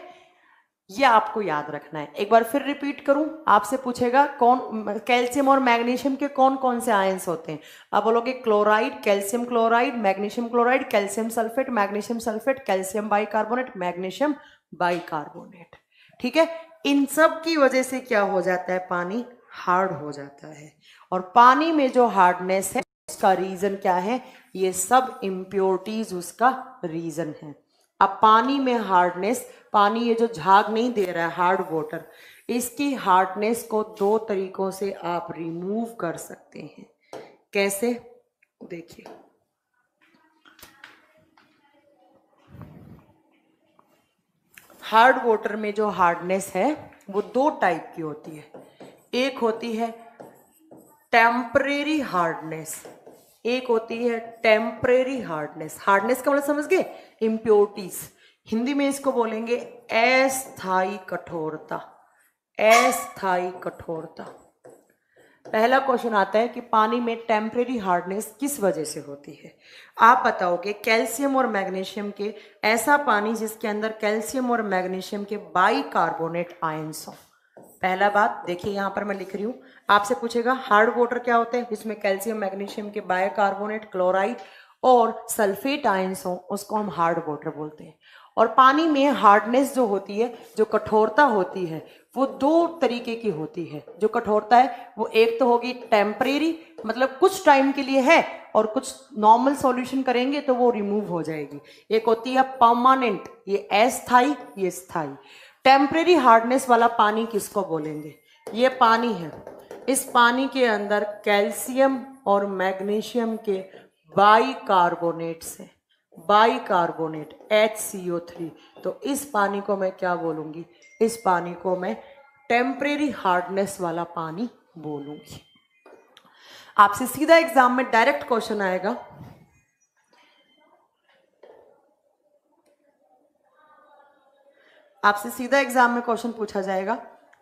ये आपको याद रखना है। एक बार फिर रिपीट करूं, आपसे पूछेगा कौन कैल्शियम और मैग्नीशियम के कौन कौन से आयंस होते हैं। आप बोलोगे chloride, calcium chloride, magnesium chloride, calcium sulphate, magnesium sulphate, calcium bicarbonate, magnesium bicarbonate. ठीक है, इन सब की वजह से क्या हो जाता है, पानी हार्ड हो जाता है। और पानी में जो हार्डनेस है उसका रीजन क्या है, ये सब इम्प्योरिटीज उसका रीजन है। अब पानी में हार्डनेस, पानी ये जो झाग नहीं दे रहा है हार्ड वाटर, इसकी हार्डनेस को दो तरीकों से आप रिमूव कर सकते हैं। कैसे, देखिए, हार्ड वाटर में जो हार्डनेस है वो दो टाइप की होती है। एक होती है टेम्परेरी हार्डनेस, एक होती है टेम्परेरी हार्डनेस। हार्डनेस का मतलब समझ गए, इम्प्योरिटीज। हिंदी में इसको बोलेंगे अस्थायी कठोरता, अस्थायी कठोरता। पहला क्वेश्चन आता है कि पानी में टेम्परेरी हार्डनेस किस वजह से होती है। आप बताओगे कैल्शियम और मैग्नीशियम के, ऐसा पानी जिसके अंदर कैल्शियम और मैग्नीशियम के बाइकार्बोनेट आयंस हो। पहला बात देखिए, यहां पर मैं लिख रही हूं, आपसे पूछेगा हार्ड वाटर क्या होता है, जिसमें कैल्शियम मैग्नीशियम के बाइकार्बोनेट, क्लोराइड और सल्फेट आयंस हो, उसको हम हार्ड वाटर बोलते हैं। और पानी में हार्डनेस जो होती है, जो कठोरता होती है, वो दो तरीके की होती है। जो कठोरता है वो एक तो होगी टेम्परेरी, मतलब कुछ टाइम के लिए है और कुछ नॉर्मल सॉल्यूशन करेंगे तो वो रिमूव हो जाएगी। एक होती है परमानेंट, ये अस्थायी, ये स्थायी। टेम्परेरी हार्डनेस वाला पानी किसको बोलेंगे, ये पानी है, इस पानी के अंदर कैल्शियम और मैग्नीशियम के बाइकार्बोनेट्स हैं, बाइकार्बोनेट HCO3। तो इस पानी को मैं क्या बोलूंगी, इस पानी को मैं टेम्परेरी हार्डनेस वाला पानी बोलूंगी। आपसे सीधा एग्जाम में डायरेक्ट क्वेश्चन आएगा, आपसे सीधा एग्जाम में क्वेश्चन पूछा जाएगा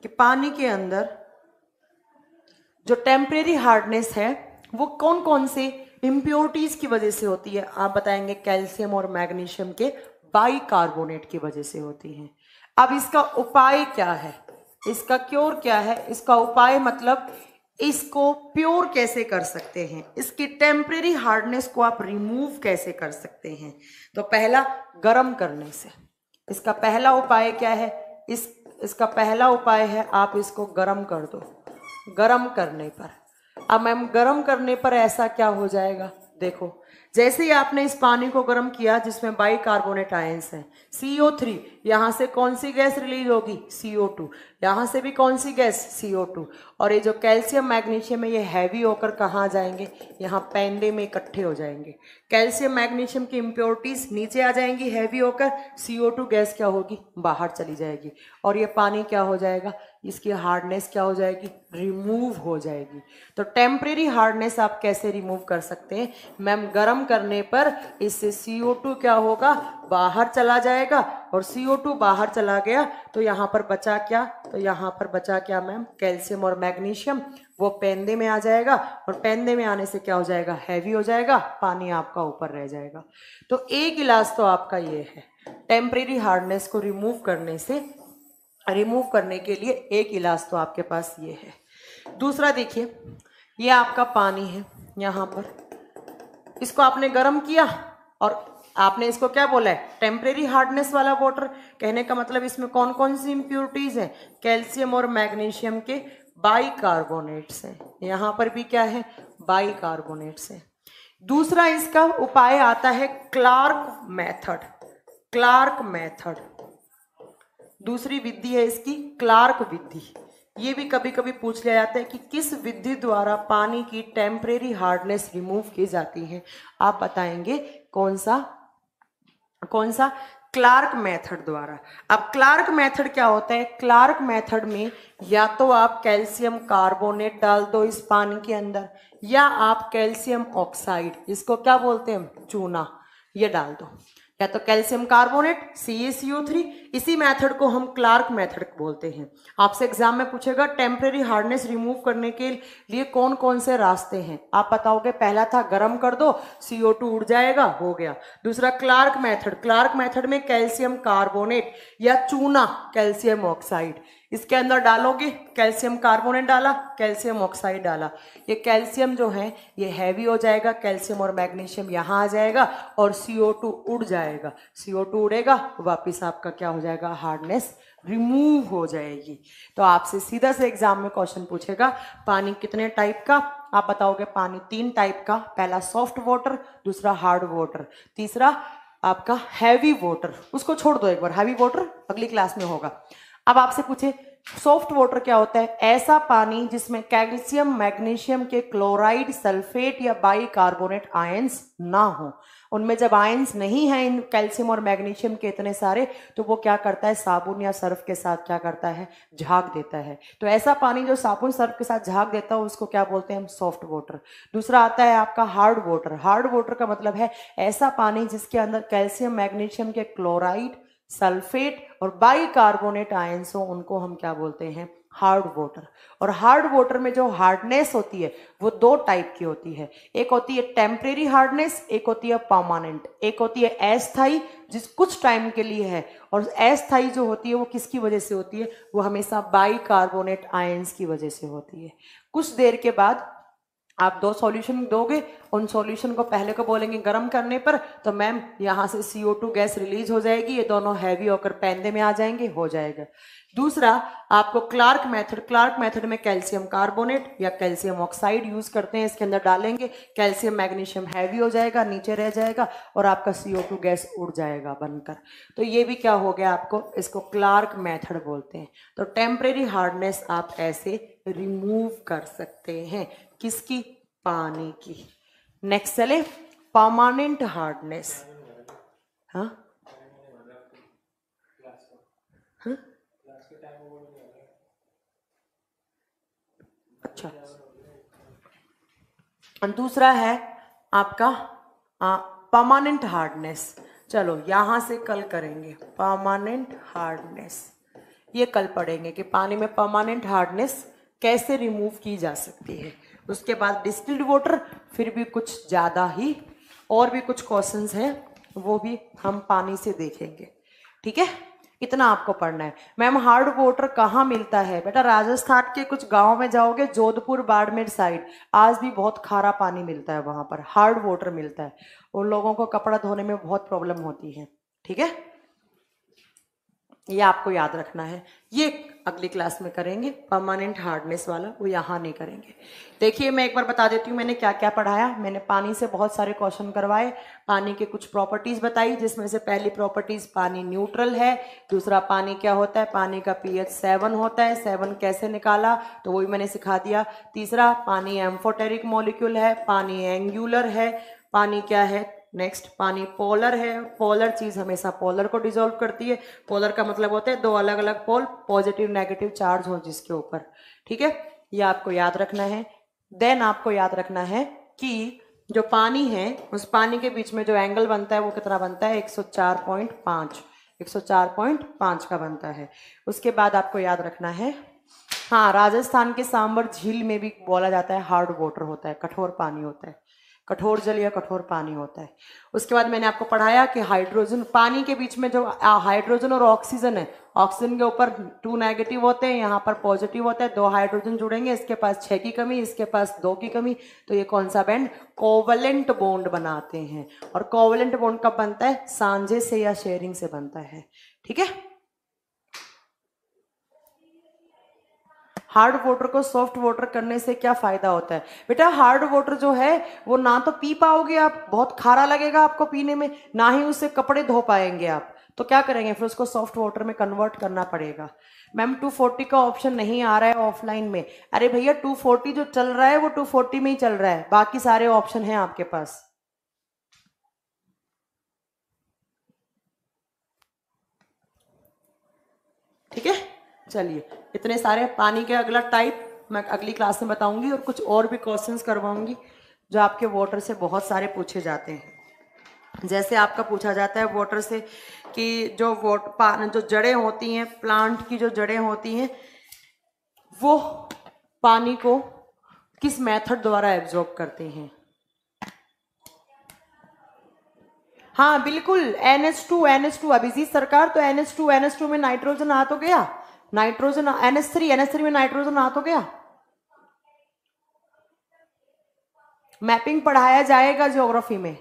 कि पानी के अंदर जो टेम्परेरी हार्डनेस है वो कौन कौन से इम्प्योरिटीज की वजह से होती है। आप बताएंगे कैल्शियम और मैग्नीशियम के बाइकार्बोनेट की वजह से होती है। अब इसका उपाय क्या है, इसका क्योर क्या है, इसका उपाय मतलब इसको प्योर कैसे कर सकते हैं, इसकी टेम्परेरी हार्डनेस को आप रिमूव कैसे कर सकते हैं। तो पहला, गर्म करने से। इसका पहला उपाय क्या है, इसका पहला उपाय है आप इसको गर्म कर दो। गर्म करने पर, अब मैम गर्म करने पर ऐसा क्या हो जाएगा, देखो जैसे ही आपने इस पानी को गर्म किया जिसमें बाइकार्बोनेट आयंस हैं, CO3, यहां से कौन सी गैस रिलीज होगी, CO2, यहां से भी कौन सी गैस, CO2। और ये जो कैल्शियम मैग्नीशियम है ये हैवी होकर कहाँ जाएंगे, यहाँ पेंडे में इकट्ठे हो जाएंगे। कैल्शियम मैग्नीशियम की इम्प्योरिटीज नीचे आ जाएंगी हैवी होकर, CO2 गैस क्या होगी, बाहर चली जाएगी, और ये पानी क्या हो जाएगा, इसकी हार्डनेस क्या हो जाएगी, रिमूव हो जाएगी। तो टेम्परेरी हार्डनेस आप कैसे रिमूव कर सकते हैं, मैम गर्म करने पर इससे CO2 क्या होगा, बाहर चला जाएगा, और CO2 बाहर चला गया तो यहाँ पर बचा क्या, तो यहाँ पर बचा क्या मैम, कैल्शियम और मैग्नीशियम, वो पेंदे में आ जाएगा, और पेंदे में आने से क्या हो जाएगा, हैवी हो जाएगा, पानी आपका ऊपर रह जाएगा। तो एक इलाज तो आपका ये है, टेम्परेरी हार्डनेस को रिमूव करने के लिए एक इलाज तो आपके पास ये है। दूसरा देखिए, ये आपका पानी है, यहाँ पर इसको आपने गर्म किया और आपने इसको क्या बोला है, टेम्परेरी हार्डनेस वाला वाटर। कहने का मतलब इसमें कौन कौन सी इंप्योरिटीज हैं, कैल्शियम और मैग्नीशियम के बाइकार्बोनेट्स हैं, यहाँ पर भी क्या है, बाइकार्बोनेट्स हैं। दूसरा इसका उपाय आता है क्लार्क मेथड, क्लार्क मेथड, दूसरी विधि है इसकी क्लार्क विधि। ये भी कभी कभी पूछ लिया जाता है कि किस विधि द्वारा पानी की टेम्परेरी हार्डनेस रिमूव की जाती है। आप बताएंगे कौन सा, क्लार्क मेथड द्वारा। अब क्लार्क मेथड क्या होता है? क्लार्क मेथड में या तो आप कैल्शियम कार्बोनेट डाल दो इस पानी के अंदर, या आप कैल्शियम ऑक्साइड, इसको क्या बोलते हैं, चूना, ये डाल दो, या तो कैल्शियम कार्बोनेट CaCO3। इसी मेथड को हम क्लार्क मेथड बोलते हैं। आपसे एग्जाम में पूछेगा टेम्परेरी हार्डनेस रिमूव करने के लिए कौन कौन से रास्ते हैं, आप बताओगे। पहला था गर्म कर दो, CO2 उड़ जाएगा, हो गया। दूसरा क्लार्क मेथड, क्लार्क मेथड में कैल्शियम कार्बोनेट या चूना कैल्शियम ऑक्साइड, इसके अंदर डालोगे, कैल्शियम कार्बोनेट डाला, कैल्शियम ऑक्साइड डाला, ये कैल्शियम जो है ये हैवी हो जाएगा, कैल्शियम और मैग्नीशियम यहाँ आ जाएगा और CO2 उड़ जाएगा। CO2 उड़ेगा, वापिस आपका क्या हो जाएगा, हार्डनेस रिमूव हो जाएगी। तो आपसे सीधा से एग्जाम में क्वेश्चन पूछेगा पानी कितने टाइप का, आप बताओगे पानी 3 टाइप का, पहला सॉफ्ट वाटर, दूसरा हार्ड वाटर, तीसरा आपका हैवी वाटर। उसको छोड़ दो एक बार, हैवी वाटर अगली क्लास में होगा। अब आपसे पूछे सॉफ्ट वाटर क्या होता है? ऐसा पानी जिसमें कैल्शियम मैग्नीशियम के क्लोराइड, सल्फेट या बाइकार्बोनेट आयंस ना हो। उनमें जब आयंस नहीं है इन कैल्शियम और मैग्नीशियम के इतने सारे, तो वो क्या करता है, साबुन या सर्फ के साथ क्या करता है, झाग देता है। तो ऐसा पानी जो साबुन सर्फ के साथ झाग देता है उसको क्या बोलते हैं हम, सॉफ्ट वाटर। दूसरा आता है आपका हार्ड वाटर। हार्ड वाटर का मतलब है ऐसा पानी जिसके अंदर कैल्शियम मैग्नीशियम के क्लोराइड, सल्फेट और बाइकार्बोनेट आयंस हो, उनको हम क्या बोलते हैं, हार्ड वाटर। और हार्ड वाटर में जो हार्डनेस होती है वो 2 टाइप की होती है, एक होती है टेम्परेरी हार्डनेस, एक होती है परमानेंट। एक होती है अस्थाई जिस कुछ टाइम के लिए है, और अस्थाई जो होती है वो किसकी वजह से होती है, वो हमेशा बाइकार्बोनेट आयंस की वजह से होती है। कुछ देर के बाद आप 2 सॉल्यूशन दोगे, उन सॉल्यूशन को पहले को बोलेंगे गर्म करने पर, तो मैम यहाँ से CO2 गैस रिलीज हो जाएगी, ये दोनों हैवी होकर पैंदे में आ जाएंगे, हो जाएगा। दूसरा आपको क्लार्क मेथड, क्लार्क मेथड में कैल्शियम कार्बोनेट या कैल्शियम ऑक्साइड यूज करते हैं, इसके अंदर डालेंगे, कैल्शियम मैग्नीशियम हैवी हो जाएगा, नीचे रह जाएगा और आपका CO2 गैस उड़ जाएगा बनकर। तो ये भी क्या हो गया आपको, इसको क्लार्क मेथड बोलते हैं। तो टेम्परेरी हार्डनेस आप ऐसे रिमूव कर सकते हैं, किसकी, पानी की। नेक्स्ट चले, परमानेंट हार्डनेस। हाँ हाँ, अच्छा। और दूसरा है आपका परमानेंट हार्डनेस। चलो यहां से कल करेंगे परमानेंट हार्डनेस, ये कल पढ़ेंगे कि पानी में परमानेंट हार्डनेस कैसे रिमूव की जा सकती है। उसके बाद डिस्टिल्ड वाटर, फिर भी कुछ ज़्यादा ही और भी कुछ क्वेश्चंस हैं वो भी हम पानी से देखेंगे, ठीक है। इतना आपको पढ़ना है। मैम हार्ड वाटर कहाँ मिलता है? बेटा राजस्थान के कुछ गांव में जाओगे, जोधपुर बाड़मेर साइड, आज भी बहुत खारा पानी मिलता है, वहां पर हार्ड वाटर मिलता है। उन लोगों को कपड़ा धोने में बहुत प्रॉब्लम होती है, ठीक है। ये आपको याद रखना है, ये अगली क्लास में करेंगे परमानेंट हार्डनेस वाला, वो यहाँ नहीं करेंगे। देखिए मैं एक बार बता देती हूँ मैंने क्या क्या पढ़ाया। मैंने पानी से बहुत सारे क्वेश्चन करवाए, पानी के कुछ प्रॉपर्टीज बताई, जिसमें से पहली प्रॉपर्टीज पानी न्यूट्रल है। दूसरा पानी क्या होता है, पानी का pH 7 होता है, 7 कैसे निकाला तो वो भी मैंने सिखा दिया। तीसरा पानी एम्फोटेरिक मॉलिक्यूल है, पानी एंगुलर है, पानी क्या है, नेक्स्ट पानी पोलर है, पोलर चीज हमेशा पोलर को डिसॉल्व करती है। पोलर का मतलब होता है 2 अलग अलग पोल, पॉजिटिव नेगेटिव चार्ज हो जिसके ऊपर, ठीक है। ये आपको याद रखना है। देन आपको याद रखना है कि जो पानी है उस पानी के बीच में जो एंगल बनता है वो कितना बनता है, 104.5, 104.5 का बनता है। उसके बाद आपको याद रखना है, हाँ राजस्थान के सांबर झील में भी बोला जाता है हार्ड वाटर होता है, कठोर पानी होता है, कठोर जल या कठोर पानी होता है। उसके बाद मैंने आपको पढ़ाया कि हाइड्रोजन, पानी के बीच में जो हाइड्रोजन और ऑक्सीजन है, ऑक्सीजन के ऊपर 2 नेगेटिव होते हैं, यहाँ पर पॉजिटिव होता है, 2 हाइड्रोजन जुड़ेंगे, इसके पास 6 की कमी, इसके पास 2 की कमी, तो ये कौन सा बैंड, कोवलेंट बॉन्ड बनाते हैं। और कोवलेंट बॉन्ड कब बनता है, सांझे से या शेयरिंग से बनता है, ठीक है। हार्ड वाटर को सॉफ्ट वाटर करने से क्या फायदा होता है बेटा, हार्ड वाटर जो है वो ना तो पी पाओगे आप, बहुत खारा लगेगा आपको पीने में, ना ही उससे कपड़े धो पाएंगे आप, तो क्या करेंगे फिर उसको सॉफ्ट वाटर में कन्वर्ट करना पड़ेगा। मैम 240 का ऑप्शन नहीं आ रहा है ऑफलाइन में, अरे भैया 240 जो चल रहा है वो 240 में ही चल रहा है, बाकी सारे ऑप्शन हैं आपके पास। ठीक है, चलिए इतने सारे पानी के अगला टाइप मैं अगली क्लास में बताऊंगी, और कुछ और भी क्वेश्चंस करवाऊंगी जो आपके वाटर से बहुत सारे पूछे जाते हैं। जैसे आपका पूछा जाता है वाटर से कि जो जड़ें होती हैं, प्लांट की जो जड़ें होती हैं, वो पानी को किस मेथड द्वारा एब्जॉर्ब करते हैं। हाँ बिल्कुल, NH2 अभिजीत सरकार, तो NH2 में नाइट्रोजन आ तो गया, नाइट्रोजन NH3 में नाइट्रोजन आ तो गया। मैपिंग पढ़ाया जाएगा ज्योग्राफी में।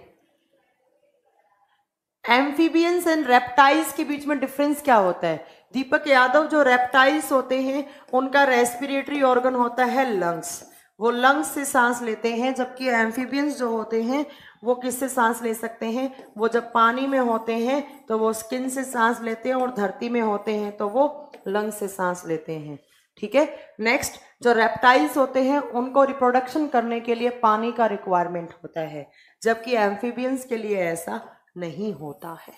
एम्फीबियंस एंड रेप्टाइल्स के बीच में डिफरेंस क्या होता है दीपक यादव? जो रेप्टाइल्स होते हैं उनका रेस्पिरेटरी ऑर्गन होता है लंग्स, वो लंग्स से सांस लेते हैं, जबकि एम्फीबियंस जो होते हैं वो किससे सांस ले सकते हैं? वो जब पानी में होते हैं तो वो स्किन से सांस लेते हैं, और धरती में होते हैं तो वो लंग्स से सांस लेते हैं। ठीक है, नेक्स्ट, जो रेप्टाइल्स होते हैं उनको रिप्रोडक्शन करने के लिए पानी का रिक्वायरमेंट होता है, जबकि एम्फीबियंस के लिए ऐसा नहीं होता है।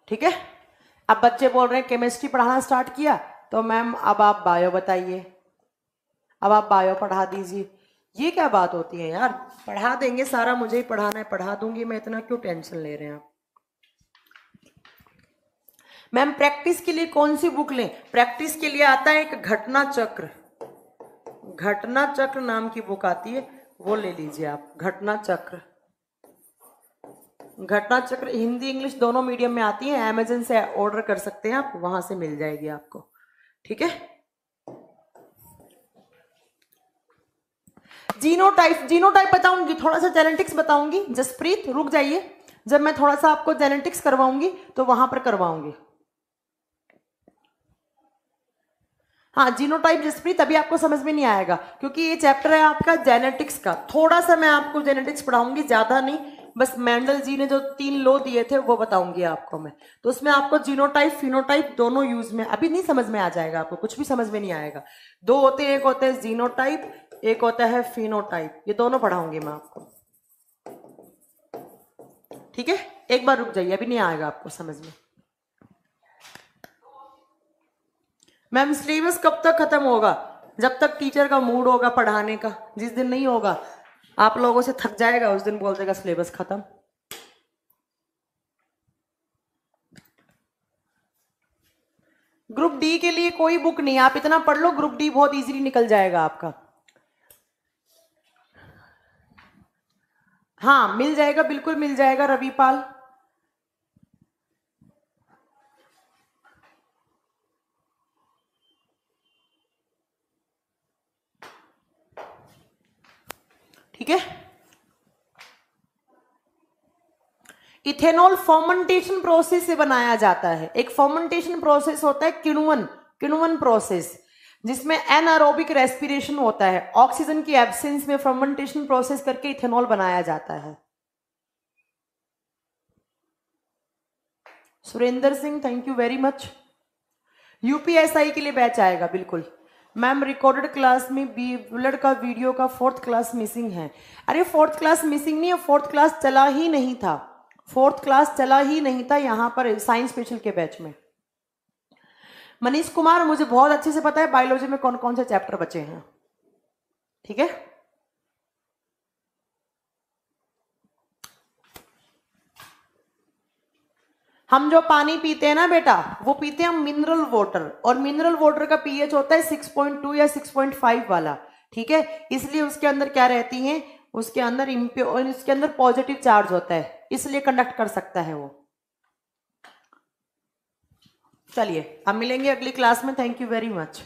ठीक है, अब बच्चे बोल रहे हैं केमिस्ट्री पढ़ाना स्टार्ट किया, तो मैम अब आप बायो बताइए, अब आप बायो पढ़ा दीजिए। ये क्या बात होती है यार, पढ़ा देंगे, सारा मुझे ही पढ़ाना है, पढ़ा दूंगी मैं, इतना क्यों टेंशन ले रहे हैं आप। मैम प्रैक्टिस के लिए कौन सी बुक लें? प्रैक्टिस के लिए आता है एक घटना चक्र, घटना चक्र नाम की बुक आती है, वो ले लीजिए आप। घटना चक्र, घटना चक्र हिंदी इंग्लिश दोनों मीडियम में आती है, अमेजन से ऑर्डर कर सकते हैं आप, वहां से मिल जाएगी आपको। ठीक है, जीनोटाइप बताऊंगी, थोड़ा सा जेनेटिक्स बताऊंगी। जसप्रीत रुक जाइए, जब मैं थोड़ा सा आपको जेनेटिक्स करवाऊंगी तो वहां पर करवाऊंगी। हाँ जीनोटाइप जसप्रीत अभी आपको समझ में नहीं आएगा, क्योंकि ये चैप्टर है आपका जेनेटिक्स का। थोड़ा सा मैं आपको जेनेटिक्स पढ़ाऊंगी, ज्यादा नहीं, बस मेंडल जी ने जो 3 लॉ दिए थे वो बताऊंगी आपको मैं। तो उसमें आपको जीनोटाइप फिनोटाइप दोनों यूज में, अभी नहीं समझ में आ जाएगा आपको, कुछ भी समझ में नहीं आएगा। 2 होते हैं, एक होता है जीनोटाइप, एक होता है फिनोटाइप, ये दोनों पढ़ाऊंगी मैं आपको। ठीक है, एक बार रुक जाइए, अभी नहीं आएगा आपको समझ में। मैम सिलेबस कब तक खत्म होगा? जब तक टीचर का मूड होगा पढ़ाने का। जिस दिन नहीं होगा, आप लोगों से थक जाएगा, उस दिन बोल देगा सिलेबस खत्म। ग्रुप डी के लिए कोई बुक नहीं, आप इतना पढ़ लो, ग्रुप डी बहुत इजीली निकल जाएगा आपका। हाँ मिल जाएगा, बिल्कुल मिल जाएगा रविपाल। ठीक है, इथेनॉल फर्मेंटेशन प्रोसेस से बनाया जाता है। एक फर्मेंटेशन प्रोसेस होता है किण्वन प्रोसेस, जिसमें एनारोबिक रेस्पिरेशन होता है। ऑक्सीजन की एब्सेंस में फर्मेंटेशन प्रोसेस करके इथेनॉल बनाया जाता है। Surendra Singh thank you very much. UPSI के लिए बैच आएगा बिल्कुल। मैम रिकॉर्डेड क्लास में बुलेट का वीडियो का 4th क्लास मिसिंग है। अरे 4th क्लास मिसिंग नहीं है, 4th क्लास चला ही नहीं था, 4th क्लास चला ही नहीं था यहाँ पर साइंस स्पेशल के बैच में। मनीष कुमार मुझे बहुत अच्छे से पता है बायोलॉजी में कौन कौन से चैप्टर बचे हैं। ठीक है, हम जो पानी पीते हैं ना बेटा, वो पीते हैं हम मिनरल वाटर, और मिनरल वाटर का पीएच होता है 6.2 या 6.5 वाला। ठीक है, इसलिए उसके अंदर क्या रहती है, उसके अंदर इम्प्योर, इसके अंदर पॉजिटिव चार्ज होता है, इसलिए कंडक्ट कर सकता है वो। चलिए अब मिलेंगे अगली क्लास में, थैंक यू वेरी मच।